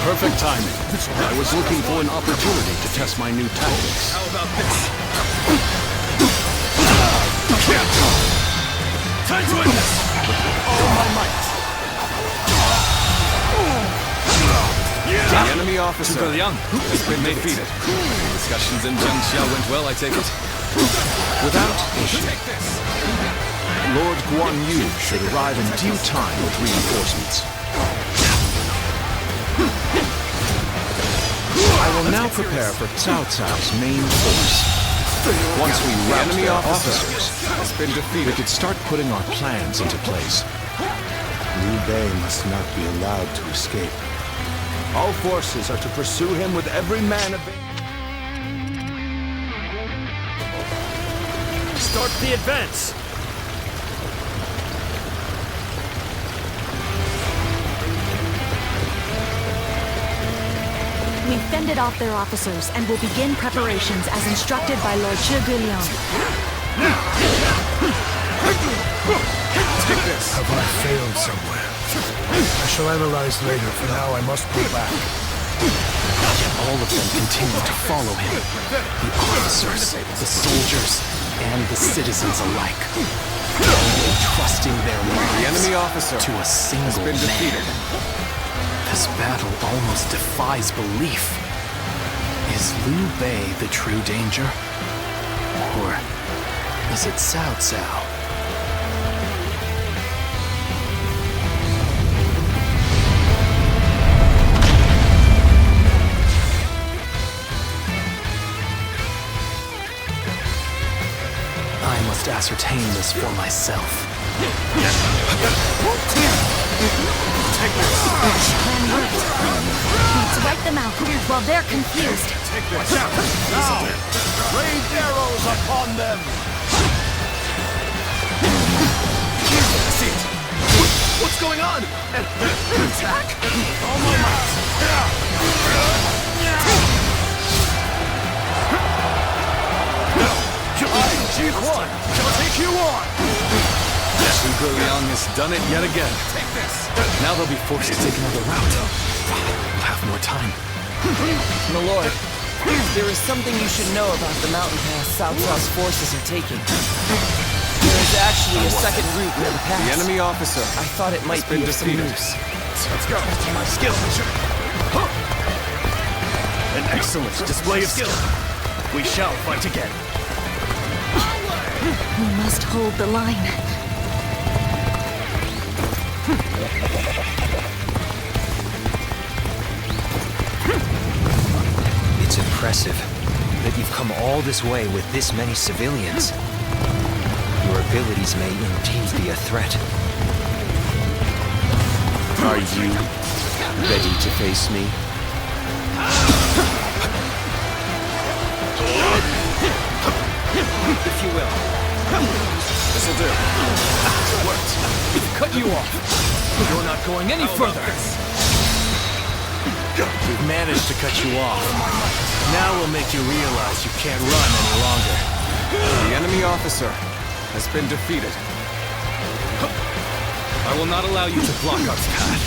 Perfect timing. I was looking for an opportunity to test my new tactics. How about this? Time to end this! All my might! The enemy officer has been defeated. Discussions in Zhengxiao went well, I take it? Without issue. Lord Guan Yu should arrive in due time with reinforcements. I will now prepare for Cao Cao's main force. Once we rout their officers, we could start putting our plans into place. Liu Bei must not be allowed to escape. All forces are to pursue him with every man available. Start the advance! We fended off their officers and will begin preparations as instructed by Lord Zhuge Take this. Have I failed somewhere? I shall analyze later. For now, I must go back. All of them continue to follow him. The officers, the soldiers, and the citizens alike. Only trusting their minds The enemy officer to a single has been defeated. This battle almost defies belief. Is Liu Bei the true danger? Or is it Cao Cao? I must ascertain this for myself. Plan worked. Let's wipe them out while they're confused. Watch out! Now! Rain arrows upon them! See it. What's going on? An attack? All my might! I, Ji-Quan, shall take you on! Zhuge Liang has done it yet again. Take this. Now they'll be forced to take another route. We'll have more time. My lord, there is something you should know about the mountain pass Cao Cao's forces are taking. There is actually a second route near the pass. The enemy officer I thought it might has been be of some defeated. use. chance. Let's go. My skill. An excellent display of skill. We shall fight again. We must hold the line. It's impressive that you've come all this way with this many civilians. Your abilities may indeed be a threat. Are you ready to face me? If you will. This'll do. Worked. We've cut you off. You're not going any further. We've managed to cut you off. Now we'll make you realize you can't run any longer. The enemy officer has been defeated. I will not allow you to block our path.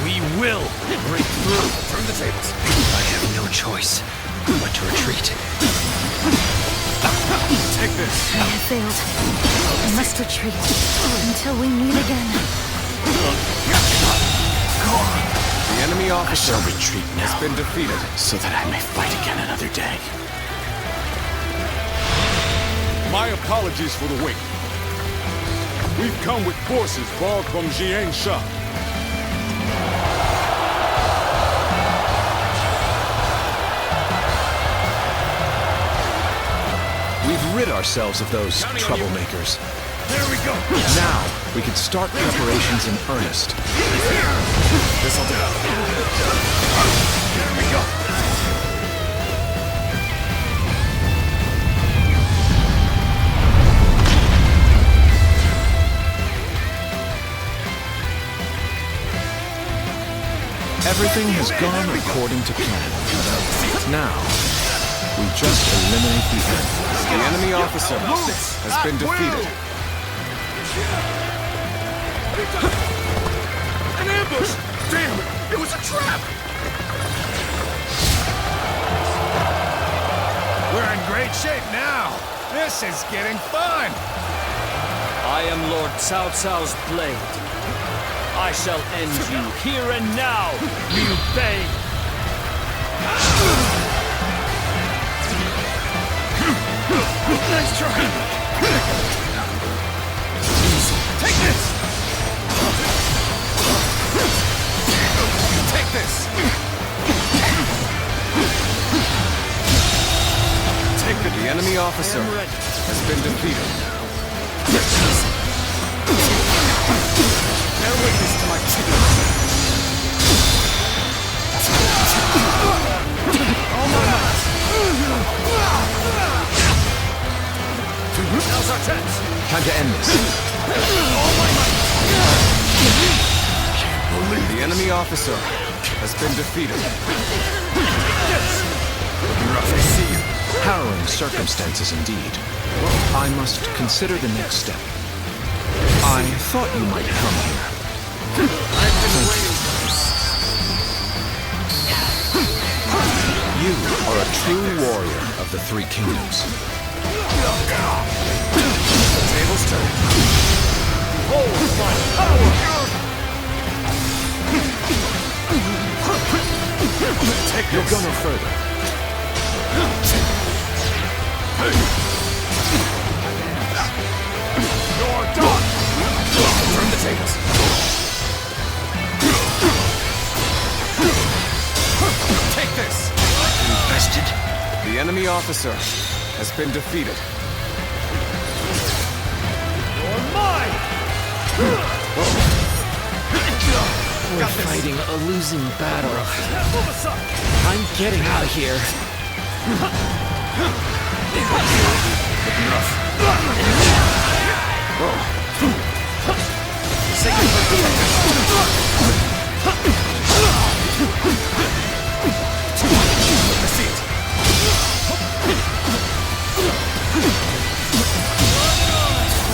We will break through. Turn the tables. I have no choice but to retreat. Take this. I have failed. I must retreat until we meet again. The enemy officer has been defeated. So that I may fight again another day. My apologies for the wait. We've come with forces borrowed from Jiang Sha. We've rid ourselves of those troublemakers. There we go. Now, we can start preparations in earnest. This'll do. There we go. Everything has gone according to plan. Now, we just eliminate the enemy. The enemy officer has been defeated. An ambush! Damn it! It was a trap! We're in great shape now. This is getting fun. I am Lord Cao Cao's blade. I shall end you here and now, Liu Bei! Nice try! Take this! Take this! Take the enemy officer has been defeated. Bear witness to my All my might! Now's our chance! Time to end this. All my might! The enemy officer has been defeated. Rough to see you. Harrowing circumstances indeed. I must consider the next step. I thought you might come here. I've been waiting. You are a true warrior of the Three Kingdoms. The tables turn. Behold my power! Take You'll go no further. You're done! Turn the tables. Take this! Infested? The enemy officer has been defeated. You're mine! We're fighting a losing battle. Move aside! I'm getting out of here.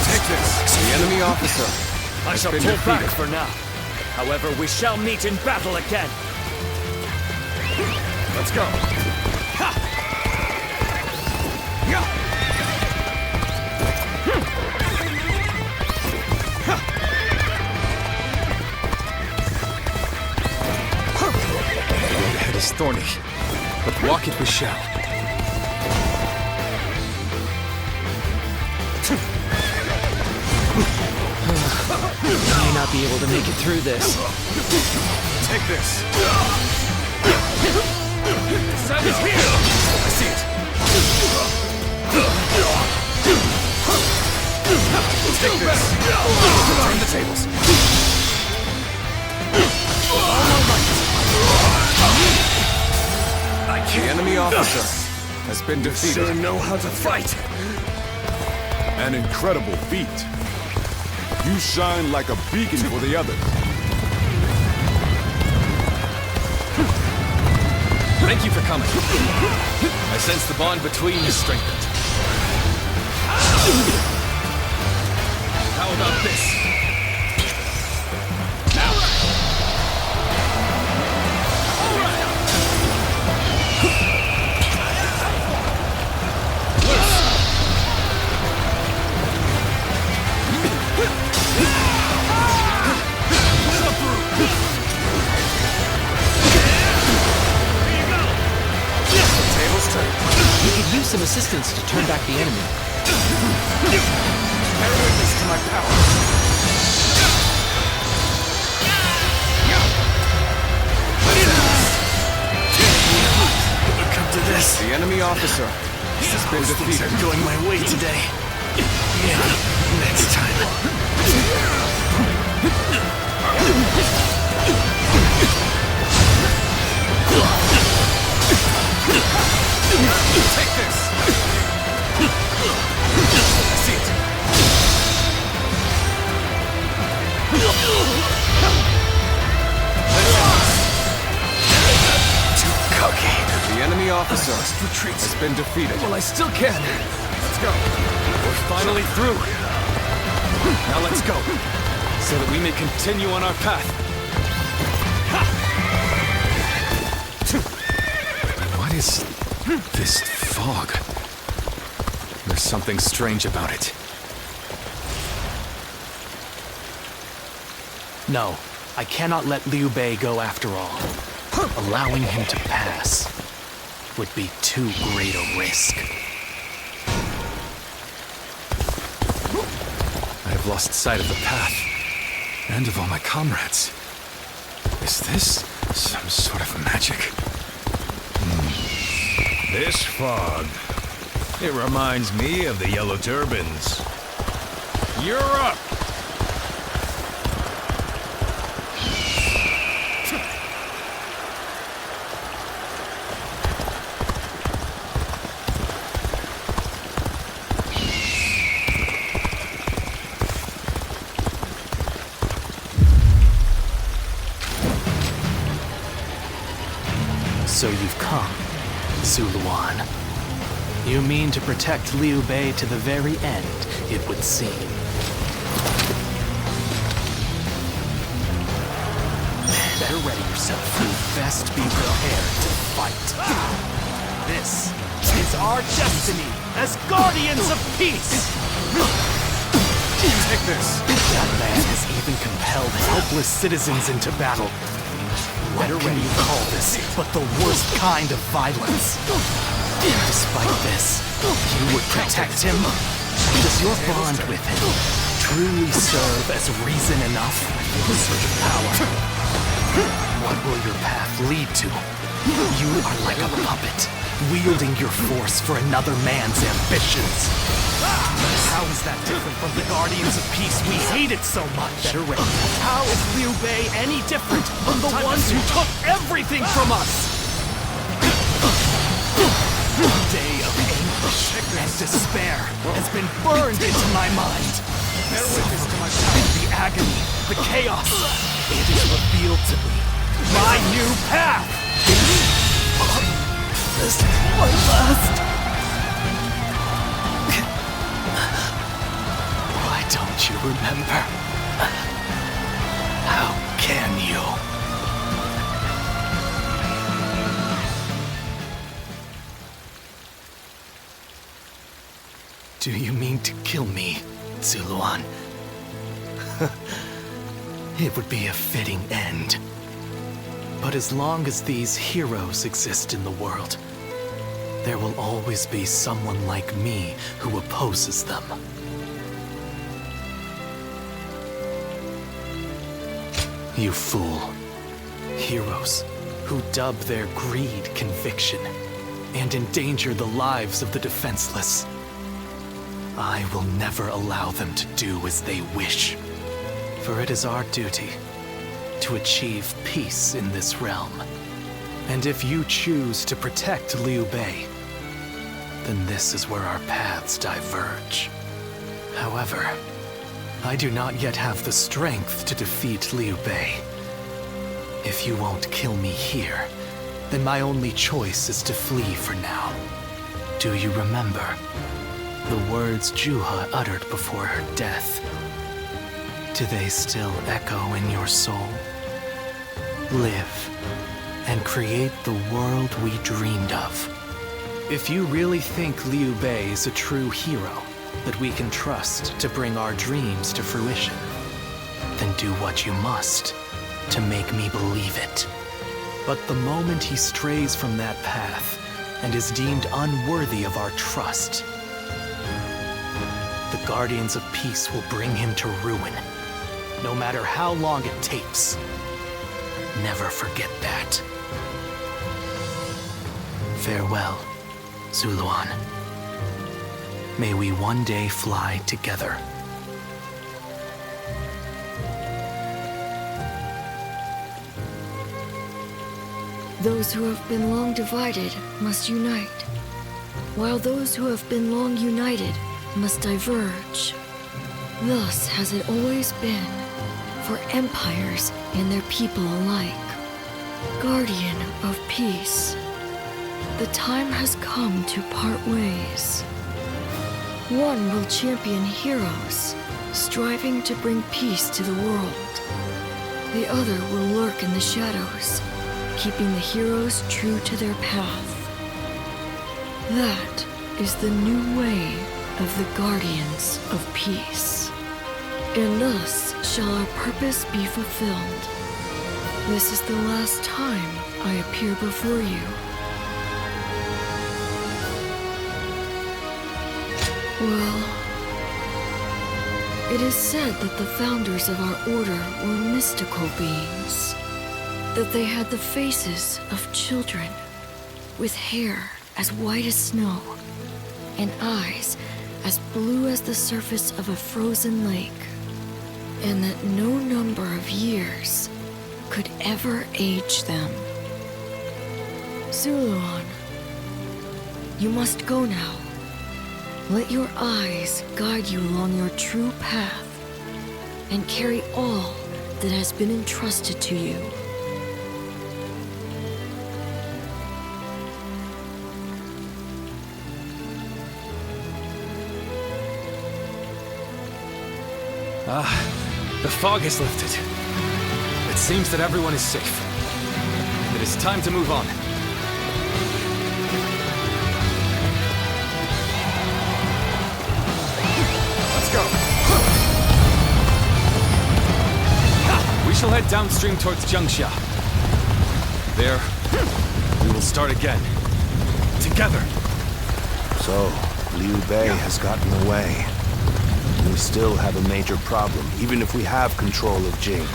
Take this. The enemy officer I has shall been pull defeated. back for now. However, we shall meet in battle again. Let's go. thorny, but walk it we shall. I may not be able to make it through this. Take this. Side is here! I see it. Take this. Turn the tables. The enemy officer has been defeated. You sure know how to fight. An incredible feat. You shine like a beacon for the others. Thank you for coming. I sense the bond between is strengthened. How about this? We could use some assistance to turn back the enemy. Bear witness to my power. Come to this. The enemy officer has been defeated. I'm going my way today. Yeah, next time. Take this! I see it. Too cocky. The enemy officer has been defeated. Well, I still can. Let's go. We're finally through. Now let's go, so that we may continue on our path. What is this fog? There's something strange about it. No, I cannot let Liu Bei go after all. Allowing him to pass would be too great a risk. I have lost sight of the path, and of all my comrades. Is this some sort of magic? This fog, it reminds me of the Yellow Turbans. You're up! So you've come, Zuluan. You mean to protect Liu Bei to the very end, it would seem. Better ready yourself. You'd best be prepared to fight. This is our destiny as guardians of peace! Take this. That man has even compelled helpless citizens into battle. What can you call this but the worst kind of violence? Despite this, you would protect him? Does your bond with him truly serve as reason enough for such power? What will your path lead to? You are like a puppet, wielding your force for another man's ambitions. How is that different from the Guardians of Peace we hated so much? Better ready. How is Liu Bei any different from the ones who took everything from us? A day of anguish and despair has been burned into my mind. Bear witness to my power. The agony, the chaos, it is revealed to me. My new path! This is my last. Why don't you remember? How can you? Do you mean to kill me, Zuluan? It would be a fitting end. But as long as these heroes exist in the world, there will always be someone like me who opposes them. You fool. Heroes who dub their greed conviction and endanger the lives of the defenseless. I will never allow them to do as they wish, for it is our duty to achieve peace in this realm. And if you choose to protect Liu Bei, then this is where our paths diverge. However, I do not yet have the strength to defeat Liu Bei. If you won't kill me here, then my only choice is to flee for now. Do you remember the words Juha uttered before her death? Do they still echo in your soul? Live and create the world we dreamed of. If you really think Liu Bei is a true hero that we can trust to bring our dreams to fruition, then do what you must to make me believe it. But the moment he strays from that path and is deemed unworthy of our trust, the Guardians of Peace will bring him to ruin, no matter how long it takes. Never forget that. Farewell, Zuluan. May we one day fly together. Those who have been long divided must unite, while those who have been long united must diverge. Thus has it always been for empires and their people alike. Guardian of peace, the time has come to part ways. One will champion heroes, striving to bring peace to the world. The other will lurk in the shadows, keeping the heroes true to their path. That is the new way of the Guardians of Peace. And thus shall our purpose be fulfilled. This is the last time I appear before you. Well, it is said that the founders of our order were mystical beings, that they had the faces of children, with hair as white as snow, and eyes as blue as the surface of a frozen lake, and that no number of years could ever age them. Zuluan, you must go now. Let your eyes guide you along your true path, and carry all that has been entrusted to you. The fog has lifted. It seems that everyone is safe. It is time to move on. Let's go. We shall head downstream towards Jiangxia. There, we will start again. Together. So, Liu Bei has gotten away. We still have a major problem, even if we have control of Jing.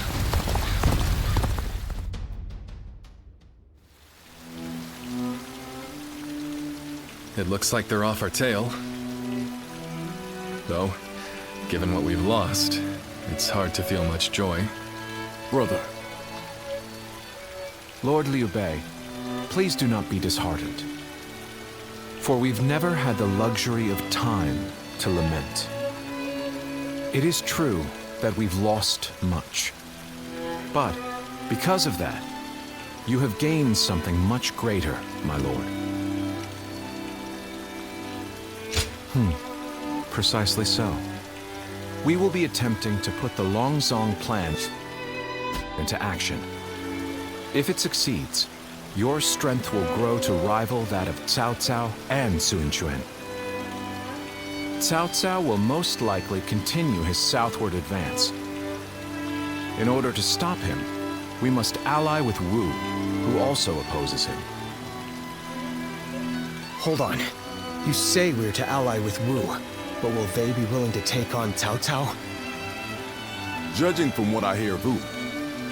It looks like they're off our tail. Though, given what we've lost, it's hard to feel much joy. Brother. Lord Liu Bei, please do not be disheartened. For we've never had the luxury of time to lament. It is true that we've lost much. But, because of that, you have gained something much greater, my lord. Precisely so. We will be attempting to put the Longzong plan into action. If it succeeds, your strength will grow to rival that of Cao Cao and Sun Quan. Cao Cao will most likely continue his southward advance. In order to stop him, we must ally with Wu who also opposes him. Hold on. You say we're to ally with Wu, but will they be willing to take on Cao Cao? Judging from what I hear of Wu,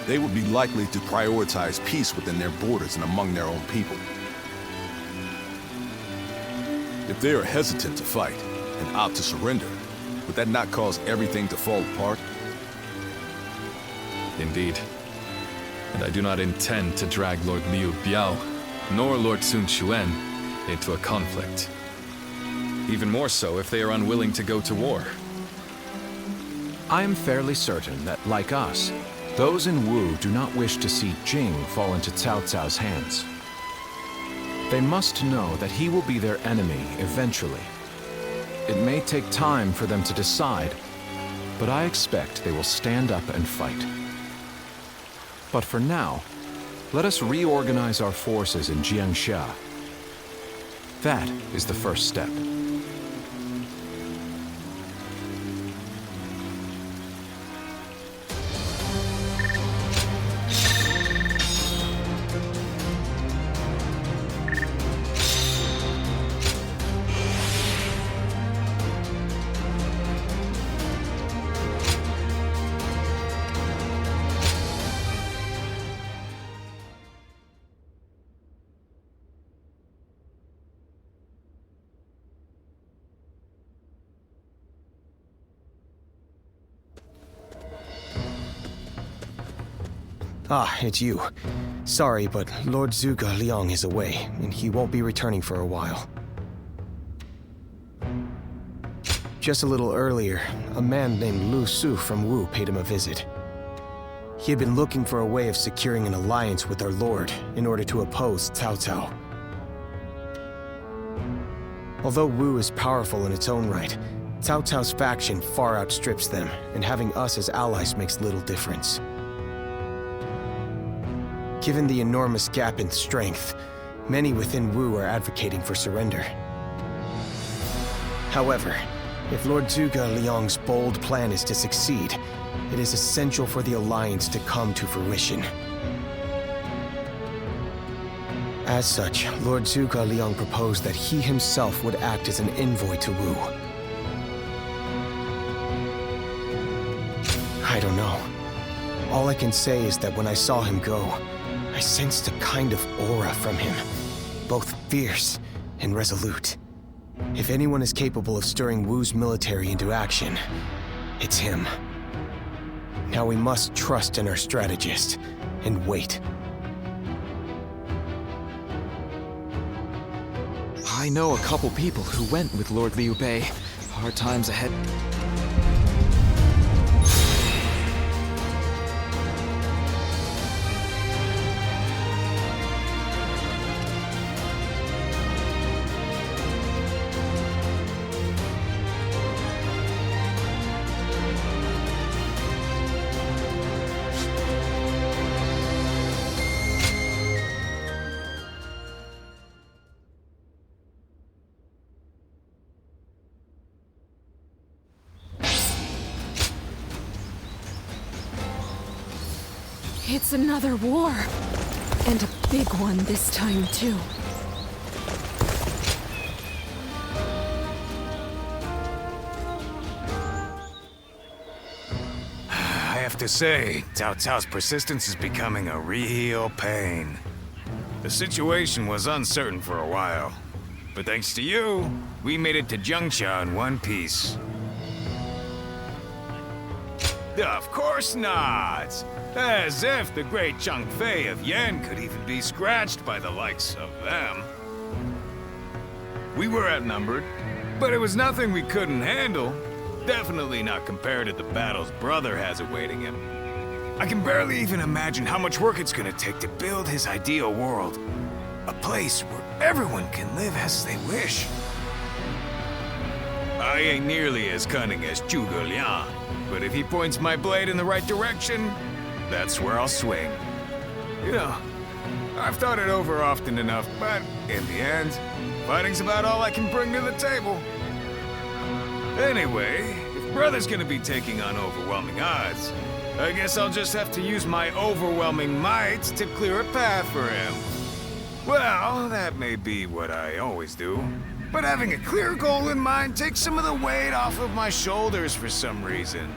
they would be likely to prioritize peace within their borders and among their own people. If they are hesitant to fight and opt to surrender, would that not cause everything to fall apart? Indeed. And I do not intend to drag Lord Liu Biao, nor Lord Sun Quan, into a conflict. Even more so if they are unwilling to go to war. I am fairly certain that, like us, those in Wu do not wish to see Jing fall into Cao Cao's hands. They must know that he will be their enemy eventually. It may take time for them to decide, but I expect they will stand up and fight. But for now, let us reorganize our forces in Jiangxia. That is the first step. Ah, it's you. Sorry, but Lord Zhuge Liang is away, and he won't be returning for a while. Just a little earlier, a man named Lu Su from Wu paid him a visit. He had been looking for a way of securing an alliance with our lord in order to oppose Cao Cao. Although Wu is powerful in its own right, Cao Cao's faction far outstrips them, and having us as allies makes little difference. Given the enormous gap in strength, many within Wu are advocating for surrender. However, if Lord Zhuge Liang's bold plan is to succeed, it is essential for the alliance to come to fruition. As such, Lord Zhuge Liang proposed that he himself would act as an envoy to Wu. I don't know. All I can say is that when I saw him go, I sensed a kind of aura from him, both fierce and resolute. If anyone is capable of stirring Wu's military into action, it's him. Now we must trust in our strategist and wait. I know a couple people who went with Lord Liu Bei. Hard times ahead. It's another war. And a big one this time, too. I have to say, Cao Cao's persistence is becoming a real pain. The situation was uncertain for a while, but thanks to you, we made it to Jiangxia in one piece. Of course not! As if the great Zhang Fei of Yan could even be scratched by the likes of them. We were outnumbered, but it was nothing we couldn't handle. Definitely not compared to the battles Brother has awaiting him. I can barely even imagine how much work it's gonna take to build his ideal world. A place where everyone can live as they wish. I ain't nearly as cunning as Zhuge Liang, but if he points my blade in the right direction, that's where I'll swing. You know, I've thought it over often enough, but in the end, fighting's about all I can bring to the table. Anyway, if Brother's gonna be taking on overwhelming odds, I guess I'll just have to use my overwhelming might to clear a path for him. Well, that may be what I always do. But having a clear goal in mind takes some of the weight off of my shoulders for some reason.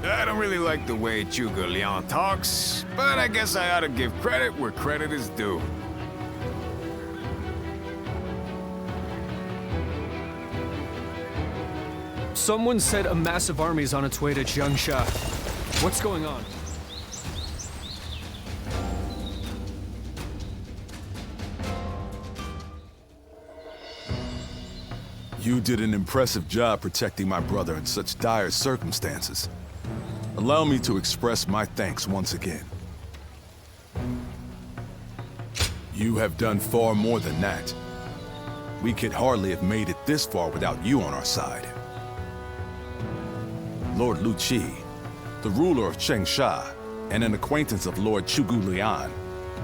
I don't really like the way Zhuge Liang talks, but I guess I ought to give credit where credit is due. Someone said a massive army is on its way to Jiangsha. What's going on? You did an impressive job protecting my brother in such dire circumstances. Allow me to express my thanks once again. You have done far more than that. We could hardly have made it this far without you on our side. Lord Lu Qi, the ruler of Chengsha, and an acquaintance of Lord Zhuge Liang,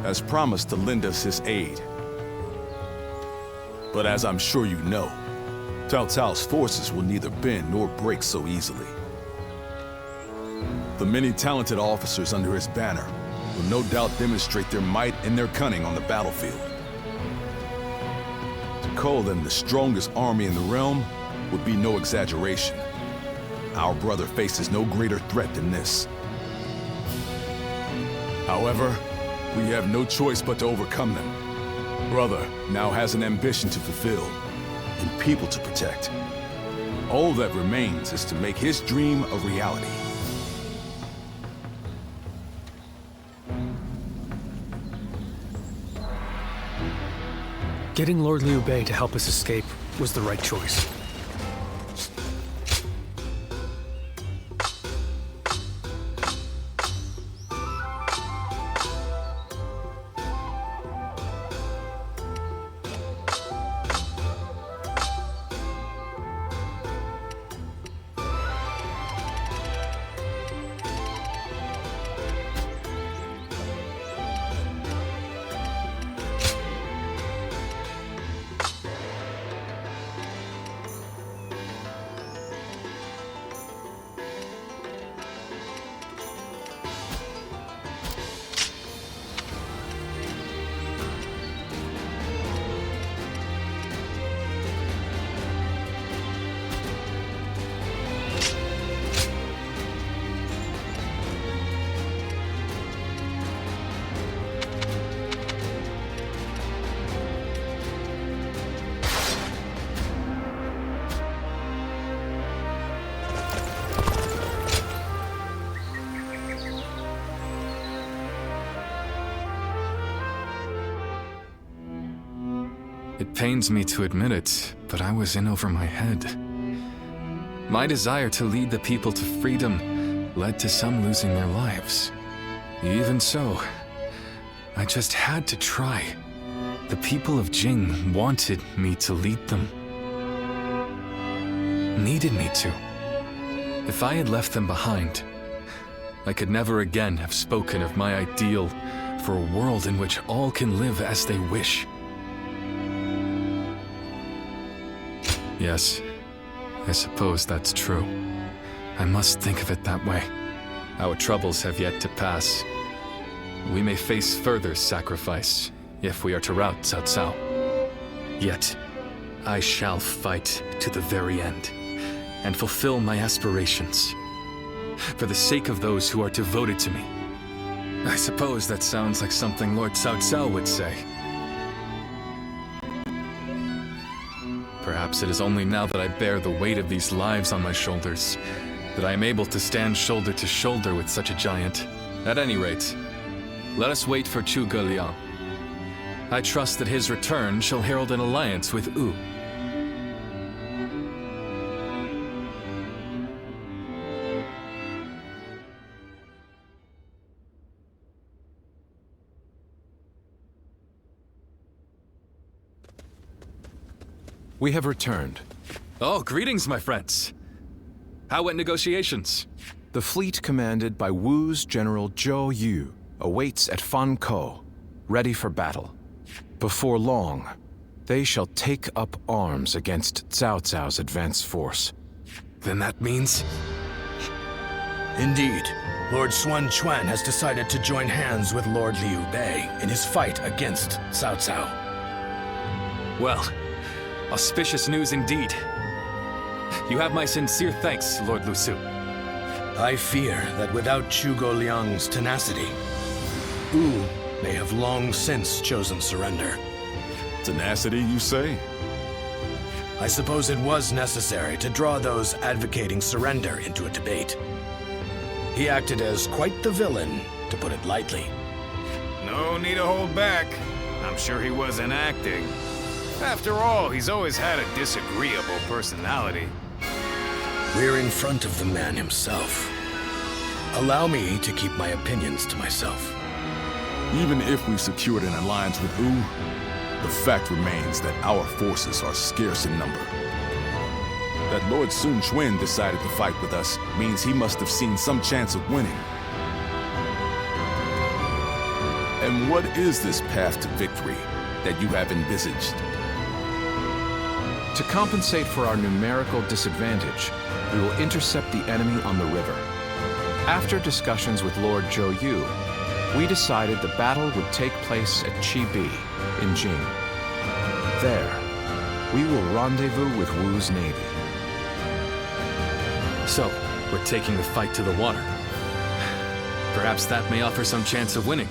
has promised to lend us his aid. But as I'm sure you know, Cao Cao's forces will neither bend nor break so easily. The many talented officers under his banner will no doubt demonstrate their might and their cunning on the battlefield. To call them the strongest army in the realm would be no exaggeration. Our brother faces no greater threat than this. However, we have no choice but to overcome them. Brother now has an ambition to fulfill, and people to protect. All that remains is to make his dream a reality. Getting Lord Liu Bei to help us escape was the right choice. It pains me to admit it, but I was in over my head. My desire to lead the people to freedom led to some losing their lives. Even so, I just had to try. The people of Jing wanted me to lead them. Needed me to. If I had left them behind, I could never again have spoken of my ideal for a world in which all can live as they wish. Yes, I suppose that's true. I must think of it that way. Our troubles have yet to pass. We may face further sacrifice if we are to rout Cao Cao. Yet, I shall fight to the very end and fulfill my aspirations for the sake of those who are devoted to me. I suppose that sounds like something Lord Cao Cao would say. Perhaps it is only now that I bear the weight of these lives on my shoulders that I am able to stand shoulder to shoulder with such a giant. At any rate, let us wait for Zhuge Liang. I trust that his return shall herald an alliance with Wu. We have returned. Oh, greetings, my friends. How went negotiations? The fleet commanded by Wu's General Zhou Yu awaits at Fan Ko, ready for battle. Before long, they shall take up arms against Cao Cao's advance force. Then that means... Indeed. Lord Xuan Chuan has decided to join hands with Lord Liu Bei in his fight against Cao Cao. Well, auspicious news indeed. You have my sincere thanks, Lord Lu Su. I fear that without Zhuge Liang's tenacity, Wu may have long since chosen surrender. Tenacity, you say? I suppose it was necessary to draw those advocating surrender into a debate. He acted as quite the villain, to put it lightly. No need to hold back. I'm sure he wasn't acting. After all, he's always had a disagreeable personality. We're in front of the man himself. Allow me to keep my opinions to myself. Even if we secured an alliance with Wu, the fact remains that our forces are scarce in number. That Lord Sun Quan decided to fight with us means he must have seen some chance of winning. And what is this path to victory that you have envisaged? To compensate for our numerical disadvantage, we will intercept the enemy on the river. After discussions with Lord Zhou Yu, we decided the battle would take place at Chibi in Jing. There, we will rendezvous with Wu's navy. So, we're taking the fight to the water. Perhaps that may offer some chance of winning.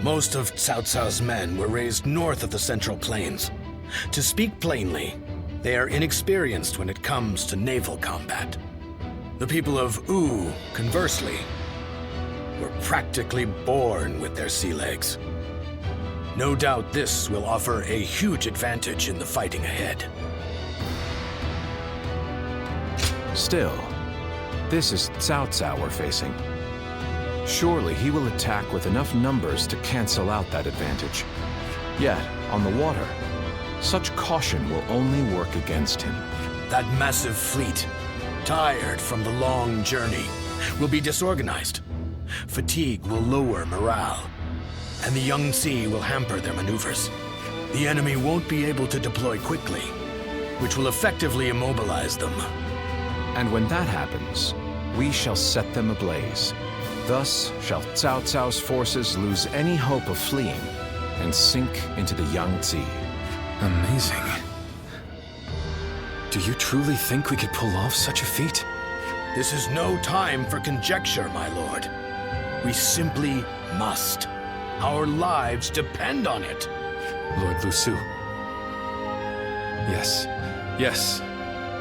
Most of Cao Cao's men were raised north of the Central Plains. To speak plainly, they are inexperienced when it comes to naval combat. The people of Wu, conversely, were practically born with their sea legs. No doubt this will offer a huge advantage in the fighting ahead. Still, this is Cao Cao we're facing. Surely he will attack with enough numbers to cancel out that advantage. Yet, on the water, such caution will only work against him. That massive fleet, tired from the long journey, will be disorganized. Fatigue will lower morale, and the Yangtze will hamper their maneuvers. The enemy won't be able to deploy quickly, which will effectively immobilize them. And when that happens, we shall set them ablaze. Thus shall Cao Cao's forces lose any hope of fleeing and sink into the Yangtze. Amazing. Do you truly think we could pull off such a feat? This is no time for conjecture, my lord. We simply must. Our lives depend on it. Lord Lu Su. Yes,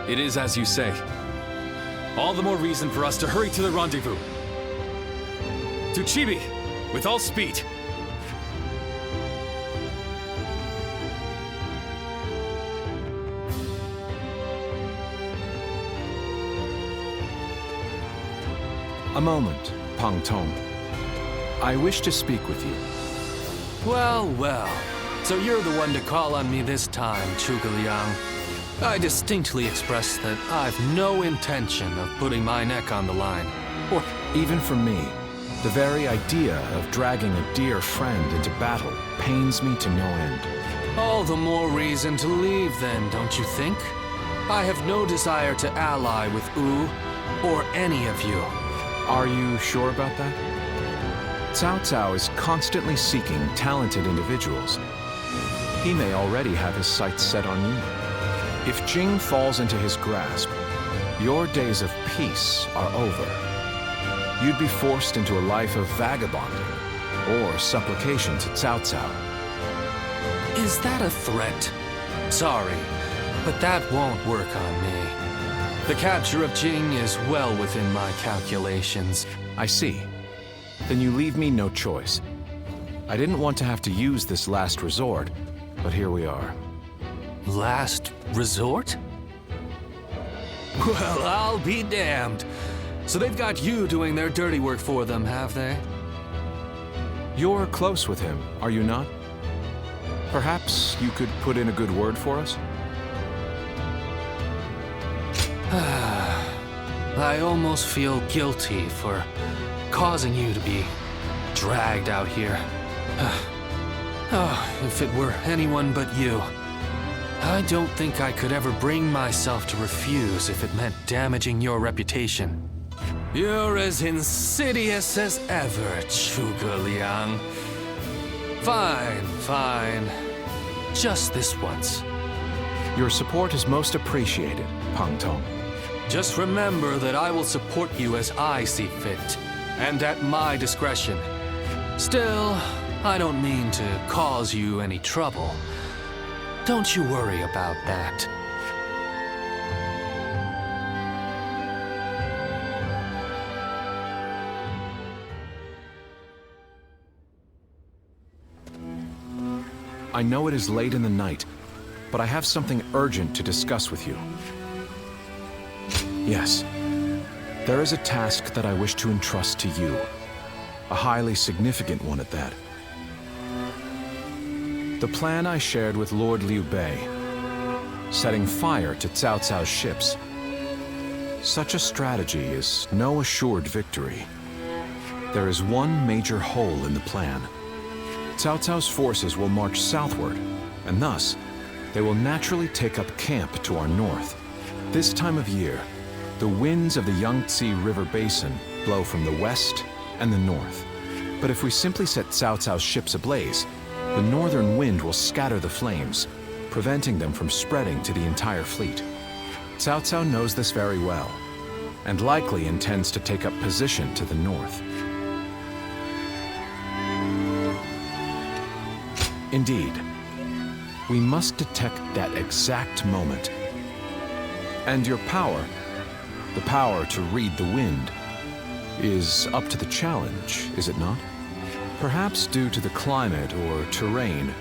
it is as you say. All the more reason for us to hurry to the rendezvous. To Chibi, with all speed. A moment, Pang Tong. I wish to speak with you. Well, well. So you're the one to call on me this time, Zhuge Liang. I distinctly expressed that I've no intention of putting my neck on the line. Or even for me, the very idea of dragging a dear friend into battle pains me to no end. All the more reason to leave then, don't you think? I have no desire to ally with Wu or any of you. Are you sure about that? Cao Cao is constantly seeking talented individuals. He may already have his sights set on you. If Jing falls into his grasp, your days of peace are over. You'd be forced into a life of vagabonding or supplication to Cao Cao. Is that a threat? Sorry, but that won't work on me. The capture of Jing is well within my calculations. I see. Then you leave me no choice. I didn't want to have to use this last resort, but here we are. Last resort? Well, I'll be damned. So they've got you doing their dirty work for them, have they? You're close with him, are you not? Perhaps you could put in a good word for us? I almost feel guilty for causing you to be dragged out here. Oh, if it were anyone but you. I don't think I could ever bring myself to refuse if it meant damaging your reputation. You're as insidious as ever, Zhuge Liang. Fine, fine. Just this once. Your support is most appreciated, Pang Tong. Just remember that I will support you as I see fit, and at my discretion. Still, I don't mean to cause you any trouble. Don't you worry about that. I know it is late in the night, but I have something urgent to discuss with you. Yes, there is a task that I wish to entrust to you. A highly significant one at that. The plan I shared with Lord Liu Bei, setting fire to Cao Cao's ships. Such a strategy is no assured victory. There is one major hole in the plan. Cao Cao's forces will march southward, and thus, they will naturally take up camp to our north. This time of year, the winds of the Yangtze River Basin blow from the west and the north. But if we simply set Cao Cao's ships ablaze, the northern wind will scatter the flames, preventing them from spreading to the entire fleet. Cao Cao knows this very well, and likely intends to take up position to the north. Indeed, we must detect that exact moment. And your power, the power to read the wind, is up to the challenge, is it not? Perhaps due to the climate or terrain,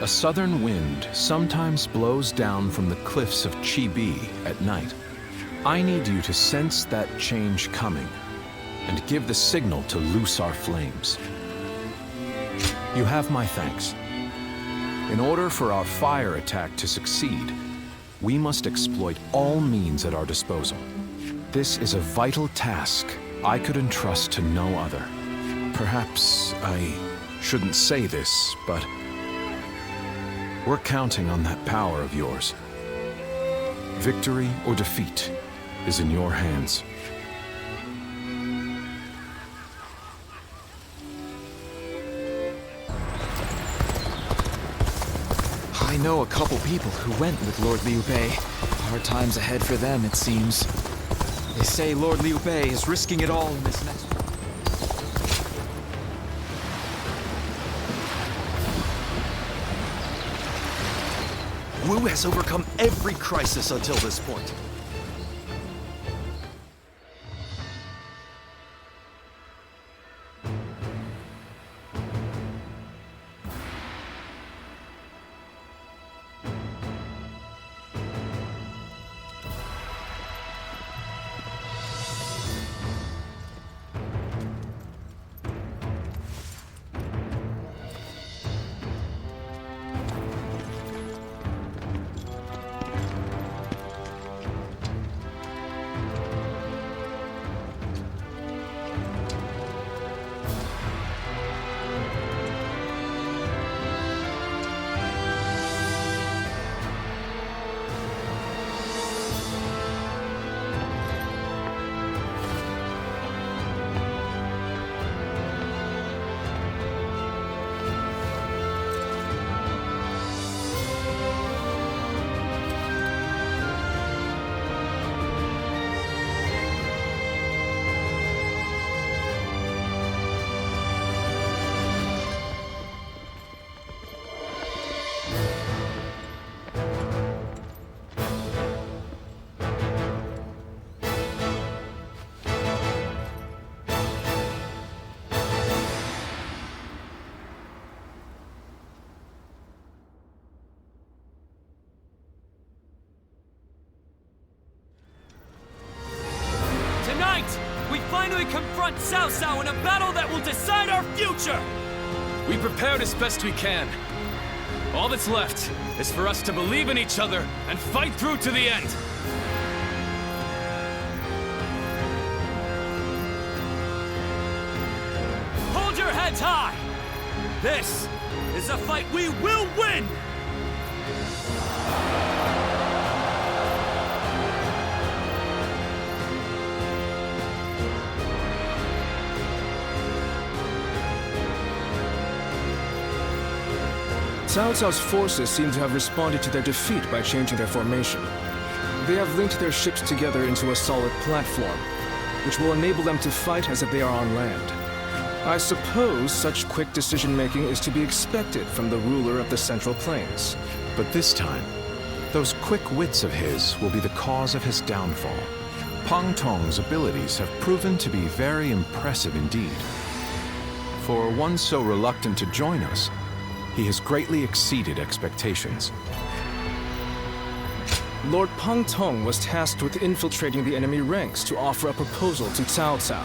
a southern wind sometimes blows down from the cliffs of Chibi at night. I need you to sense that change coming and give the signal to loose our flames. You have my thanks. In order for our fire attack to succeed, we must exploit all means at our disposal. This is a vital task I could entrust to no other. Perhaps I shouldn't say this, but we're counting on that power of yours. Victory or defeat is in your hands. I know a couple people who went with Lord Liu Bei. Hard times ahead for them, it seems. They say Lord Liu Bei is risking it all in this next one. Wu has overcome every crisis until this point. We finally confront Cao Cao in a battle that will decide our future! We prepared as best we can. All that's left is for us to believe in each other and fight through to the end. Hold your heads high! This is a fight we will win! Cao Cao's forces seem to have responded to their defeat by changing their formation. They have linked their ships together into a solid platform, which will enable them to fight as if they are on land. I suppose such quick decision-making is to be expected from the ruler of the Central Plains. But this time, those quick wits of his will be the cause of his downfall. Pang Tong's abilities have proven to be very impressive indeed. For one so reluctant to join us, he has greatly exceeded expectations. Lord Pang Tong was tasked with infiltrating the enemy ranks to offer a proposal to Cao Cao.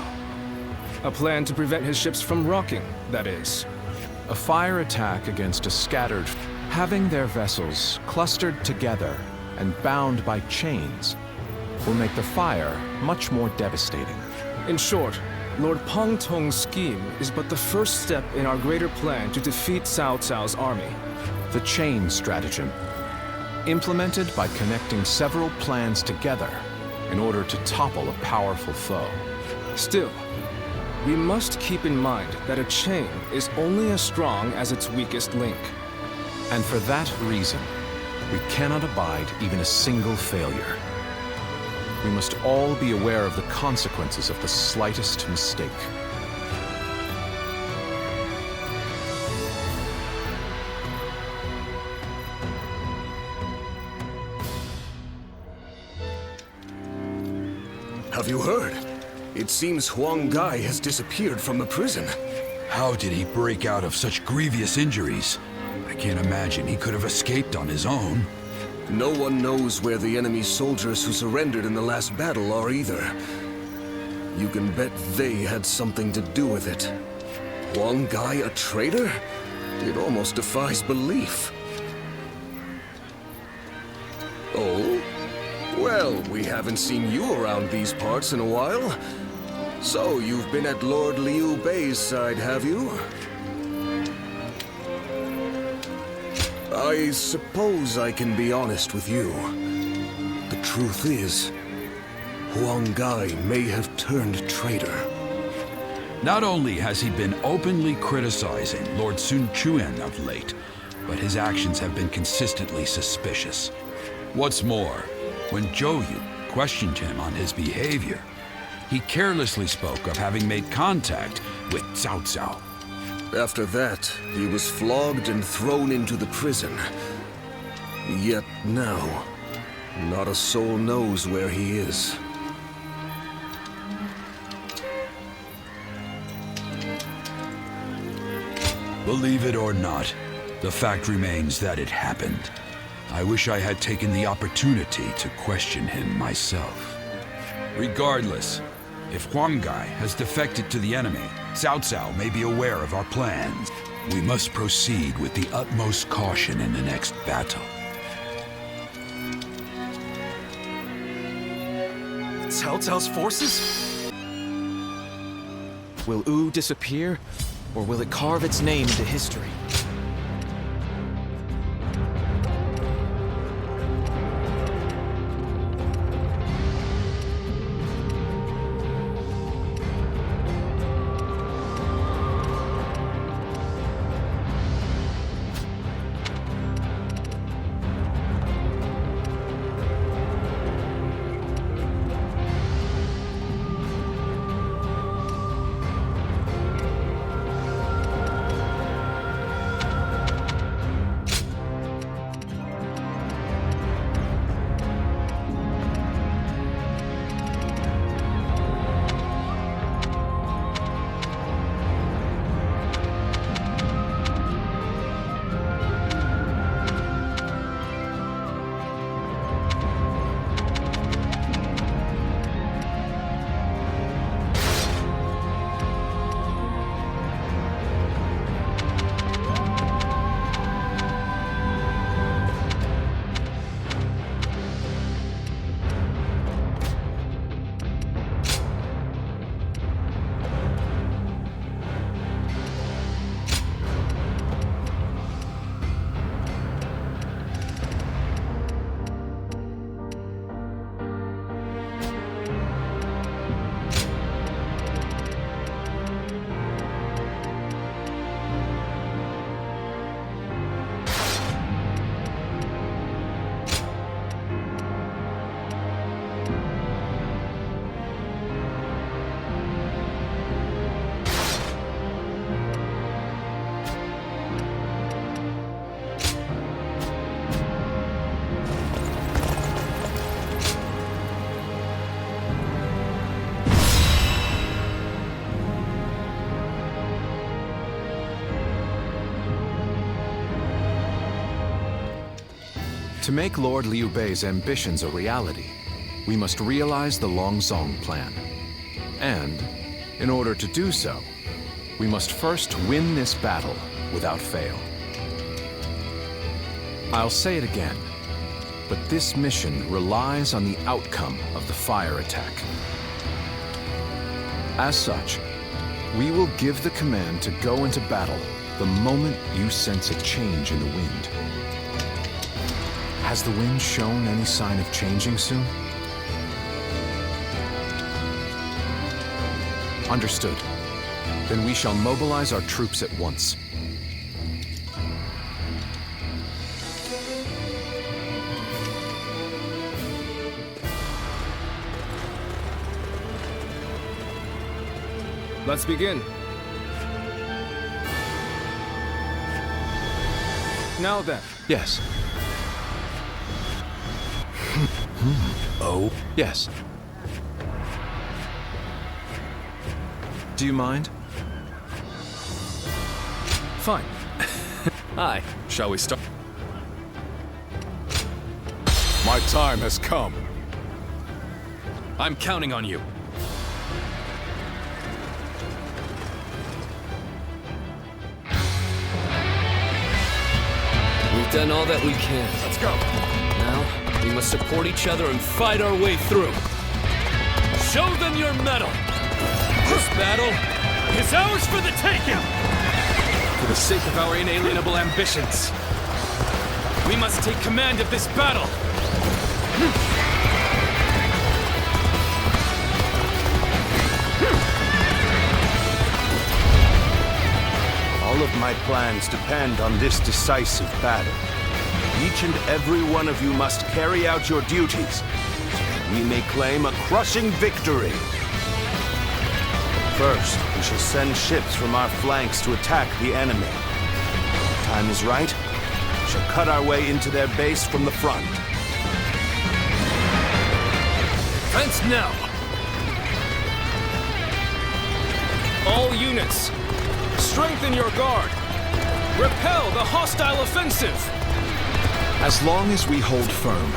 A plan to prevent his ships from rocking, that is. A fire attack against a scattered, having their vessels clustered together and bound by chains, will make the fire much more devastating. In short, Lord Pang Tong's scheme is but the first step in our greater plan to defeat Cao Cao's army. The chain stratagem, implemented by connecting several plans together in order to topple a powerful foe. Still, we must keep in mind that a chain is only as strong as its weakest link. And for that reason, we cannot abide even a single failure. We must all be aware of the consequences of the slightest mistake. Have you heard? It seems Huang Gai has disappeared from the prison. How did he break out of such grievous injuries? I can't imagine he could have escaped on his own. No one knows where the enemy soldiers who surrendered in the last battle are either. You can bet they had something to do with it. Huang Gai a traitor? It almost defies belief. Oh? Well, we haven't seen you around these parts in a while. So, you've been at Lord Liu Bei's side, have you? I suppose I can be honest with you. The truth is, Huang Gai may have turned traitor. Not only has he been openly criticizing Lord Sun Quan of late, but his actions have been consistently suspicious. What's more, when Zhou Yu questioned him on his behavior, he carelessly spoke of having made contact with Cao Cao. After that, he was flogged and thrown into the prison. Yet now, not a soul knows where he is. Believe it or not, the fact remains that it happened. I wish I had taken the opportunity to question him myself. Regardless, if Huang Gai has defected to the enemy, Cao Cao may be aware of our plans. We must proceed with the utmost caution in the next battle. Cao Cao's forces? Will Wu disappear, or will it carve its name into history? To make Lord Liu Bei's ambitions a reality, we must realize the Longzong plan. And, in order to do so, we must first win this battle without fail. I'll say it again, but this mission relies on the outcome of the fire attack. As such, we will give the command to go into battle the moment you sense a change in the wind. Has the wind shown any sign of changing soon? Understood. Then we shall mobilize our troops at once. Let's begin. Now then. Yes. Oh? Yes. Do you mind? Fine. Aye. Shall we start? My time has come. I'm counting on you. We've done all that we can. Let's go. Now, we must support each other and fight our way through. Show them your mettle! This battle is ours for the taking! For the sake of our inalienable ambitions, we must take command of this battle! All of my plans depend on this decisive battle. Each and every one of you must carry out your duties, so that we may claim a crushing victory. First, we shall send ships from our flanks to attack the enemy. When the time is right, we shall cut our way into their base from the front. Advance now! All units, strengthen your guard! Repel the hostile offensive! As long as we hold firm,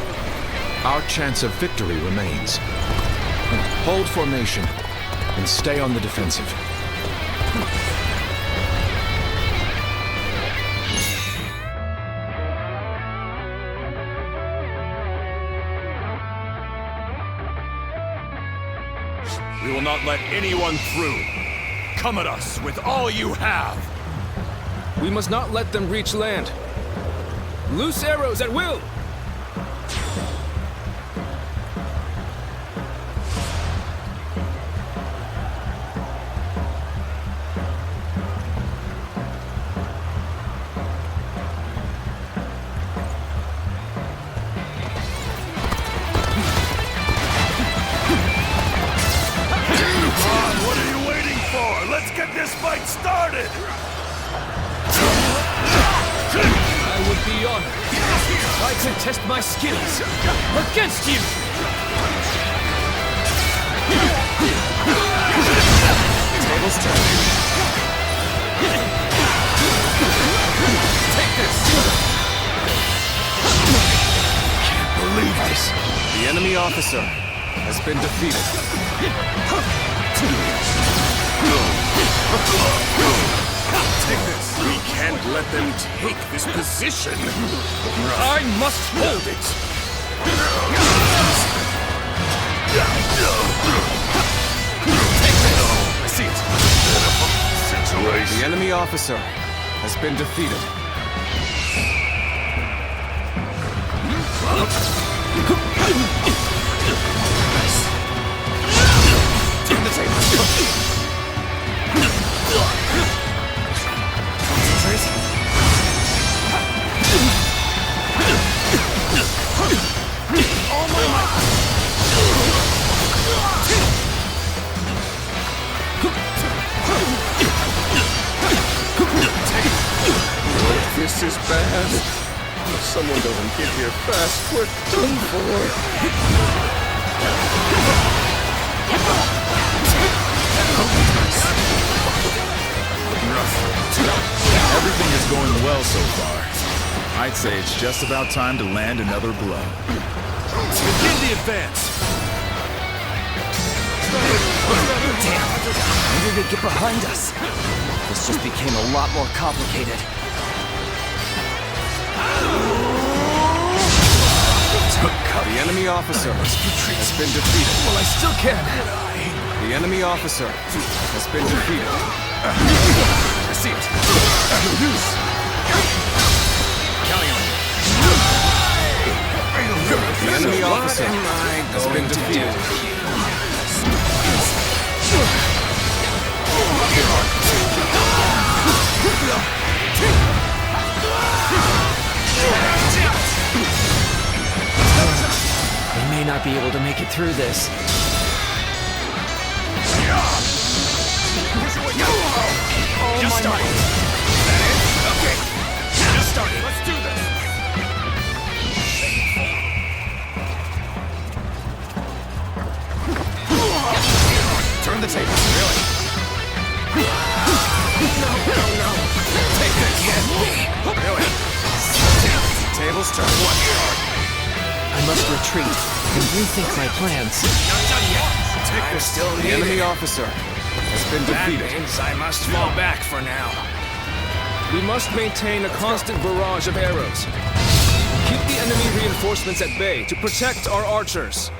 our chance of victory remains. Hold formation and stay on the defensive. We will not let anyone through. Come at us with all you have! We must not let them reach land. Loose arrows at will! What are you waiting for? Let's get this fight started! I would be honored if I could test my skills against you! Tables turn. Take this! Can't believe this. The enemy officer has been defeated. Take this. We can't let them take this position. I must hold it. Take this. I see it. Situation. The enemy officer has been defeated. Turn the table. All my might! This is bad. If someone doesn't get here fast, we're done for. Everything is going well so far. I'd say it's just about time to land another blow. Begin the advance! Damn! When did they get behind us? This just became a lot more complicated. The enemy officer has been defeated. Well, I still can. The enemy officer has been defeated. I see it. Use. Counting on you. The enemy officer has been defeated. We may not be able to make it through this. Just starting. That is? Okay. Just starting. Let's do this. Turn the tables. Really? No. Take this. Really? Tables turn. What? I must retreat and rethink my plans. Not done yet. Take this. Still The enemy officer has been defeated. That means I must fall back for now. We must maintain a constant barrage of arrows. Keep the enemy reinforcements at bay to protect our archers.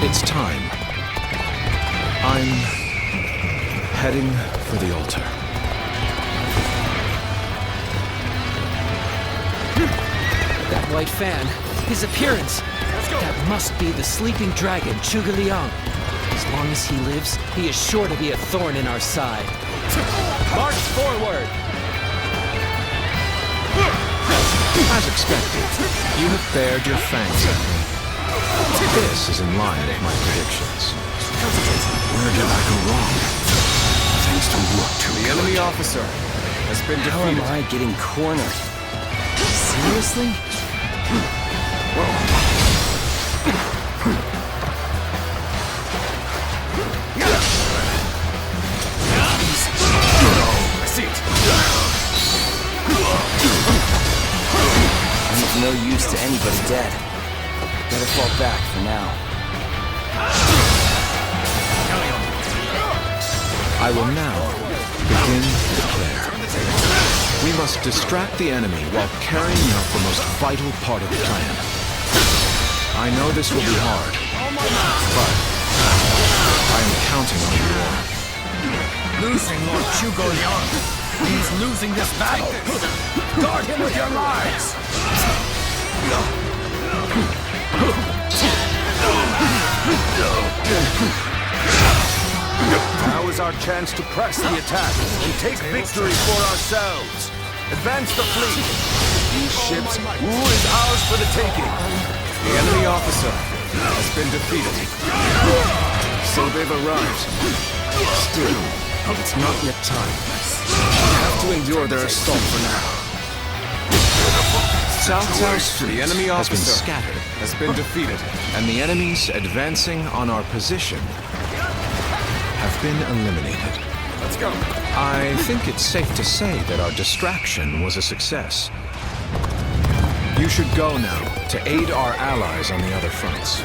It's time. I'm heading for the altar. That white fan, his appearance. That must be the sleeping dragon, Zhuge Liang. As long as he lives, he is sure to be a thorn in our side. March forward! As expected, you have bared your fangs at me. This is in line with my predictions. Where did I go wrong? Things don't look too The enemy officer has been defeated. How am I getting cornered? Seriously? I see it. I'm of no use to anybody dead. Better fall back for now. I will now begin to declare. We must distract the enemy while carrying out the most vital part of the plan. I know this will be hard, but I am counting on you all. Losing Lord Zhuge Liang means losing this battle. Guard him with your lives. Now is our chance to press the attack and take victory for ourselves. Advance the fleet. These ships, who is ours for the taking? The enemy officer has been defeated. So they've arrived. Still, it's not yet time. We have to endure their assault for now. Cao Cao's fleet The enemy has been officer scattered, has been defeated. and the enemies advancing on our position have been eliminated. Let's go. I think it's safe to say that our distraction was a success. You should go now to aid our allies on the other fronts.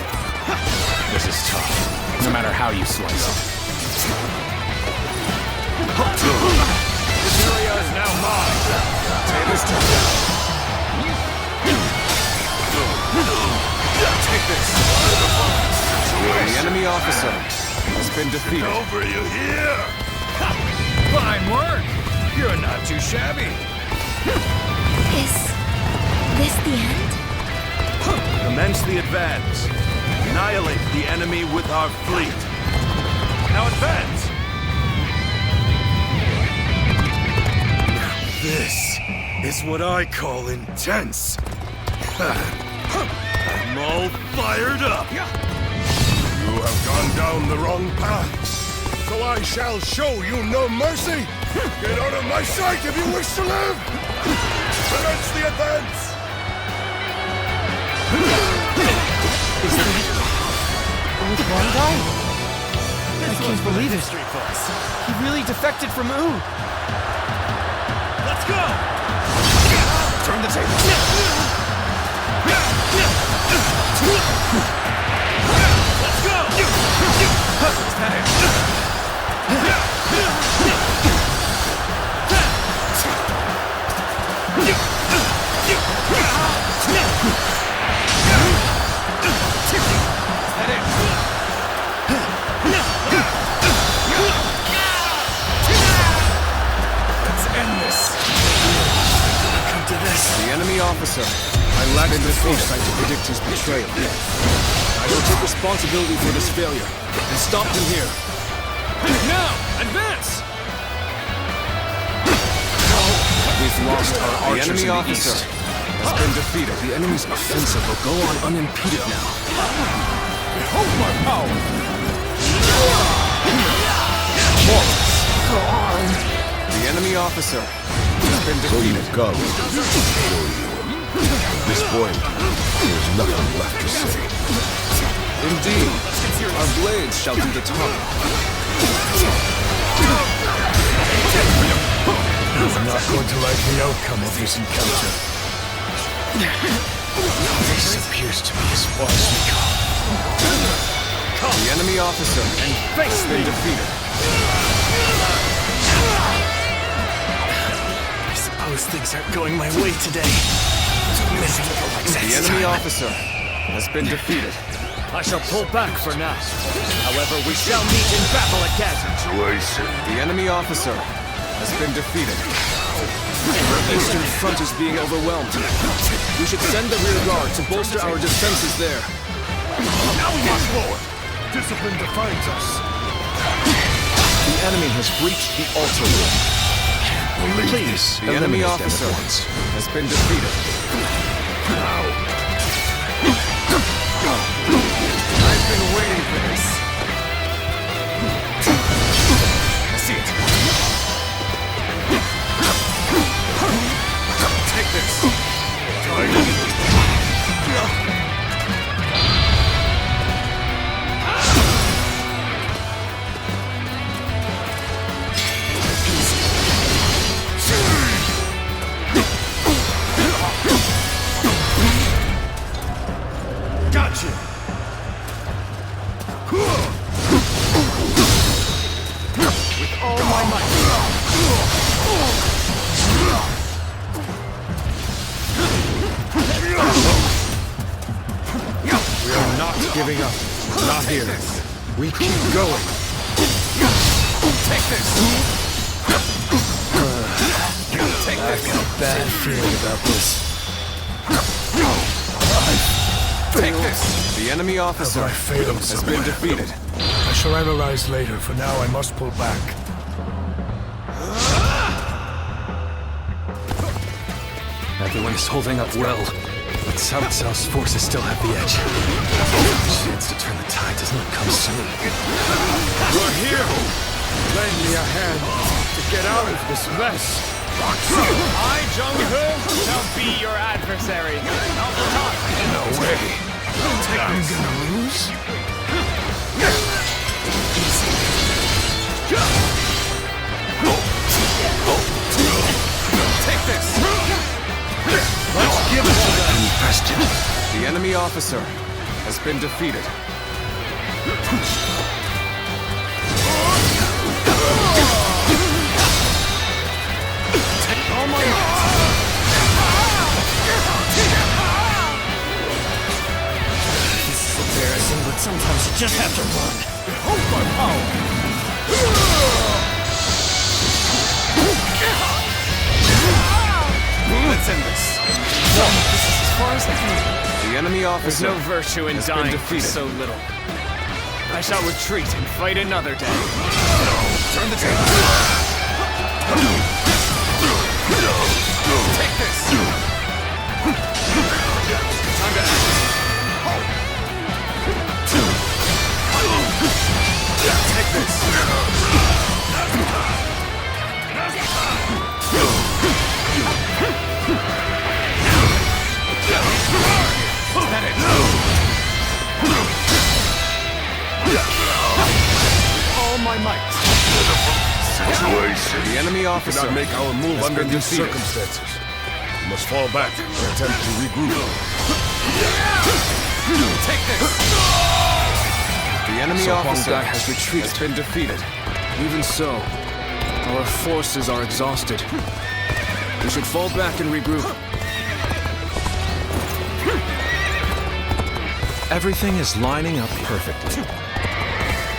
This is tough, no matter how you slice it. This area is now mine. Tables turn. Take this. The enemy officer has been defeated. Over you here. Fine work. You're not too shabby. Is this the end? Commence the advance. Annihilate the enemy with our fleet. Now advance! Now this is what I call intense. I'm all fired up. You have gone down the wrong path, so I shall show you no mercy. Get out of my sight if you wish to live. Commence the advance. Is that old one guy? I can't believe it. He really defected from U. go! Turn the table. Let's go! Is that it? Let's end this. Come to this. The enemy officer. I lacked the foresight to predict his betrayal. I will take responsibility for this failure and stop him here. Now, advance! We've lost our The archers enemy in the officer east. Has been defeated. The enemy's offensive will go on unimpeded now. Behold my power! Go on. The enemy officer has been defeated. Come. This point, there's nothing left to say. Indeed, our blades shall do the talking. You're not going to like the outcome of this encounter. This appears to be as far as we go. The enemy officer and face been defeated. I suppose things aren't going my way today. The enemy officer has been defeated. I shall pull back for now. However, we shall meet in battle again. The enemy officer has been defeated. The eastern front is being overwhelmed. We should send the rear guard to bolster our defenses there. Now we must forward. Discipline defines us. The enemy has breached the altar room. Please, The enemy officer has been defeated. I've been waiting for this. I see it. Take this. Gotcha! With all my might. We are not giving up. Not here. We keep going. Take this. Take this. I've got a bad feeling about this. Take this. The enemy officer Have I failed has been defeated. I shall analyze later. For now, I must pull back. Everyone is holding up well, but Cao Cao's forces still have the edge. The chance to turn the tide does not come soon. You're here. Lend me a hand to get out of this mess. I, Jung-Ho, shall be your adversary. No way. I'm gonna lose? Take this. Let's give it to them. The enemy officer has been defeated. Take all my This is embarrassing, but sometimes you just have to run. Behold my power! Let's end this. No, this is as far as I can. The enemy There's officer no virtue in has been dying for defeated. so little. I shall retreat and fight another day. Turn the table. Take this. Time to act. Take this. Is that it? All my might. Situation. The enemy officer cannot make our move has under been these defeated. circumstances. We must fall back and attempt to regroup. Take this! The enemy So officer Huang Gai has retreated. has been defeated. Even so, our forces are exhausted. We should fall back and regroup. Everything is lining up perfectly.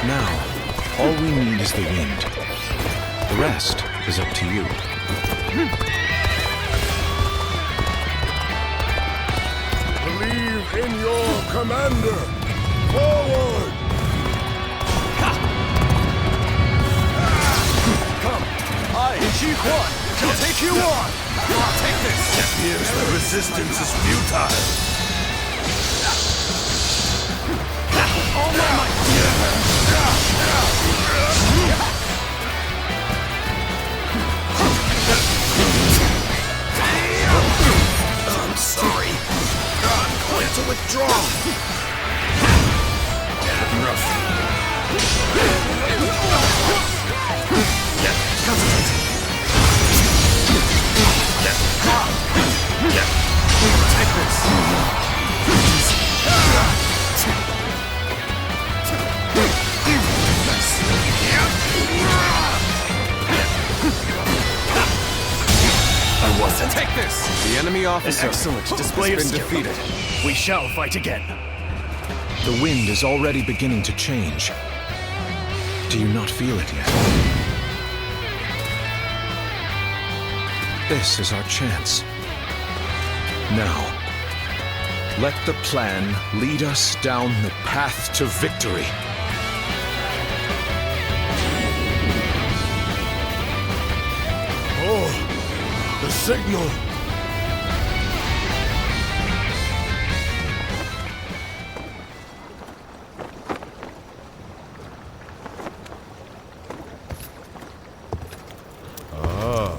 Now, all we need is the wind. The rest is up to you. Believe in your commander. Forward! Come, I, Chief One, shall take you on! Take this! It appears the resistance is futile. All my might! I'm sorry. I'm going to withdraw. Rough. Take this! I wasn't. Take this! The enemy officer An excellent display has of been skill. defeated. We shall fight again. The wind is already beginning to change. Do you not feel it yet? This is our chance. Now, let the plan lead us down the path to victory. Oh, the signal. Ah,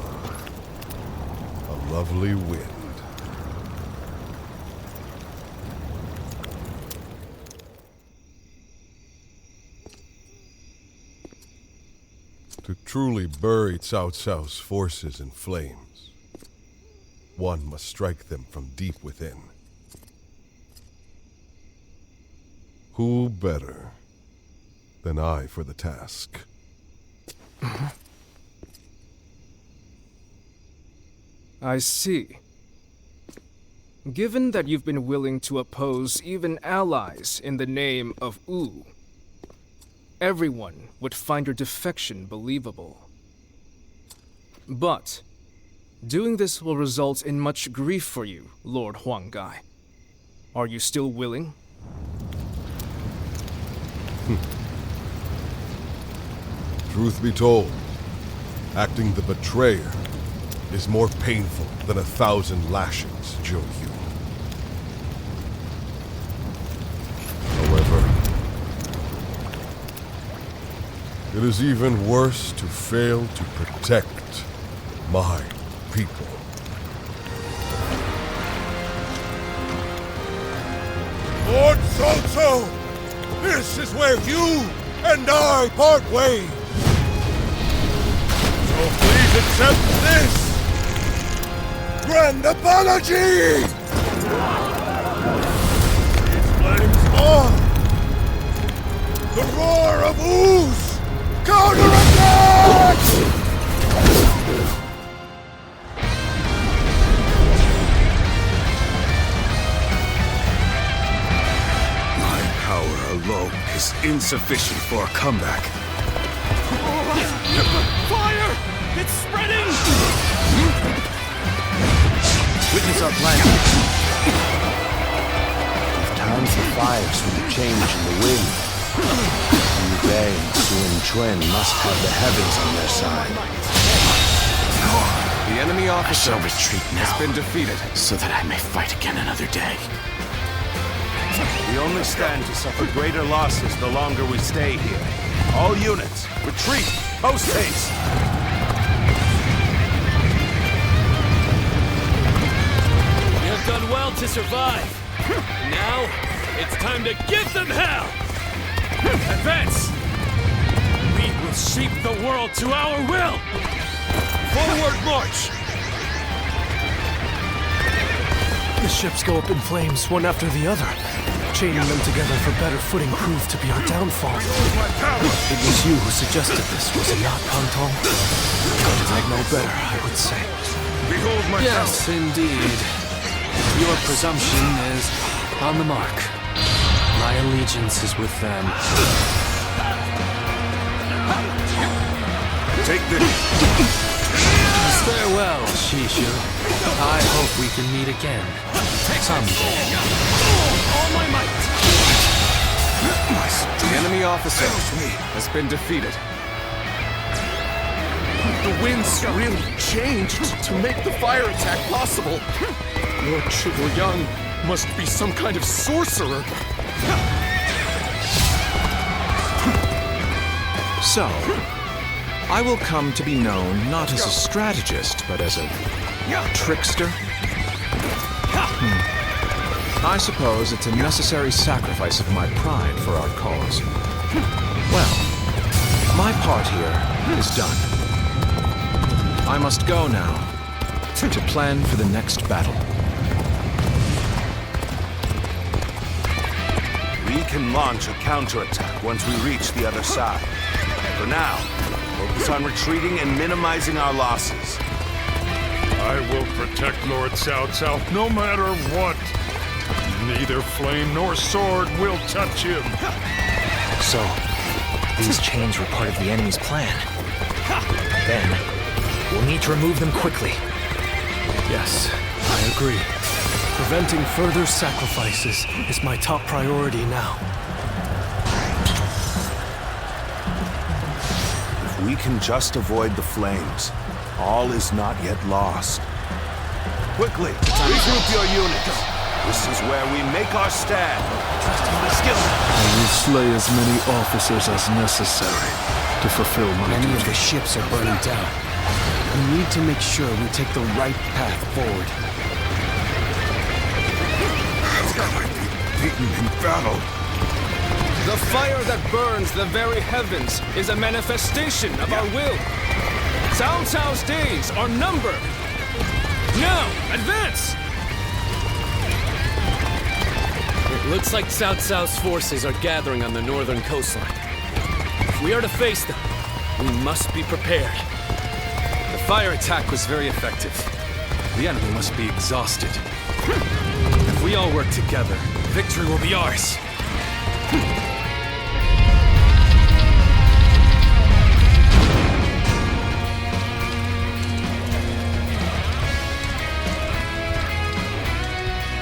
a lovely wind. To truly bury Cao Cao's forces in flames, one must strike them from deep within. Who better than I for the task? I see. Given that you've been willing to oppose even allies in the name of Wu, everyone would find your defection believable. But doing this will result in much grief for you, Lord Huang Gai. Are you still willing? Truth be told, acting the betrayer is more painful than 1,000 lashings, Zhou Yu. However, it is even worse to fail to protect my people. Lord Cao Cao, this is where you and I part ways. So please accept this grand apology! These flames on! The roar of ooze! Counterattack! My power alone is insufficient for a comeback. Fire! It's spreading! Witness our plan. We've timed the fires with the change in the wind. Liu Bei and Sun Quan must have the heavens on their side. The enemy officer I shall retreat now, has been defeated. so that I may fight again another day. We only stand to suffer greater losses the longer we stay here. All units, retreat! Post haste! We have done well to survive. Now, it's time to give them hell! Advance! We will shape the world to our will! Forward march! The ships go up in flames, one after the other. Chaining them together for better footing proved to be our downfall. It was you who suggested this, was it not, Pantong? I know better, I would say. Behold my Yes, indeed. Your presumption is on the mark. My allegiance is with them. Take this. Farewell, Shishu. I hope we can meet again. Someday. All my might! The enemy officer has been defeated. The winds really changed to make the fire attack possible. Lord Chugoyang must be some kind of sorcerer. So, I will come to be known not as a strategist, but as a trickster? I suppose it's a necessary sacrifice of my pride for our cause. Well, my part here is done. I must go now to plan for the next battle. We can launch a counterattack once we reach the other side. For now, focus on retreating and minimizing our losses. I will protect Lord Cao Cao no matter what. Neither flame nor sword will touch him. So, these chains were part of the enemy's plan. Then, we'll need to remove them quickly. Yes, I agree. Preventing further sacrifices is my top priority now. If we can just avoid the flames, all is not yet lost. Quickly, regroup your units. This is where we make our stand. I will slay as many officers as necessary to fulfill my Many duty. of the ships are burning down. We need to make sure we take the right path forward. Beaten in battle. The fire that burns the very heavens is a manifestation of our will. Cao Cao's days are numbered. Now, advance! It looks like Cao Cao's forces are gathering on the northern coastline. If we are to face them, we must be prepared. The fire attack was very effective. The enemy must be exhausted. If we all work together, victory will be ours.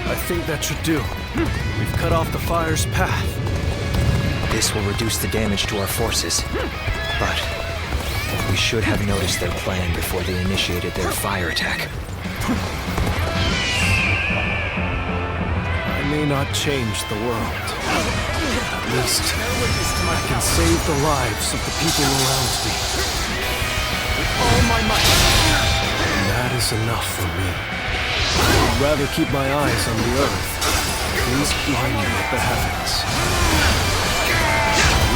I think that should do. We've cut off the fire's path. This will reduce the damage to our forces. But we should have noticed their plan before they initiated their fire attack. I may not change the world. At least, I can save the lives of the people around me. With all my might. And that is enough for me. I'd rather keep my eyes on the earth. Please blind me at the heavens.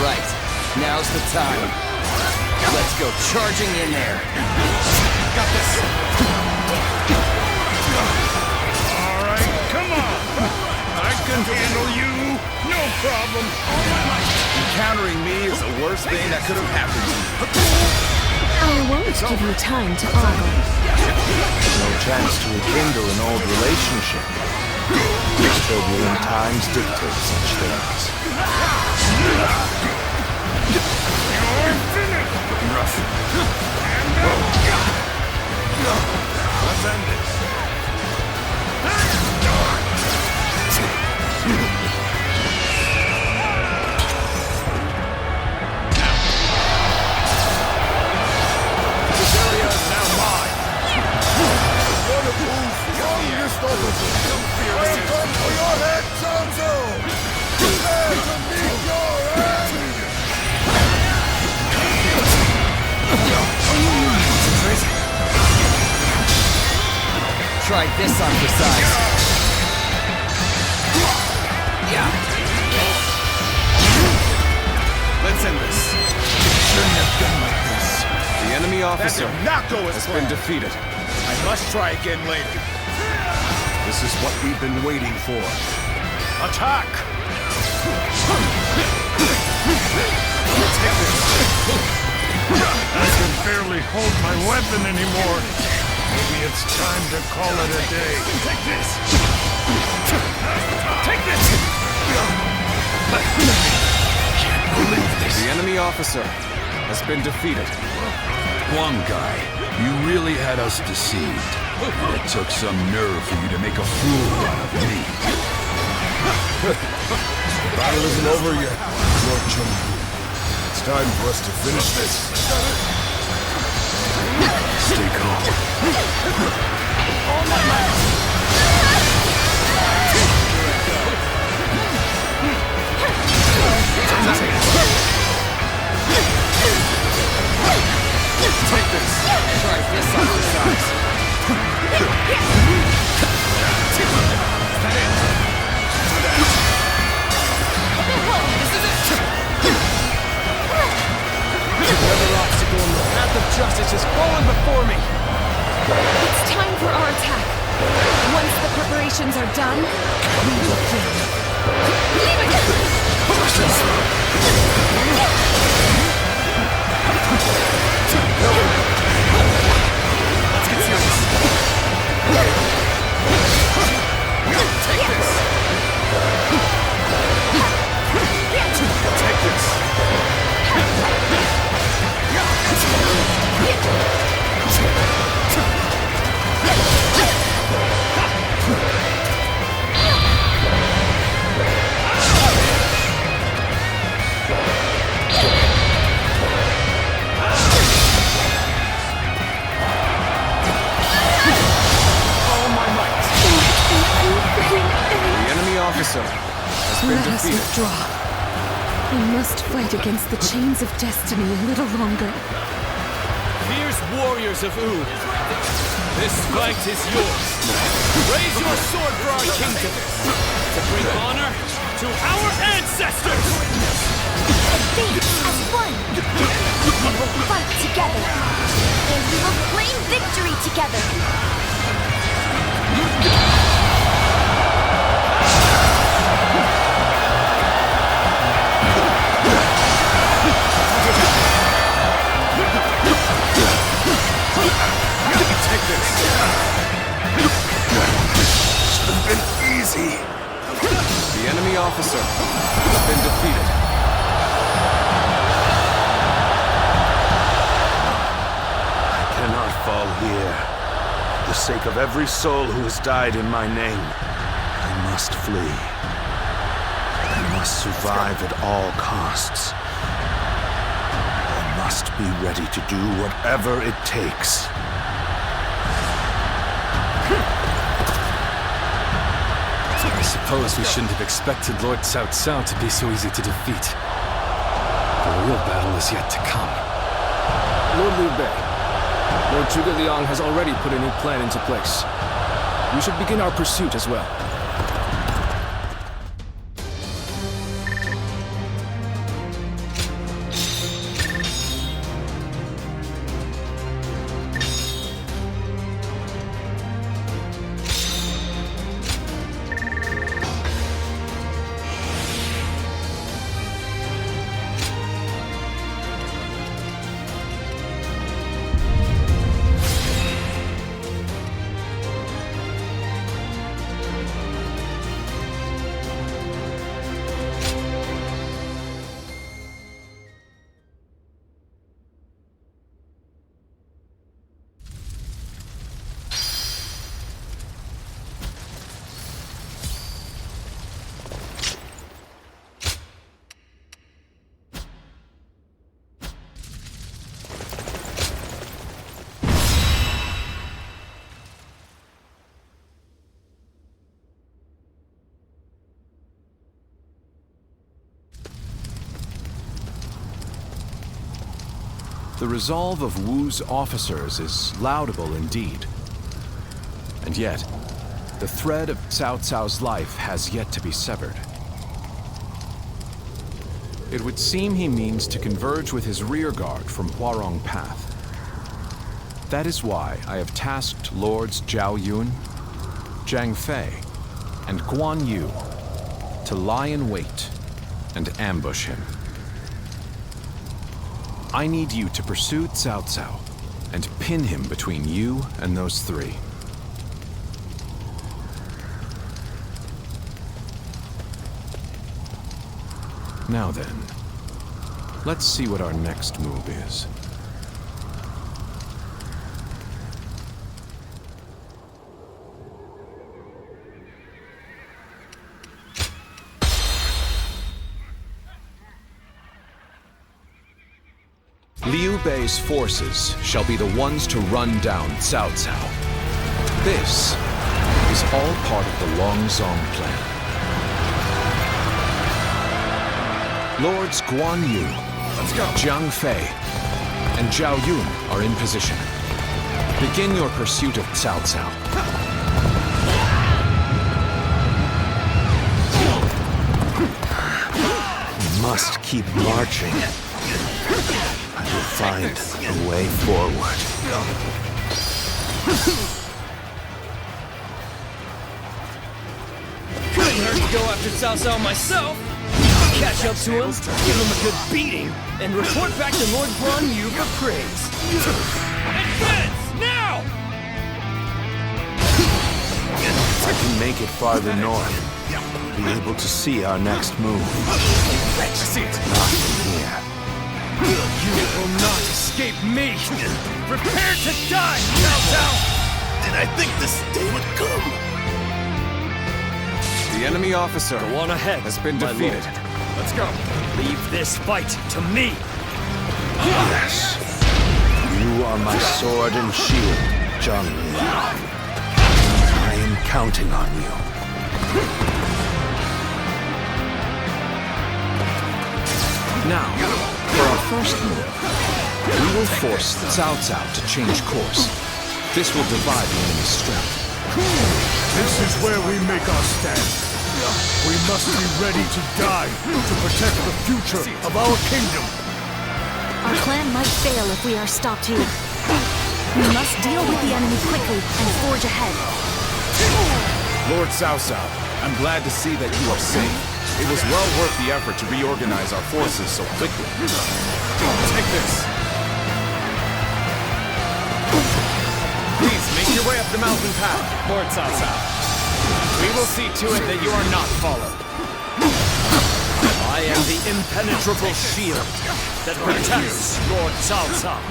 Right. Now's the time. Let's go charging in there. Got this. All right, come on. I can handle you. No problem. Encountering me is the worst thing that could have happened to you. I won't give you time to argue. No chance to rekindle an old relationship. Turbulent times dictate such things. You're finished. Rough. Let's end this. This area is now mine. One of whose strongest officers will come for your head, Cao Cao. Prepare to meet your end. Try this on for size. Yeah. Let's end this. Shouldn't have been like this. The enemy officer officer has been defeated. I must try again later. This is what we've been waiting for. Attack! Take this. I can barely hold my weapon anymore. Maybe it's time to call it a day. Take this! Take this! Can't believe this. The enemy officer has been defeated. Huang Gai, you really had us deceived. And it took some nerve for you to make a fool out of me. The battle isn't over yet, Lord Chengdu. It's time for us to finish this. Stay calm. All my might! Take this! Try this exercise. Another obstacle in the path of justice has fallen before me! It's time for our attack. Once the preparations are done, we begin. Let's get serious. Take this. Take this. Officer has been Let us defeated. withdraw. We must fight against the chains of destiny a little longer. Fierce warriors of Wu, this fight is yours. Raise your sword for our kingdom, to bring honor to our ancestors! Advance as one! We will fight together, and we will claim victory together! Take this. Should have been easy. The enemy officer has been defeated. I cannot fall here. For the sake of every soul who has died in my name, I must flee. I must survive at all costs. I must be ready to do whatever it takes. I suppose we shouldn't have expected Lord Cao Cao to be so easy to defeat. The real battle is yet to come. Lord Liu Bei, Lord Zhuge Liang has already put a new plan into place. We should begin our pursuit as well. The resolve of Wu's officers is laudable indeed. And yet, the thread of Cao Cao's life has yet to be severed. It would seem he means to converge with his rearguard from Huarong Path. That is why I have tasked Lords Zhao Yun, Zhang Fei, and Guan Yu to lie in wait and ambush him. I need you to pursue Cao Cao and pin him between you and those three. Now then, let's see what our next move is. Liu Bei's forces shall be the ones to run down Cao Cao. This is all part of the Longzong plan. Lords Guan Yu, Jiang Fei, and Zhao Yun are in position. Begin your pursuit of Cao Cao. We must keep marching. I will find a way forward. Couldn't hurt to go after Cao Cao myself. Catch up to him, give him a good beating, and report back to Lord Guan Yu for praise. Advance, now! If I can make it farther north, I'll be able to see our next move. I see it. Not from here. You will not escape me! Prepare to die, Cao Cao! Did I think this day would come? The enemy officer has been defeated. Let's go. Leave this fight to me. Yes. You are my sword and shield, Zhang Liao. I am counting on you. Now, for our first move, we will force Cao Cao to change course. This will divide the enemy's strength. This is where we make our stand. We must be ready to die to protect the future of our kingdom. Our plan might fail if we are stopped here. We must deal with the enemy quickly and forge ahead. Lord Cao Cao, I'm glad to see that you are safe. It was well worth the effort to reorganize our forces so quickly. Take this. Please make your way up the mountain path, Lord Cao Cao. We will see to it that you are not followed. I am the impenetrable shield that protects Lord Cao Cao.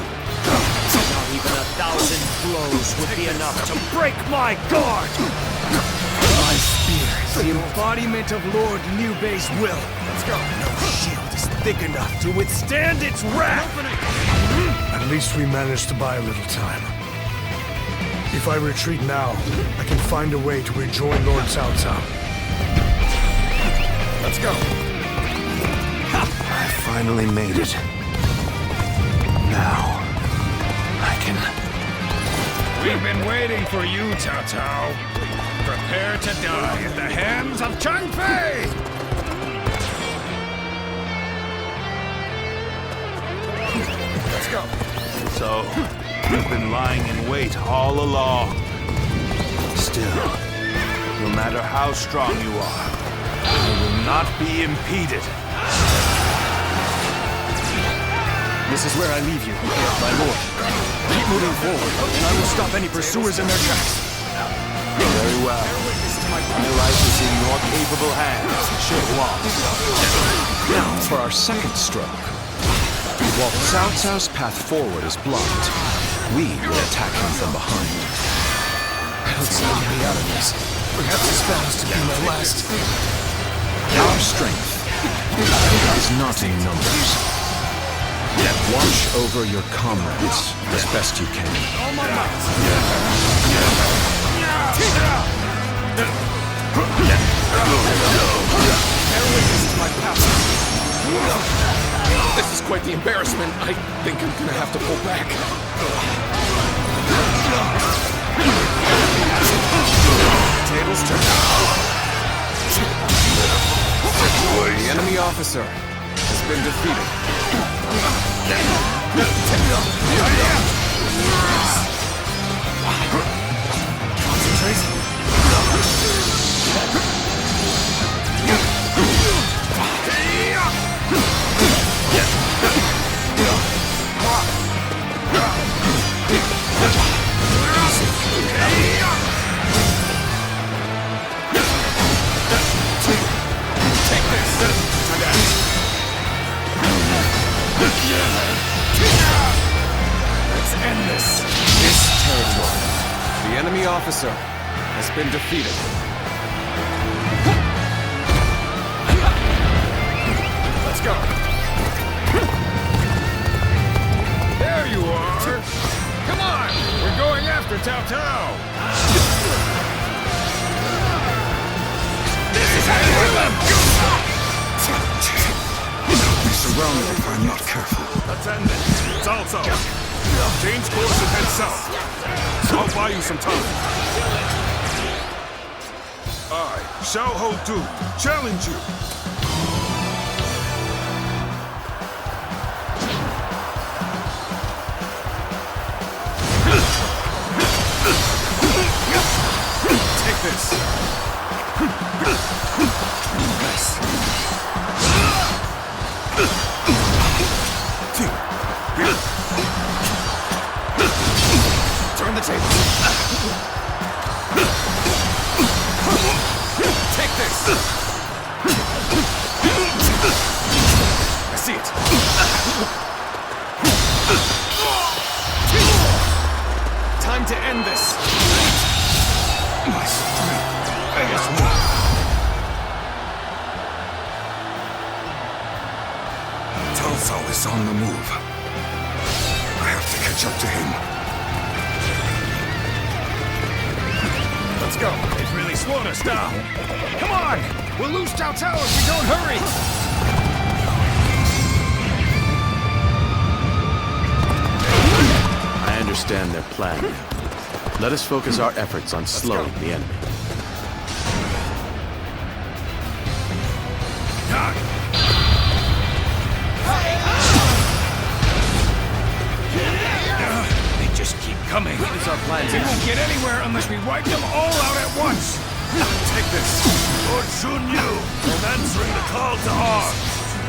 Not even 1,000 blows would be enough to break my guard! My spear is the embodiment of Lord Liu Bei's will. Let's go. No shield is thick enough to withstand its wrath! At least we managed to buy a little time. If I retreat now, I can find a way to rejoin Lord Cao Cao. Let's go. I finally made it. Now, I can... We've been waiting for you, Cao Cao. Prepare to die at the hands of Zhang Fei! Let's go. So, you've been lying in wait all along. Still, no matter how strong you are, you will not be impeded. This is where I leave you, my lord. Keep moving forward, and I will stop any pursuers in their tracks. Very well. My life is in your capable hands, Shenhuang. Now for our second stroke. While Cao Cao's path forward is blocked, we will attack him from behind. I don't see any way out of this. Perhaps this battle's to be my last. Our strength is not in numbers. Watch over your comrades as best you can. This is quite the embarrassment. I think I'm gonna have to pull back. Tables turn. The enemy officer has been defeated. Let's end this. This territory. The enemy officer has been defeated. Let's go. There you are! Come on! We're going after Cao Cao! This is how you do them! I'll be surrounded if I'm not careful. Let's end it. Cao Cao. Change course and head south. I'll buy you some time. I, Xiao Ho Du, challenge you. Take this. Nice. Turn the table. Take this. I see it. Time to end this. My strength fails me. Cao Cao is on the move. I have to catch up to him. Let's go. They've really slowed us down. Come on! We'll lose Cao Cao if we don't hurry! I understand their plan now. Let us focus our efforts on slowing the enemy. They just keep coming. What is our plan? We won't get anywhere unless we wipe them all out at once. Take this. Lord Sun Yu, I'm answering the call to arms.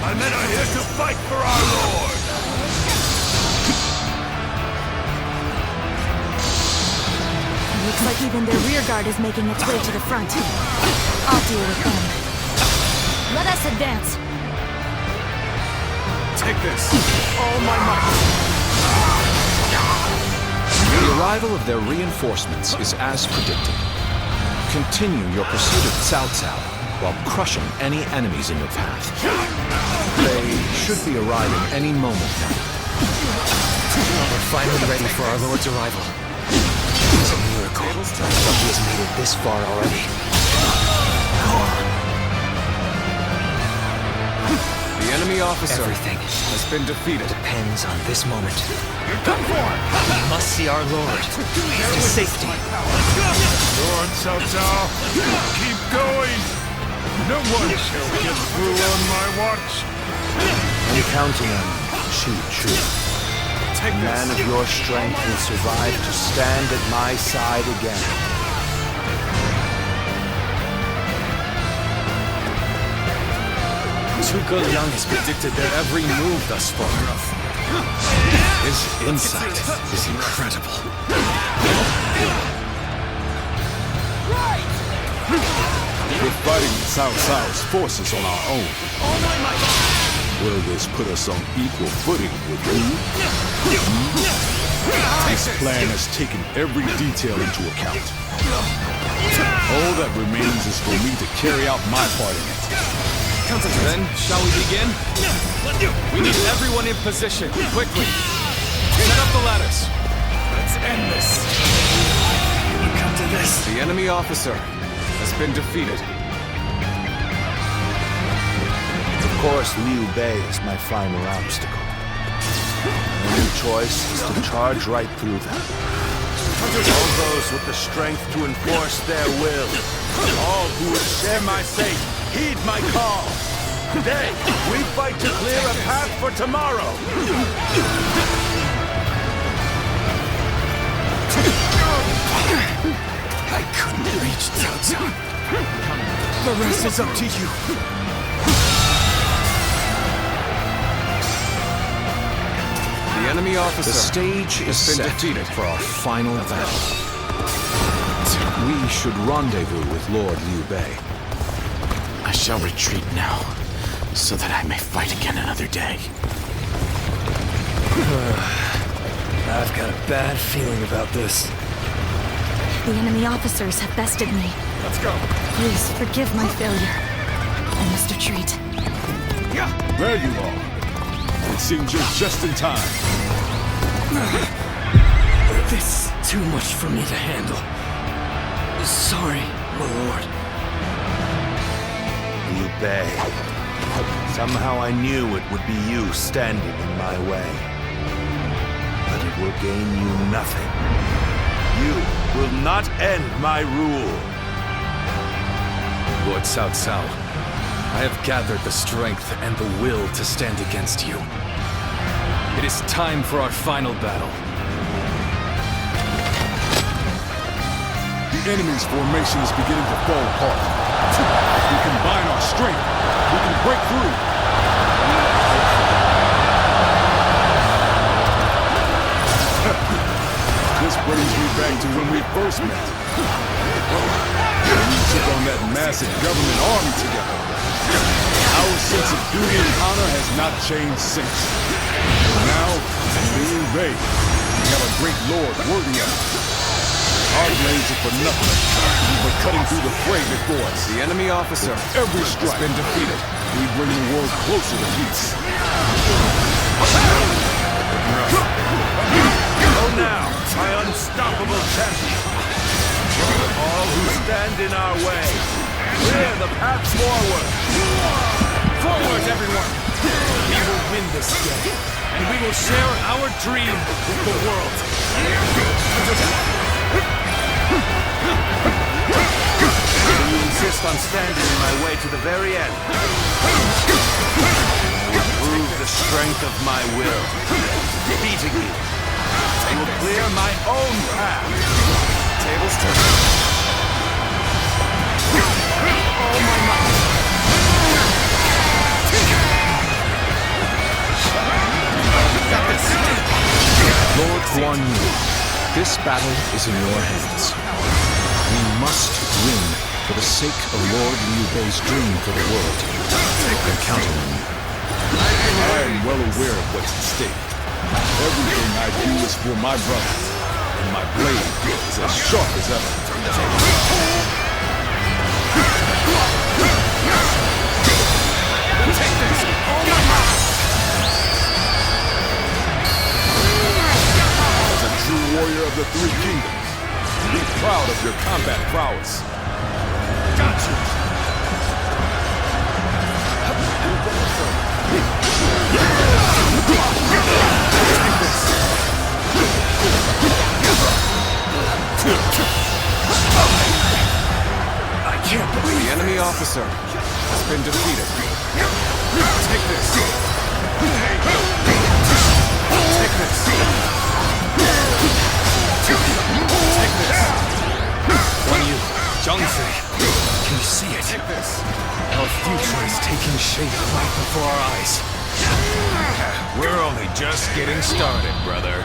My men are here to fight for our lord. Looks like even their rear guard is making its way to the front. I'll deal with them. Let us advance. Take this. All my might. The arrival of their reinforcements is as predicted. Continue your pursuit of Cao Cao while crushing any enemies in your path. They should be arriving any moment now. We're finally ready for our Lord's arrival. It's a miracle that he has made it this far already. Go on. The enemy officer Everything has been defeated. Depends on this moment. Come for it! We must see our Lord to safety. Lord Cao Cao, keep going! No one shall get through on my watch! I'm counting on Chu Chu. A man of your strength will survive to stand at my side again. Zhuge Liang has predicted their every move thus far. His insight is incredible. We're fighting Cao Cao's forces on our own. Will this put us on equal footing with you? This plan has taken every detail into account. All that remains is for me to carry out my part in it. Then, shall we begin? We need everyone in position, quickly. Set up the ladders. Let's end this. We'll come to this. The enemy officer has been defeated. Of course, Liu Bei is my final obstacle. My only choice is to charge right through them. All those with the strength to enforce their will, all who would share my fate, heed my call. Today, we fight to clear a path for tomorrow. I couldn't reach Cao Cao. The rest is up to you. The enemy officer. The stage is been set defeated for our final battle. We should rendezvous with Lord Liu Bei. I shall retreat now, so that I may fight again another day. I've got a bad feeling about this. The enemy officers have bested me. Let's go. Please forgive my failure. I must retreat. There you are. It seems you're just in time. This is too much for me to handle. Sorry, my lord. Liu Bei. Somehow I knew it would be you standing in my way. But it will gain you nothing. You will not end my rule. Lord Cao Cao, I have gathered the strength and the will to stand against you. It is time for our final battle. The enemy's formation is beginning to fall apart. If we combine our strength, we can break through. This brings me back to when we first met. When we took on that massive government army together. Our sense of duty and honor has not changed since. Now, Liu Bei, we have a great lord worthy of it. Our blades are for nothing, but cutting through the fray before us. The enemy officer With every strike has been defeated. We bring the world closer to peace. Go now, my unstoppable champion. All who stand in our way, clear the path forward. Forward, everyone! We will win this day, and we will share our dream with the world. You insist on standing in my way to the very end. I will prove the strength of my will. Defeating you, I will clear my own path. Tables turn. Oh my might. Lord Guan Yu, this battle is in your hands. We must win for the sake of Lord Liu Bei's dream for the world. I'm counting on you. I am well aware of what's at stake. Everything I do is for my brother, and my blade is as sharp as ever. Take this! Oh my God! As a true warrior of the Three Kingdoms, be proud of your combat prowess. Gotcha! I can't believe the enemy officer has been defeated. Take this! Take this! Take this! Guan Yu, Zhangfei, can you see it? Take this! Our future is taking shape right before our eyes. We're only just getting started, brother.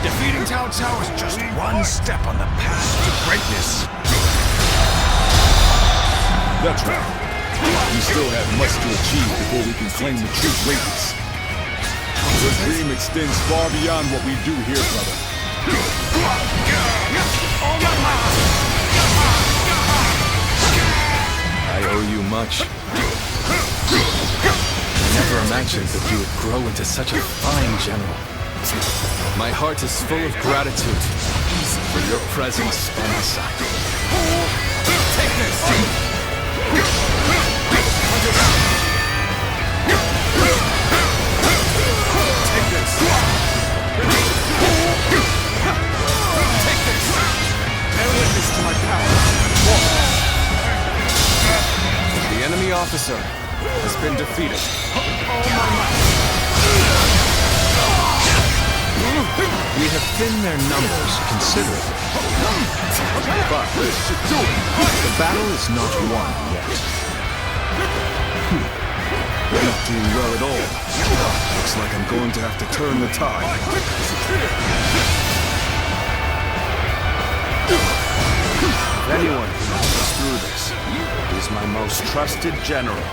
Defeating Cao Cao is just one step on the path to greatness. That's right. We still have much to achieve before we can claim the true greatness. Your dream extends far beyond what we do here, brother. I owe you much. I never imagined that you would grow into such a fine general. My heart is full of gratitude for your presence by my side. Take this! Take this! Take this! Bear witness to my power. The enemy officer has been defeated. Oh my God! We have thinned their numbers considerably. But the battle is not won yet. We're not doing well at all. Looks like I'm going to have to turn the tide. If anyone can help us through this, he's my most trusted general.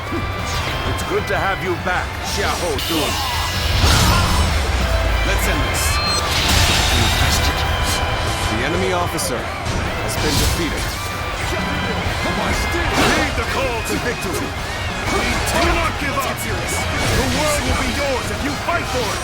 It's good to have you back, Xiahou Dun. Let's end this. The enemy officer has been defeated. Heed the call to victory. Do not give up. The world will be yours if you fight for it.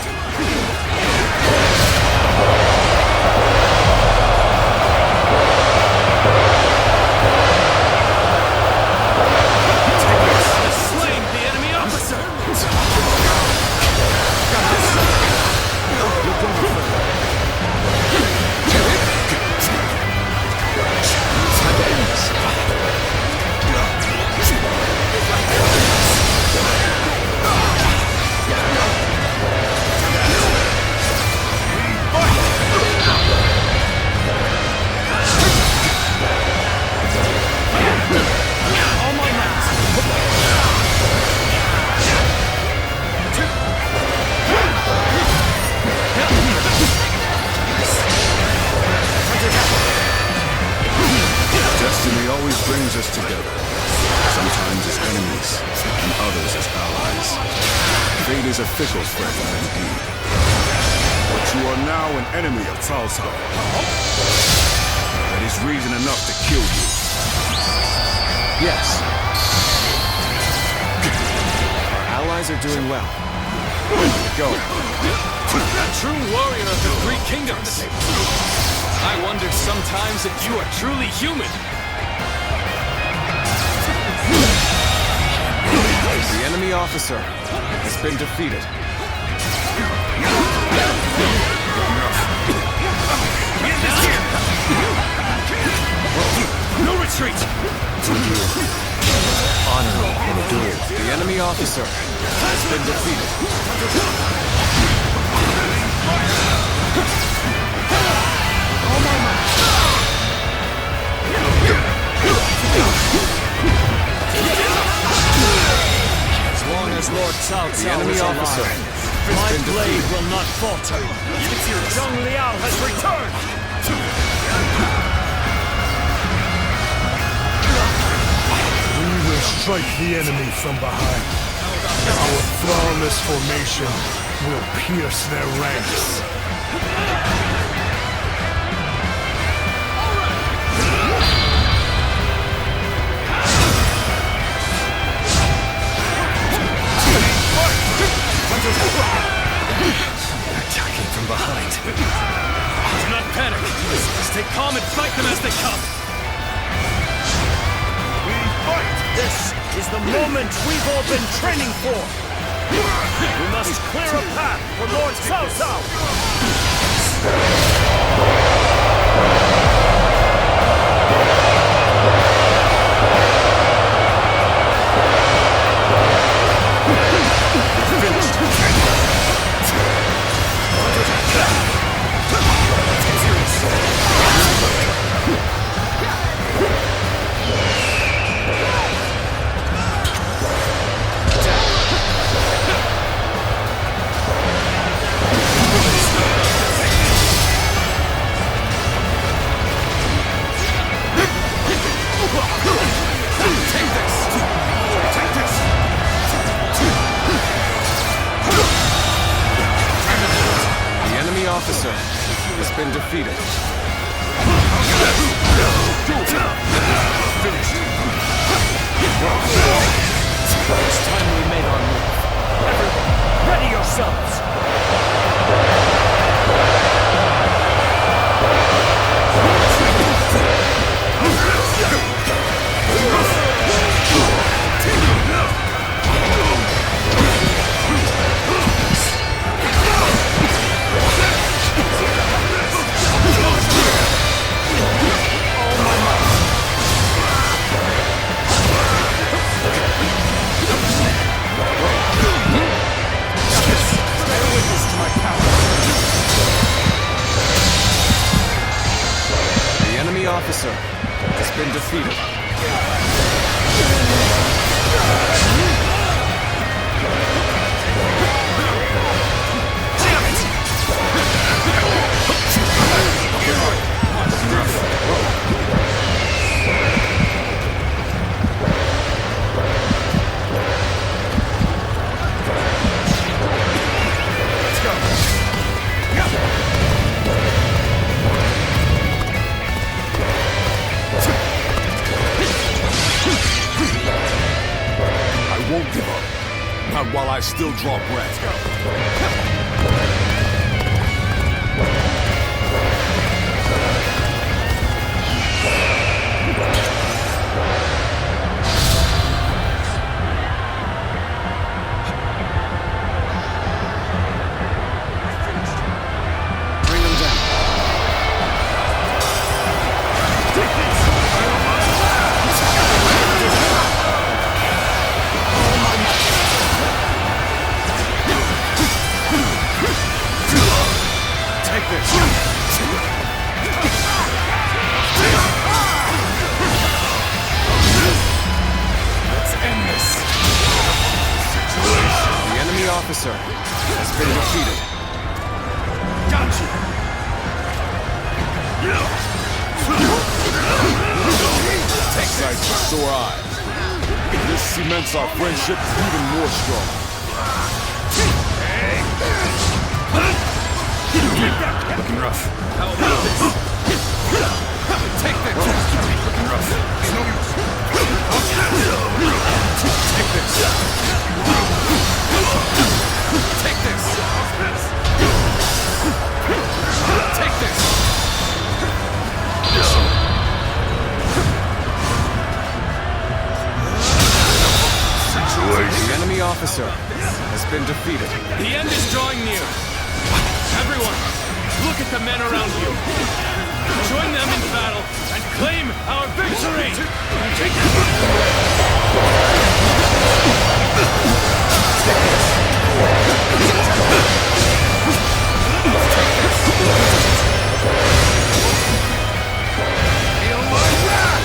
Slain the enemy officer! Time to end this. Destiny always brings us together. Sometimes as enemies, and others as allies. Fate is a fickle friend indeed. But you are now an enemy of Cao Cao. That is reason enough to kill you. Yes. Our allies are doing well. Go. A true warrior of the Three Kingdoms. I wondered sometimes if you are truly human. The enemy officer has been defeated. No retreat! Honor and duel. The enemy officer has been defeated. As long as Lord Cao The Cao enemy is officer alive, has my been blade defeated. will not falter. Zhang Liao has returned! We will strike the enemy from behind. Our flawless formation will pierce their ranks. Attacking from behind. Do not panic. Stay calm and fight them as they come. We fight! This is the moment we've all been training for. We must clear a path for Lord Cao Cao. Officer has been defeated. Finished. It's time we made our move. Everyone, ready yourselves! defeated. Won't give up. Not while I still draw breath. Bring them down. Take this. Let's end this. The enemy officer has been defeated. Got you. Take sight for sore eyes. This cements our friendship even more strong. Looking rough. How about this? Take that. Looking rough. It's no use. Take this. Take this. Take this. The enemy officer has been defeated. The end is drawing near. Everyone, look at the men around you. Join them in battle and claim our victory! Feel my wrath!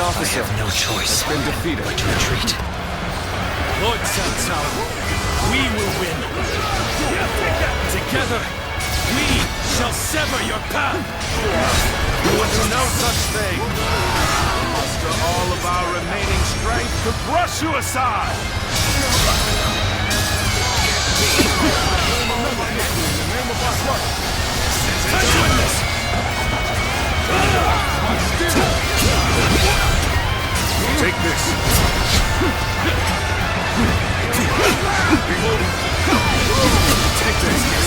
officer has been defeated. But to retreat. Lord Cao Cao, we will win. Together, we shall sever your path. You would do no such thing. Muster all of our remaining strength to brush you aside. Take this. Take this.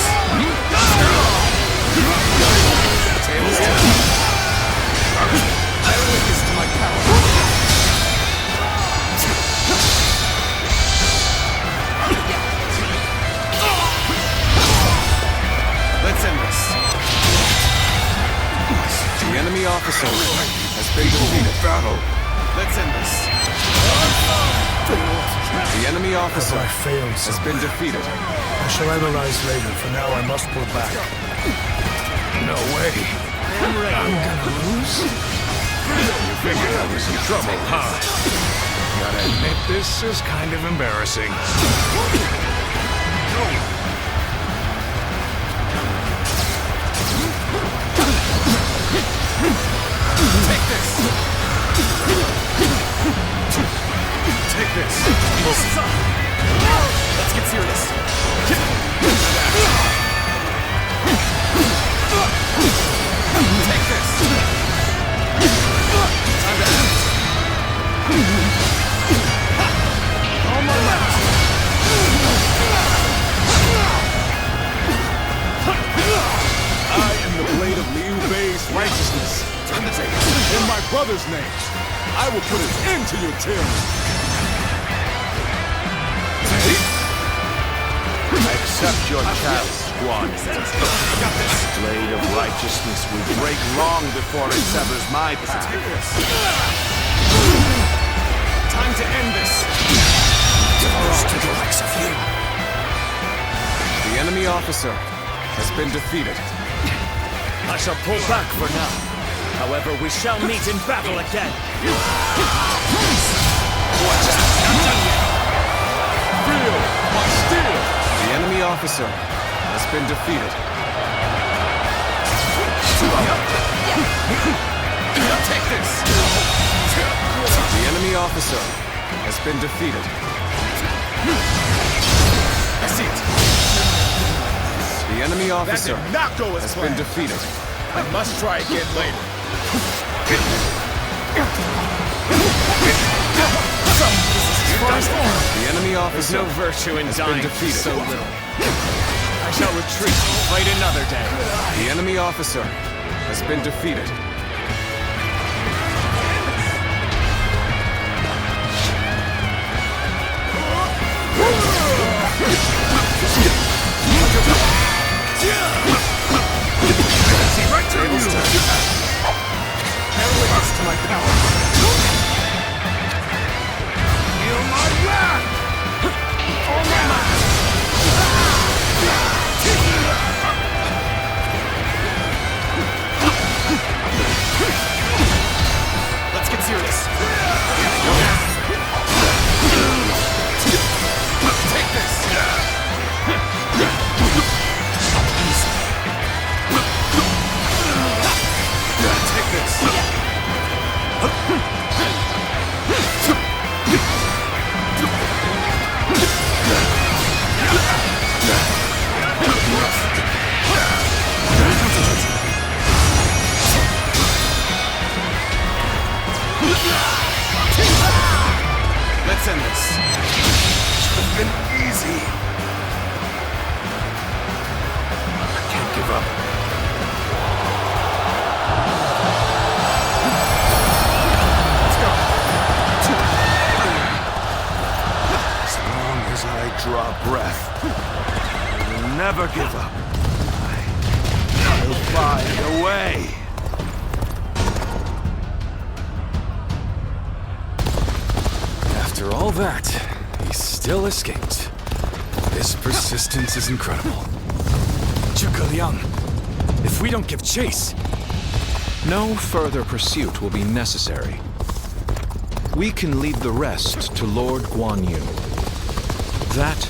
Tables down. I owe witness to my power. Let's end this. The enemy officer has been defeated. Battle. Let's end this. The enemy officer has been defeated. I shall analyze later. For now, I must pull back. No way. I'm gonna lose? You figured I was in trouble, huh? Gotta admit, this is kind of embarrassing. Take this! Take this! Let's get serious. Take this! Time to act. I will put an end to your tyranny! Accept your chalice, Guan. Blade of righteousness will break long before it severs my path. Time to end this! To the likes of you. The enemy officer has been defeated. I shall pull back for now. However, we shall meet in battle again. Watch out! Not done yet! Feel my steel! The enemy officer has been defeated. Take this! The enemy officer has been defeated. I see it. The enemy officer That did not go as has planned. been defeated. I must try again later. The enemy officer There's no virtue in has dying been defeated. so little. I shall retreat and fight another day. The enemy officer has been defeated. See right through you! Never witness to my power. Feel my wrath! All my might! Let's get serious. Take this! Take this! Let's end this. Should have been easy. I can't give up. Let's go. As long as I draw breath, I will never give up. I'll find a way. After all that, he still escaped. His persistence is incredible. Zhuge Liang, if we don't give chase... No further pursuit will be necessary. We can lead the rest to Lord Guan Yu. That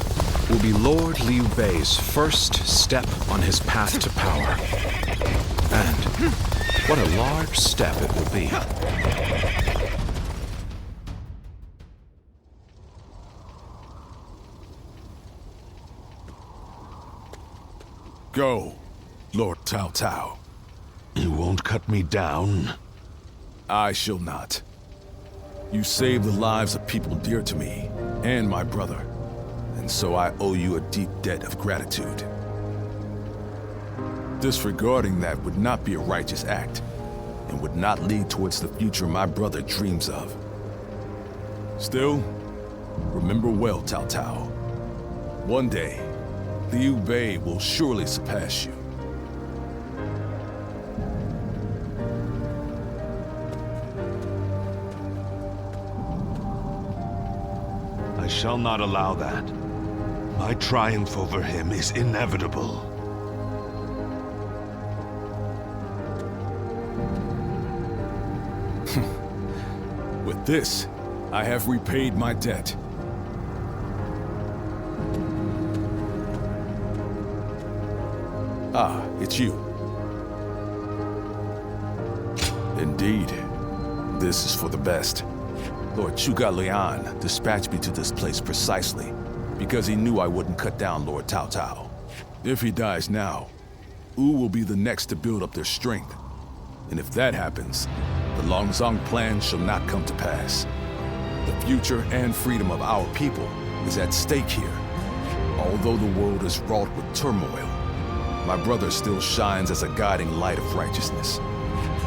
will be Lord Liu Bei's first step on his path to power. And what a large step it will be. Go, Lord Cao Cao. You won't cut me down? I shall not. You saved the lives of people dear to me, and my brother, and so I owe you a deep debt of gratitude. Disregarding that would not be a righteous act, and would not lead towards the future my brother dreams of. Still, remember well, Cao Cao. One day, Liu Bei will surely surpass you. I shall not allow that. My triumph over him is inevitable. With this, I have repaid my debt. Ah, it's you. Indeed. This is for the best. Lord Zhuge Liang dispatched me to this place precisely because he knew I wouldn't cut down Lord Cao Cao. If he dies now, Wu will be the next to build up their strength. And if that happens, the Longzong plan shall not come to pass. The future and freedom of our people is at stake here. Although the world is wrought with turmoil, my brother still shines as a guiding light of righteousness.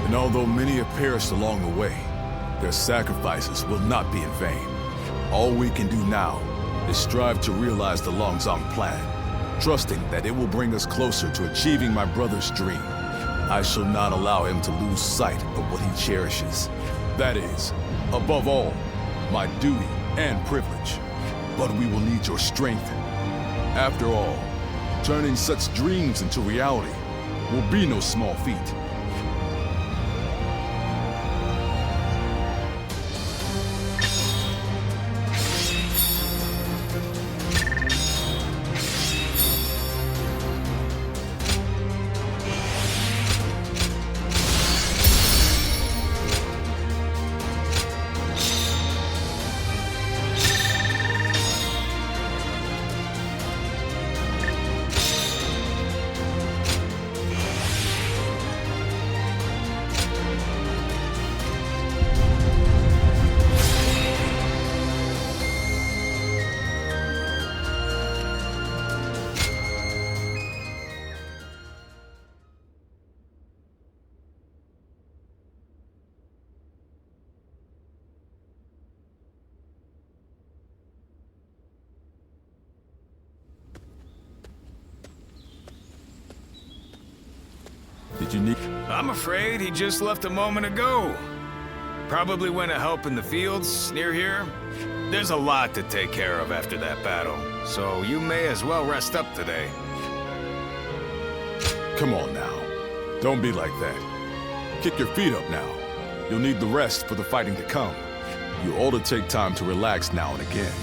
And although many have perished along the way, Their sacrifices will not be in vain. All we can do now is strive to realize the Longzong plan, trusting that it will bring us closer to achieving my brother's dream. I shall not allow him to lose sight of what he cherishes. That is, above all, my duty and privilege. But we will need your strength. After all, turning such dreams into reality will be no small feat. Did you need... I'm afraid he just left a moment ago. Probably went to help in the fields near here. There's a lot to take care of after that battle, so you may as well rest up today. Come on now. Don't be like that. Kick your feet up now. You'll need the rest for the fighting to come. You ought to take time to relax now and again.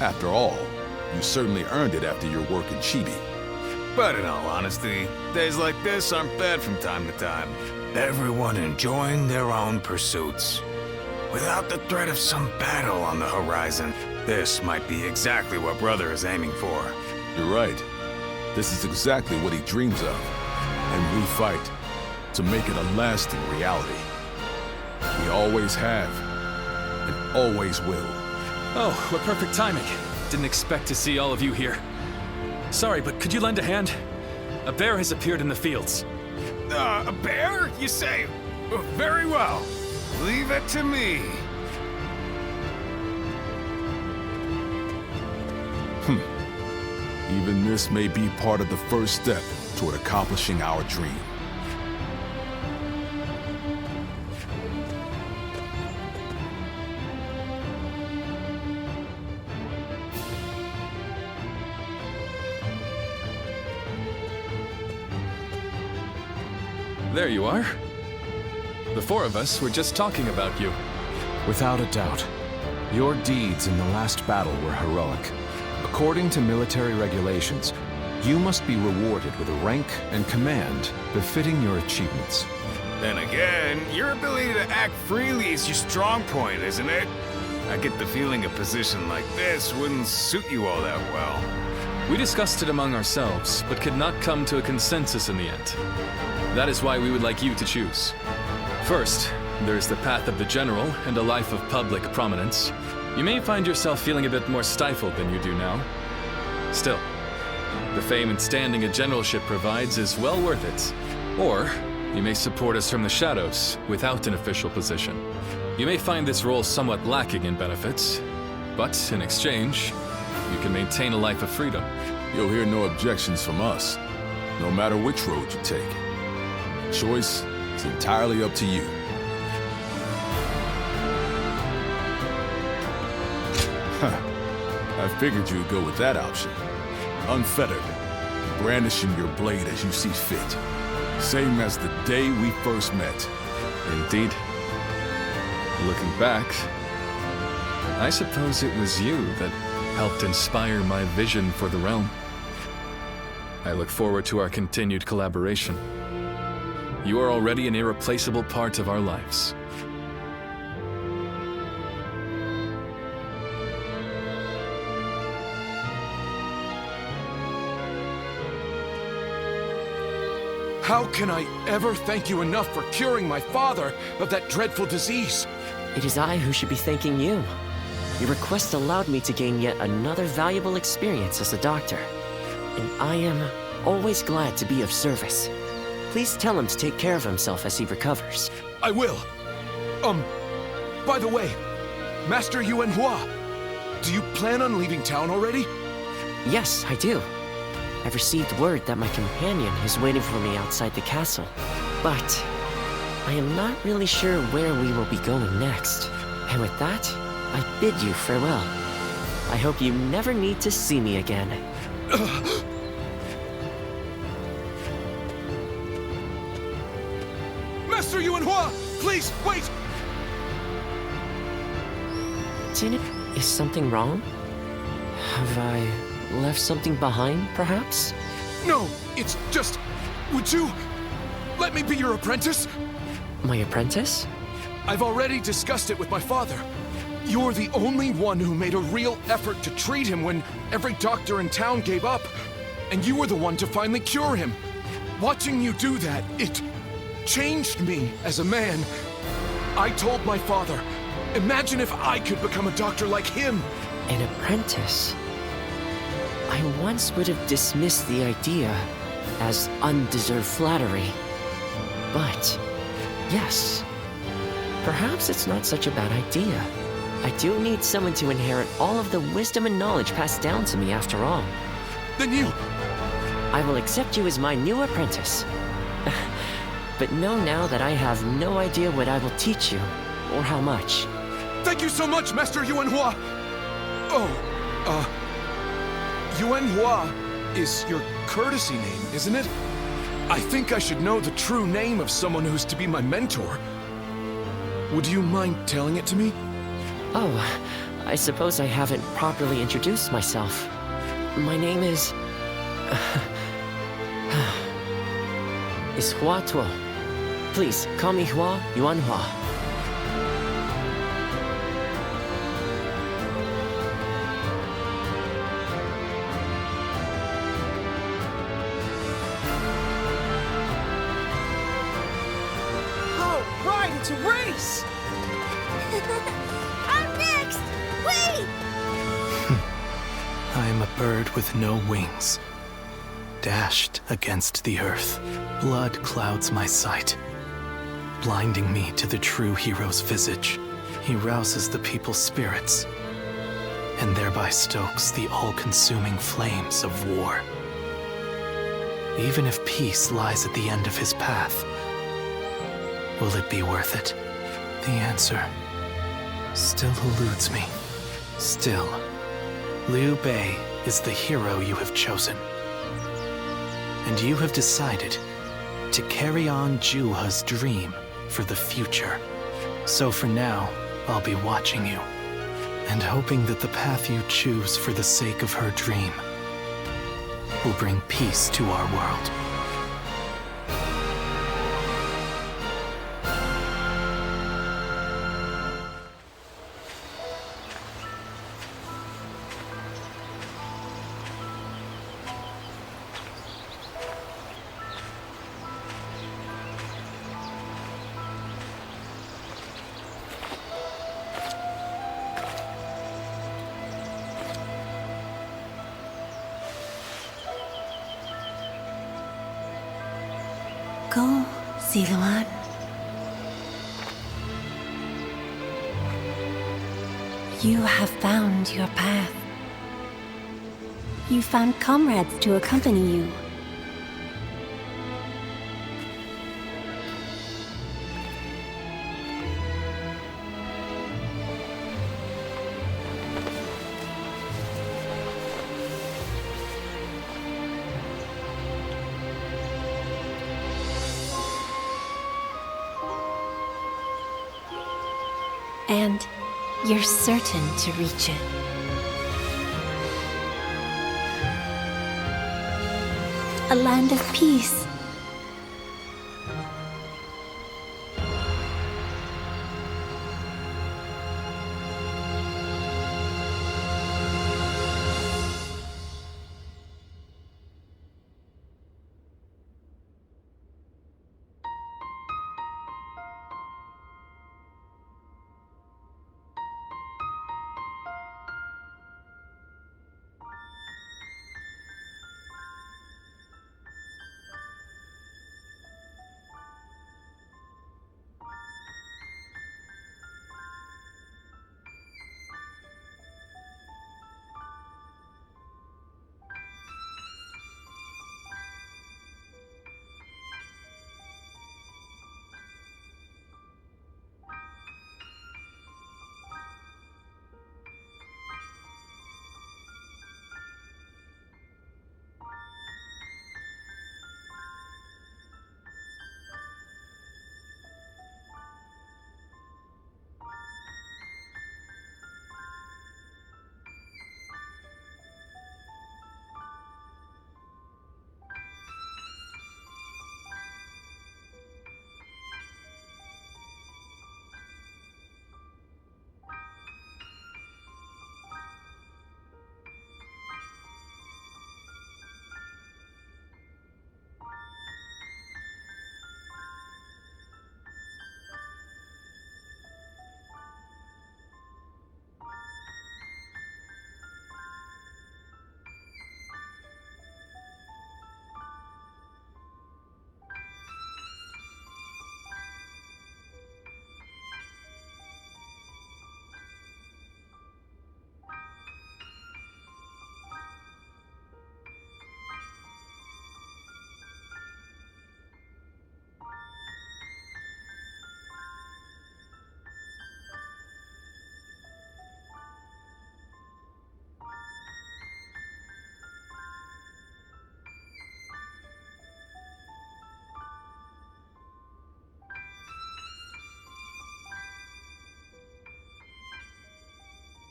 After all, you certainly earned it after your work in Chibi. But in all honesty, days like this aren't bad from time to time. Everyone enjoying their own pursuits. Without the threat of some battle on the horizon, this might be exactly what Brother is aiming for. You're right. This is exactly what he dreams of. And we fight to make it a lasting reality. We always have, and always will. Oh, what perfect timing. Didn't expect to see all of you here. Sorry, but could you lend a hand? A bear has appeared in the fields. A bear, you say? Very well. Leave it to me. Even this may be part of the first step toward accomplishing our dream. There you are. The four of us were just talking about you. Without a doubt, your deeds in the last battle were heroic. According to military regulations, you must be rewarded with a rank and command befitting your achievements. Then again, your ability to act freely is your strong point, isn't it? I get the feeling a position like this wouldn't suit you all that well. We discussed it among ourselves, but could not come to a consensus in the end. That is why we would like you to choose. First, there's the path of the general and a life of public prominence. You may find yourself feeling a bit more stifled than you do now. Still, the fame and standing a generalship provides is well worth it. Or, you may support us from the shadows without an official position. You may find this role somewhat lacking in benefits, but in exchange, you can maintain a life of freedom. You'll hear no objections from us, no matter which road you take. Choice is entirely up to you. I figured you'd go with that option. Unfettered, brandishing your blade as you see fit. Same as the day we first met. Indeed. Looking back, I suppose it was you that helped inspire my vision for the realm. I look forward to our continued collaboration. You are already an irreplaceable part of our lives. How can I ever thank you enough for curing my father of that dreadful disease? It is I who should be thanking you. Your request allowed me to gain yet another valuable experience as a doctor. And I am always glad to be of service. Please tell him to take care of himself as he recovers. I will. By the way, Master Yuan Hua, do you plan on leaving town already? Yes, I do. I've received word that my companion is waiting for me outside the castle. But I am not really sure where we will be going next. And with that, I bid you farewell. I hope you never need to see me again. Master Yuan Hua, please, wait! Is something wrong? Have I left something behind, perhaps? No, it's just... Would you let me be your apprentice? My apprentice? I've already discussed it with my father. You're the only one who made a real effort to treat him when every doctor in town gave up. And you were the one to finally cure him. Watching you do that, it changed me as a man. I told my father, imagine if I could become a doctor like him. An apprentice? I once would have dismissed the idea as undeserved flattery. But, yes, perhaps it's not such a bad idea. I do need someone to inherit all of the wisdom and knowledge passed down to me after all. Then you... I will accept you as my new apprentice. But know now that I have no idea what I will teach you, or how much. Thank you so much, Master Yuan Hua! Yuan Hua is your courtesy name, isn't it? I think I should know the true name of someone who's to be my mentor. Would you mind telling it to me? Oh, I suppose I haven't properly introduced myself. My name is Hua Tuo. Please, call me Hua Yuan Hua. It's a race! I'm next! Wait! I am a bird with no wings, dashed against the earth. Blood clouds my sight, blinding me to the true hero's visage. He rouses the people's spirits, and thereby stokes the all-consuming flames of war. Even if peace lies at the end of his path, will it be worth it? The answer still eludes me. Still, Liu Bei is the hero you have chosen. And you have decided to carry on Juha's dream for the future. So for now, I'll be watching you, and hoping that the path you choose for the sake of her dream will bring peace to our world. Go, Ziluan. You have found your path. You found comrades to accompany you. And you're certain to reach it. A land of peace.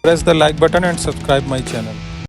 Press the like button and subscribe my channel.